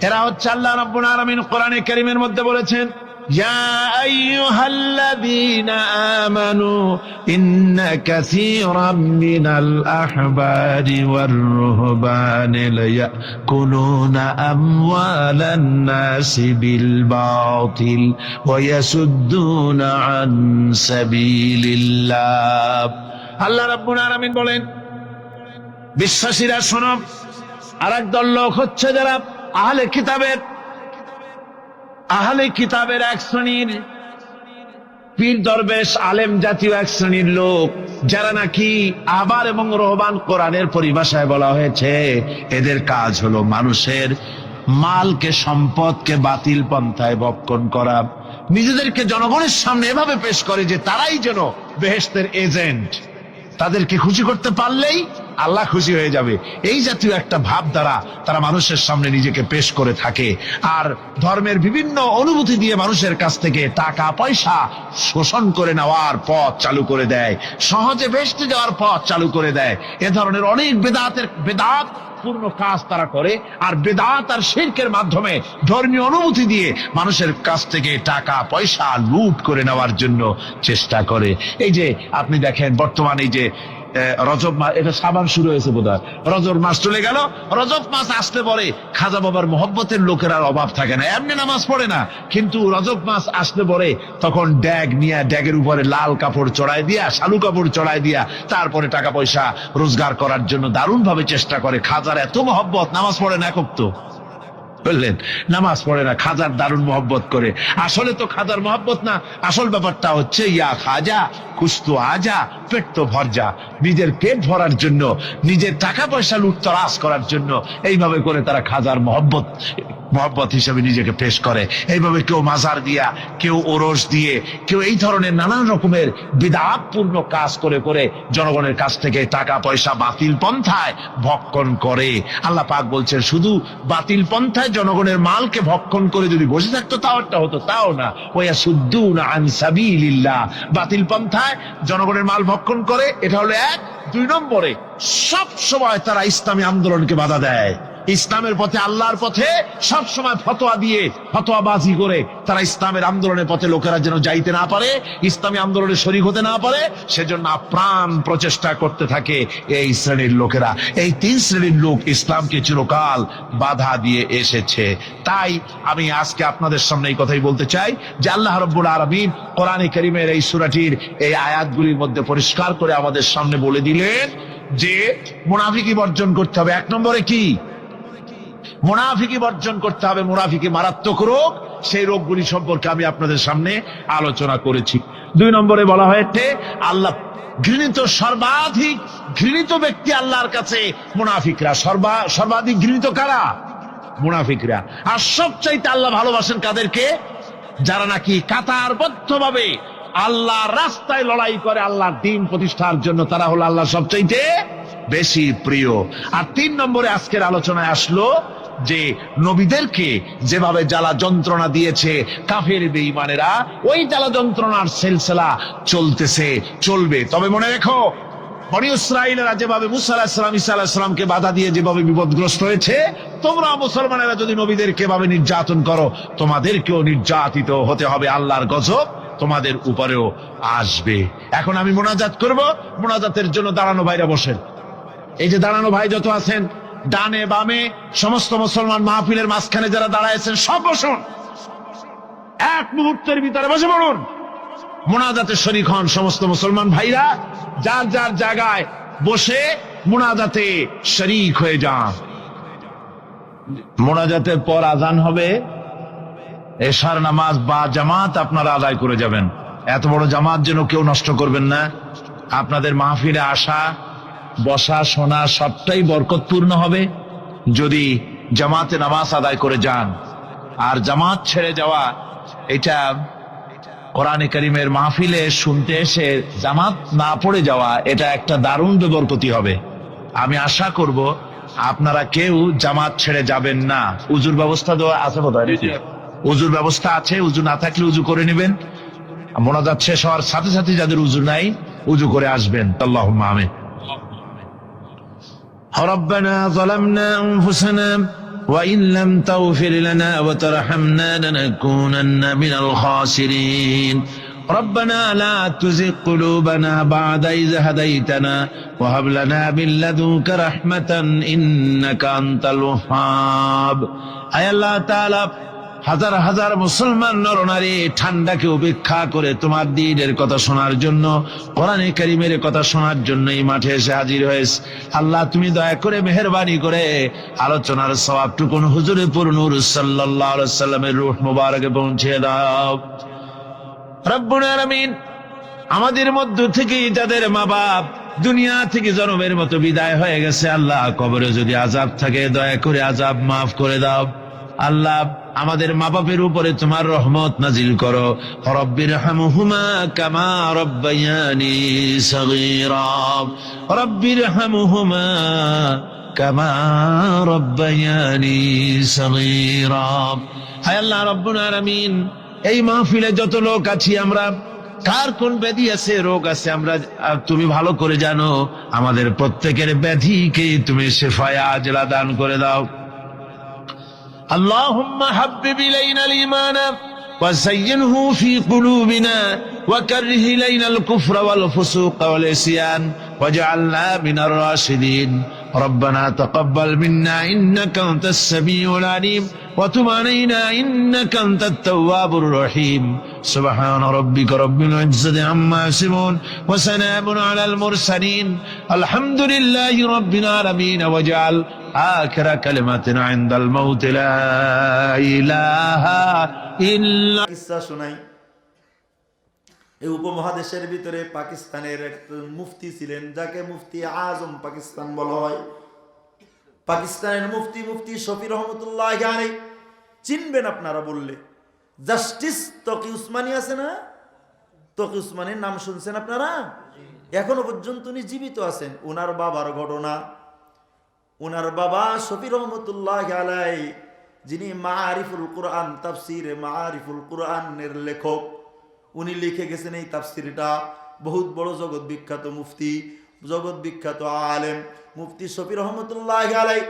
এরা হচ্ছে আল্লাহ রাব্বুল আলামিন কোরআনে কারীমের মধ্যে বলেছেন, ইয়া আইয়ুহাল্লাযীনা আমানু ইন্না কাসীরাম মিনাল আহবারি ওয়ার রুহবানি লায়াকুলুনা আমওয়ালান নাসি বিল বাতিল ওয়া ইয়াসুদ্দুনা আন সাবিলিল্লাহ। আল্লাহ রাব্বুল আলামিন বলেন, বিশ্বাসীরা শোনো, আরেক দল লোক হচ্ছে যারা আহলে কিতাবের এক শ্রেণীর পীর দরবেশ আলেম জাতীয় এক শ্রেণীর লোক, যারা নাকি আহবার এবং রহবান কোরআনের পরিভাষায় বলা হয়েছে এদের কাজ হলো মানুষের মালকে, সম্পদকে বাতিল পন্থায় ভক্ষণ করা। নিজেদেরকে জনগণের সামনে এভাবে পেশ করে যে তারাই যেন বেহেশতের এজেন্ট, তাদেরকে খুশি করতে পারলেই আল্লাহ খুশি হয়ে যাবে। এই জাতীয় একটা ভাব দ্বারা তারা মানুষের সামনে নিজেকে পেশ করে থাকে, আর ধর্মের বিভিন্ন অনুভূতি দিয়ে মানুষের কাছ থেকে টাকা পয়সা শোষণ করে নেওয়ার পথ চালু করে দেয়, সহজে বেহেশতে যাওয়ার পথ চালু করে দেয়। এ ধরনের অনেক বেদাত পূর্ণ কাজ তারা করে, আর বেদাত আর শিরকের মাধ্যমে ধর্মীয় অনুভূতি দিয়ে মানুষের কাছ থেকে টাকা পয়সা লুট করে নেওয়ার জন্য চেষ্টা করে। এই যে আপনি দেখেন বর্তমানে এই যে রজব মাস, এটা সাবান শুরু হয়েছে বোধহয়, রজব মাস চলে গেল, রজব মাস আসলে পরে খাজা বাবার মহব্বতের লোকের আর অভাব থাকে না, এমনি নামাজ পড়ে না, কিন্তু রজব মাস আসলে পরে তখন ড্যাগ নিয়ে ড্যাগের উপরে লাল কাপড় চড়াই দিয়া, শালু কাপড় চড়াই দিয়া তারপরে টাকা পয়সা রোজগার করার জন্য দারুণ ভাবে চেষ্টা করে। খাজার এত মহব্বত, নামাজ পড়ে না একক তো, বললেন নামাজ পড়ে না, খাজার দারুণ মহব্বত করে। আসলে তো খাজার মহব্বত না, আসল ব্যাপারটা হচ্ছে ইয়া খাজা কুস্তু আজা, পেট তো ভর যা। নিজের পেট ভরার জন্য, নিজের টাকা পয়সা লুটতরাজ করার জন্য এইভাবে করে তারা খাজার মহব্বত হিসেবে নিজেকে পেশ করে। এইভাবে কেউ মাজার দিয়া, কেউ ওরস দিয়ে, কেউ এই ধরনের নানান রকমের বিদআতপূর্ণ কাজ করে করে জনগণের কাছ থেকে টাকা পয়সা বাতিল পন্থায় ভক্ষণ করে। আল্লাহ পাক বলছেন শুধু বাতিল পন্থায় জনগণের মালকে ভক্ষণ করে যদি বসে থাকতো তাও একটা হতো, তাও না। ওয়াসুদ্দুনা আন সাবিলিল্লাহ, বাতিল পন্থায় জনগণের মাল ভক্ষণ করে, এটা হলো এক। দুই নম্বরে সব সময় তারা ইসলামী আন্দোলনকে বাধা দেয়। ইসলামের পথে, আল্লাহর পথে সব সময় ফতোয়া দিয়ে, ফতোয়াবাজি করে তারা ইসলামের আন্দোলনের পথে লোকেরা যেন যাইতে না পারে, ইসলামী আন্দোলনে শরীক হতে না পারে, সেজন্য আপ্রাণ প্রচেষ্টা করতে থাকে এই শ্রেণীর লোকেরা। এই তিন শ্রেণীর লোক ইসলামকে চিরকাল বাধা দিয়ে এসেছে। তাই আমি আজকে আপনাদের সামনে এই কথাই বলতে চাই যে আল্লাহ রাব্বুল আলামিন কোরআনে কারীমের এই সূরাটির এই আয়াতগুলির মধ্যে পরিষ্কার করে আমাদের সামনে বলে দিলেন যে মুনাফিকি বর্জন করতে হবে। এক নম্বরে কি? মুনাফিকি বর্জন করতে হবে। মুনাফিকি মারাত্মক রোগ, সেই রোগগুলি সম্পর্কে আমি আপনাদের সামনে আলোচনা করেছি। দুই নম্বরে বলা হয়েছে আল্লাহ ঘৃণিত, সর্বাধিক ঘৃণিত ব্যক্তি আল্লাহর কাছে মুনাফিকরা। সর্বাধিক ঘৃণিত কারা? মুনাফিকরা। আর সবচাইতে আল্লাহ ভালোবাসেন কাদেরকে? যারা নাকি কাতারবদ্ধভাবে আল্লাহর রাস্তায় লড়াই করে আল্লাহর দ্বীন প্রতিষ্ঠার জন্য, তারা হলো আল্লাহ সবচাইতে বেশি প্রিয়। আর তিন নম্বরে আজকের আলোচনায় আসলো যে নবীদেরকে যেভাবে জ্বালা যন্ত্রণা দিয়েছে কাফের বেঈমানেরা, ওই জ্বালা যন্ত্রণার সিলসিলা চলতেছে, চলবে। তবে মনে রেখো, বনী ইসরাঈলেরা যেভাবে মুসা আলাইহিস সালাম, ঈসা আলাইহিস সালামকে বাধা দিয়ে যেভাবে বিপদগ্রস্ত হয়েছে, তোমরা মুসলমানেরা যদি নবীদেরকে এভাবে নির্যাতন করো, তোমাদেরকেও নির্যাতিত হতে হবে। আল্লাহর গজব তোমাদের উপরেও আসবে। এখন আমি মোনাজাত করব। মোনাজাতের জন্য দাঁড়ানো ভাইরা বসেন। এই যে দাঁড়ানো ভাই যত আছেন, ডানে বামে সমস্ত মুসলমান মাহফিলের মাঝখানে যারা দাঁড়াইছেন সব বসুন। এক মুহূর্তের ভিতরে বসে পড়ুন। মোনাজাতে শরীক হন সমস্ত মুসলমান ভাইরা, যার যার জায়গায় বসে মোনাজাতে শরীক হয়ে যান। মোনাজাতের পর আজান হবে, এশার নামাজ বা জামাত আপনারা আদায় করে যাবেন। এত বড় জামাত যেন কেউ নষ্ট করবেন না। আপনাদের মাহফিলে আসা, বসা, শোনা সবটাই বরকতপূর্ণ হবে যদি জামাতে নামাজ আদায় করে যান। আর জামাত ছেড়ে যাওয়া, এটা কোরআনে কারীমের মাহফিলে শুনতে এসে জামাত না পড়ে যাওয়া, এটা একটা দারুণ বেবরকতি হবে। আমি আশা করব আপনারা কেউ জামাত ছেড়ে যাবেন না। উজুর ব্যবস্থা দেওয়া আছে বোধহয়? উজুর ব্যবস্থা আছে, উজু না থাকলে উজু করে নেবেন। মোনাজাত শেষ হওয়ার সাথে সাথে যাদের উজু নাই, উজু করে আসবেন। আল্লাহুম্মা আমিন। ربنا ظلمنا أنفسنا وإن لم تغفر لنا وترحمنا لنكونن من الخاسرين ربنا لا تزغ قلوبنا بعد إذ هديتنا وهب لنا من لدنك رحمة إنك أنت الوهاب أي الله تعالى হাজার হাজার মুসলমান নরনারী ঠান্ডাকে উপেক্ষা করে তোমার দ্বীনের কথা শোনার জন্য, কোরআনে কারীমের কথা শোনার জন্য এই মাঠে এসে হাজির হয়েছে। আল্লাহ তুমি দয়া করে মেহেরবানি করে আলোচনার সওয়াবটুকুন হুজুরে পুর নূর সাল্লাল্লাহু আলাইহি ওয়াসাল্লামের রূহ মুবারকে পৌঁছে দাও। রব্বুল আলামিন, আমাদের মধ্য থেকে যাদের মা বাপ দুনিয়া থেকে জনমের মতো বিদায় হয়ে গেছে, আল্লাহ কবরে যদি আযাব থাকে দয়া করে আযাব মাফ করে দাও। আল্লাহ আমাদের মা বাপের উপরে তোমার রহমত নাজিল করো। রব্বিরহামহুমা কামা রব্বায়ানি সগীরা, রব্বিরহামহুমা কামা রব্বায়ানি সগীরা। হায় আল্লাহ রব্বুল আলামিন, এই মাহফিলে যত লোক আছি আমরা, কার কোন ব্যাধি আছে, রোগ আছে, আমরা তুমি ভালো করে জানো। আমাদের প্রত্যেকের ব্যাধিকে তুমি শিফায়ে আজলা দান করে দাও। اللهم حبب إلينا الإيمان وزينه في قلوبنا وكره إلينا الكفر والفسوق والعصيان واجعلنا من الراشدين ربنا تقبل منا إنك أنت السميع العليم وتب علينا إنك أنت التواب الرحيم سبحان ربك رب العزة عما يصفون وسلام على المرسلين الحمد لله رب العالمين واجعل আখিরা কালিমাতিন ইনদাল মাউত লা ইলাহা ইল্লা। কিসসা শোনাই। এই উপমহাদেশের ভিতরে পাকিস্তানের এক মুফতি ছিলেন, যাকে মুফতি আজম পাকিস্তান বলা হয়। পাকিস্তানের মুফতি শফি রহমতুল্লাহ আলাইহি, চিনবেন আপনারা বললে। জাস্টিস তকি উসমানী আছে না, তকি উসমানীর নাম শুনছেন আপনারা? এখনো পর্যন্ত উনি জীবিত আছেন। ওনার বাবার ঘটনা, ওনার বাবা শফি রহমতুল্লাহ আলাইহি, যিনি মাআরিফুল কোরআন, তাফসিরে মাআরিফুল কোরআনের লেখক, উনি লিখে গেছেন এই তাফসিরটা। বহুত বড় জগৎ বিখ্যাত মুফতি, জগৎ বিখ্যাত আলেম মুফতি শফি রহমতুল্লাহ আলাইহি।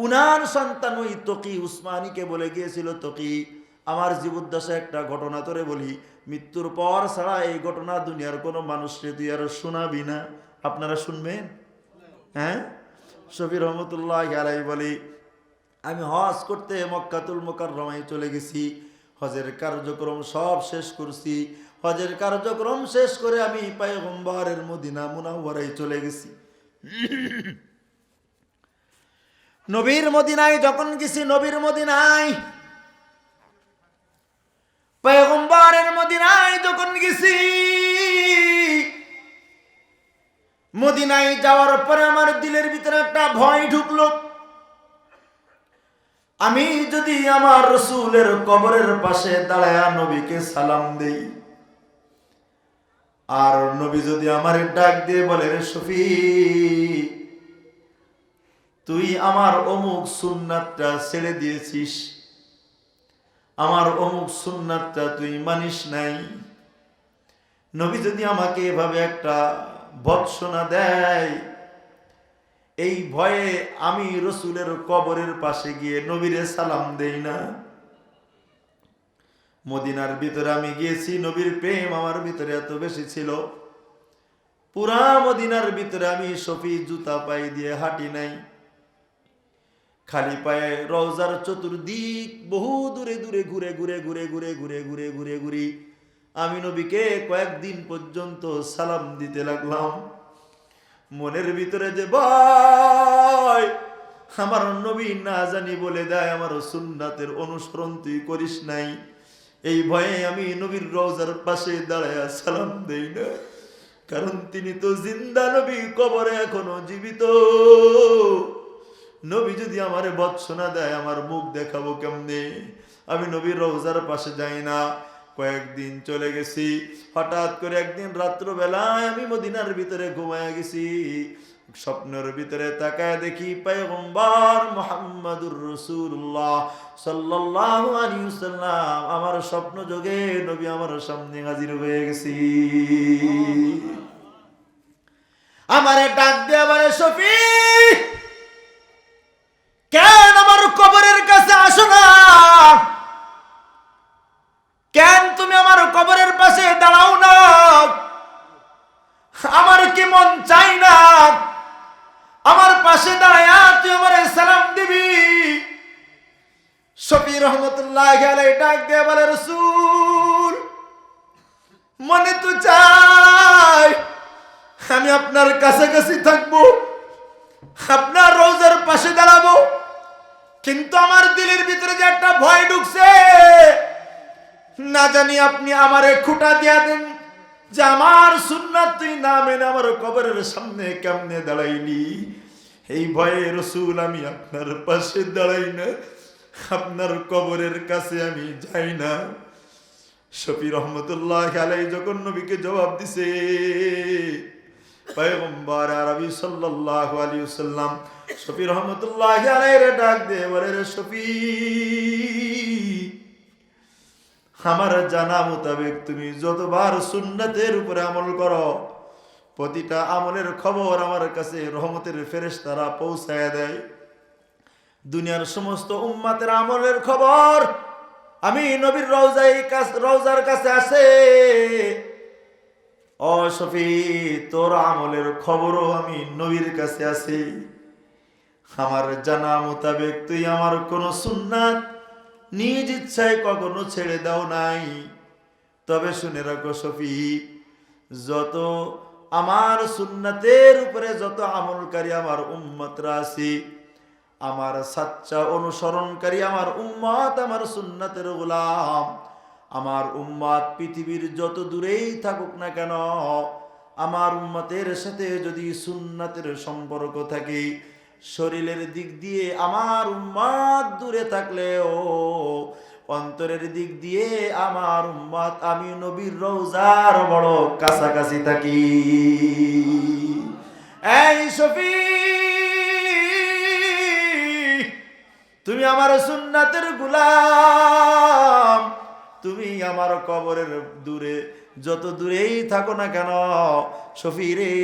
উনার সন্তান ওই তকি উসমানীকে বলে গিয়েছিল, তকি আমার জীবদ্দশায় একটা ঘটনা তোরে বলি, মৃত্যুর পর ছাড়া এই ঘটনা দুনিয়ার কোনো মানুষকে তুই আর শোনাবি না। আপনারা শুনবেন? হ্যাঁ। শফি রহমতুল্লাহ আলাইহি বলি, আমি হজ করতে মক্কাতুল মুকাররমায় চলে গেছি। হজের কার্যক্রম সব শেষ করছি। হজের কার্যক্রম শেষ করে আমি পয়গম্বরের মদিনা মুনাওয়ারায় চলে গেছি। নবীর মদিনায় যখন গেছি, নবীর মদিনায়, পয়গম্বরের মদিনায় যখন গেছি, মদিনায় যাওয়ার পরে আমার দিলের ভিতরে একটা ভয় ঢুকলো। আমি যদি আমার রসুলের কবরের পাশে দাঁড়ায় নবীকে সালাম দেই, আর নবী যদি আমার ডাক দিয়ে বলে, রে শফি, তুই আমার অমুক সুন্নাতটা ছেড়ে দিয়েছিস, আমার অমুক সুন্নাতটা তুই মানিস নাই, নবী যদি আমাকে এভাবে একটা ভৎসনা দেয়, এই ভয়ে আমি রসুলের কবরের পাশে গিয়ে নবীরে সালাম দেই না। মদিনার ভিতরে আমি গিয়েছি, নবীর প্রেম আমার ভিতরে এত বেশি ছিল, পুরা মদিনার ভিতরে আমি শফি জুতা পায়ে দিয়ে হাঁটি নাই, খালি পায়ে রওজার চতুর্দিক বহু দূরে দূরে ঘুরে ঘুরে ঘুরে ঘুরে ঘুরে ঘুরে ঘুরে ঘুরি আমি নবীকে কয়েকদিন পর্যন্ত সালাম দিতে লাগলাম। মনের ভিতরে যে ভয়, আমার নবী না জানি বলে দেয় আমার সুন্নাতের অনুসরণ তুই করিস নাই, এই ভয়ে আমি নবীর রওজার পাশে দাঁড়ায় সালাম দেই না। কারণ তিনি তো জিন্দা নবী, কবরে এখনো জীবিত। নবী যদি আমারে ভৎসনা দেয়, আমার মুখ দেখাবো কেমনে? আমি নবীর রওজার পাশে যাই না। কয়েকদিন চলে গেছি, হঠাৎ করে একদিন রাত্রবেলায় আমি মদিনার ভিতরে ঘুমায়া গেছি। স্বপ্নের ভিতরে তাকায় দেখি পয়গম্বর মুহাম্মদুর রাসূলুল্লাহ সাল্লাল্লাহু আলাইহি ওয়াসাল্লাম আমার স্বপ্ন যোগে নবী আমার সামনে হাজির হয়ে গেছি। আমারে ডাক দিয়ে বলে, শফি, কেন আমার কবরের কাছে আসো না? কেন তুমি আমার কবরের পাশে দাঁড়াও না? আমার কি মন চাই না আমার পাশে দাঁড়ায়া তুই আমারে সালাম দিবি? শফি রহমতুল্লাহ আলাইহি ডাক দিয়ে বলে, রাসূল, মনে তো চাই আমি আপনার কাছাকাছি থাকবো, আপনার রওজার পাশে দাঁড়াবো, কিন্তু আমার দিলের ভিতরে যে একটা ভয় ঢুকছে, না জানি আপনি আমারে খুঁটা দিয়া দেন যে আমার সুন্নাত তুই না মেনে আমার কবরের সামনে কেমনে দাঁড়াইলি। এই ভয়ে রাসূল আমি আপনার পাশে দাঁড়াই না, আপনার কবরের কাছে আমি যাই না। শফি রহমতুল্লাহ আলাইহি যখন নবীকে জবাব দিছে, পয়গম্বর আরবি সাল্লাল্লাহু আলাইহি ওয়াসাল্লাম শফি রহমতুল্লাহ আলাইহি ডাক দিয়ে বলে, রে শফি, আমার জানা মোতাবেক তুমি যতবার সুন্নাতের উপরে আমল করো, প্রতিটা আমলের খবর আমার কাছে রহমতের ফেরেশতারা পৌঁছায় দেয়। দুনিয়ার সমস্ত উম্মাতের আমলের খবর আমি নবীর রওজার কাছে আসে। ও শফি, তোর আমলের খবরও আমি নবীর কাছে আছে। আমার জানা মোতাবেক তুই আমার কোন সুন্নাত নিজ ইচ্ছায় কখনো ছেড়ে দাও নাই। তবে শুনে রাখো শফি, যত আমার সুন্নাতের উপরে যত আমলকারী আমার উম্মতরা আছে, আমার সাচ্চা অনুসরণকারী, আমার উম্মত, আমার সুন্নাতের গোলাম, আমার উম্মত পৃথিবীর যত দূরেই থাকুক না কেন, আমার উম্মতের সাথে যদি সুন্নাতের সম্পর্ক থাকে, শরীরের দিক দিয়ে আমার উম্মত দূরে থাকলেও অন্তরের দিক দিয়ে আমার উম্মত আমি নবীর রওজার বড় কাছাকাছি থাকি। এই শফি, তুমি আমার সুন্নাতের গোলাম, তুমি আমার কবরের দূরে যত দূরেই থাকো না কেন শফি রে,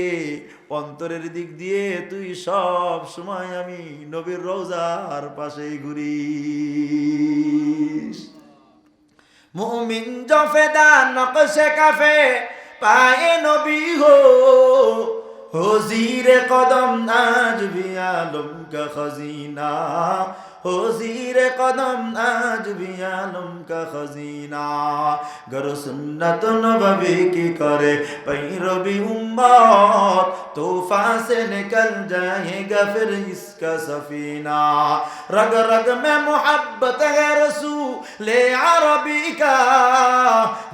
অন্তরের দিক দিয়ে তুই সব সময় আমি নবীর রওজার পাশেই ঘুরি। মুমিন জফেদা নকশে কাফে পায়ে নবী हो ज़ीरे कदम आज भी आलम का खजीना, हो ज़ीरे कदम आज भी आलम का खजीना। गर सुन्नत नबवी की करे पैरवी उम्मत, तूफान से निकल जाएगा फिर इसका सफीना। रग रग में मोहब्बत है रसूल अरबी का,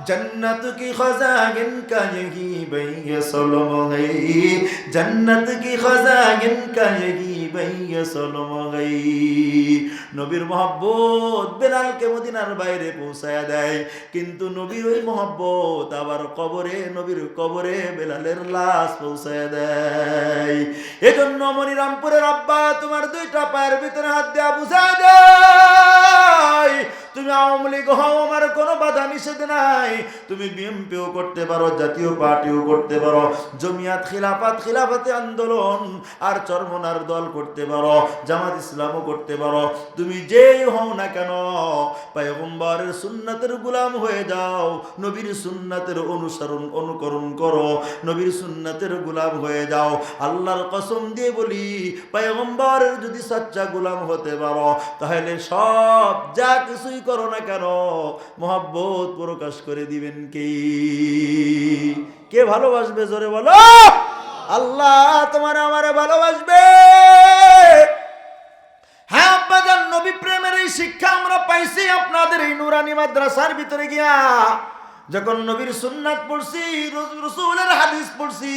जन्नत की खजागिन का यही भैया सलम गई, जन्नत की खजागिन का यही भैया सलम गई। নবীর মহব্বত বেলালকে মদিনার বাইরে পৌঁছায়া দেয়, কিন্তু নবীর ওই মহব্বত আবার কবরে, নবীর কবরে বেলালের লাশ পৌঁছায়া দেয়। এজন্য মনিরামপুরের আব্বা তোমার দুইটা পায়ের ভিতরে হাত দেয়া বুঝায় দেয়, তুমি আওয়ামী লীগ হও, আমার কোনো বাধা নিষেধ নাই। তুমি বিএনপিও করতে পারো, জাতীয় পার্টিও করতে পারো, জমিয়াত খিলাফতে আন্দোলন আর চরমনার দল করতে পারো, জামাত ইসলামও করতে পারো। তুমি যেই হও না কেন পয়গম্বরের সুন্নাতের গোলাম হয়ে যাও, নবীর সুন্নাতের অনুকরণ করো, নবীর সুন্নাতের গোলাম হয়ে যাও। আল্লাহর কসম দিয়ে বলি, পয়গম্বরের যদি সচ্চা গোলাম হতে পারো, তাহলে সব যা কিছুই করো না কেন মহব্বত প্রকাশ করে দিবেন কে? কে ভালোবাসবে? জোরে বলো। আল্লাহ তোমার আমারে ভালোবাসবে। হ্যাঁ আব্বাজান, নবী প্রেমের এই শিক্ষা আমরা পাইছি আপনাদের এই নুরানি মাদ্রাসার ভিতরে গিয়া। যখন নবীর সুন্নাত পড়ছি, রাসূলের হাদিস পড়ছি,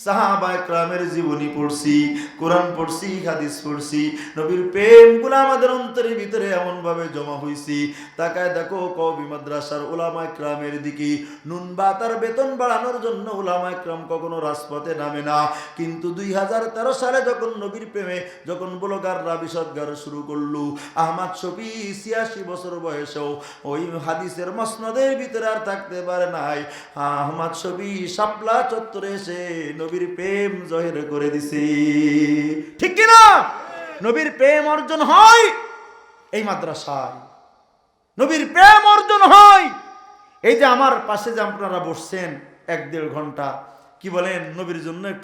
সাহাবায়ে কেরামের জীবনী পড়ছি, কোরআন পড়ছি, হাদিস পড়ছি, নবীর প্রেমগুলো আমাদের অন্তরের ভিতরে এমন ভাবে জমা হইছি। তাকায় দেখো কওমি মাদ্রাসার উলামায়ে কেরামের দিকে। নুন ভাতার বেতন বাড়ানোর জন্য উলামায়ে কেরাম কখনো রাজপথে নামে না, কিন্তু 2013 সালে যখন নবীর প্রেমে যখন ব্লগাররা বিষদগার শুরু করলো, আহমদ শফি 86 বছর বয়সেও ওই হাদিসের মসনদের ভিতরে আর থাকতে পারে নাই। আহমদ শফি শাপলা চত্বরে এসে নবীর প্রেম জহির করে দিছি। ঠিক কিনা? নবীর প্রেম অর্জন হয় এই মাদ্রাসায়, নবীর প্রেম অর্জন হয়। এই যে আমার পাশে যে আপনারা বসছেন 1-1.5 ঘন্টা, কি বলেন নবীর জন্য একটু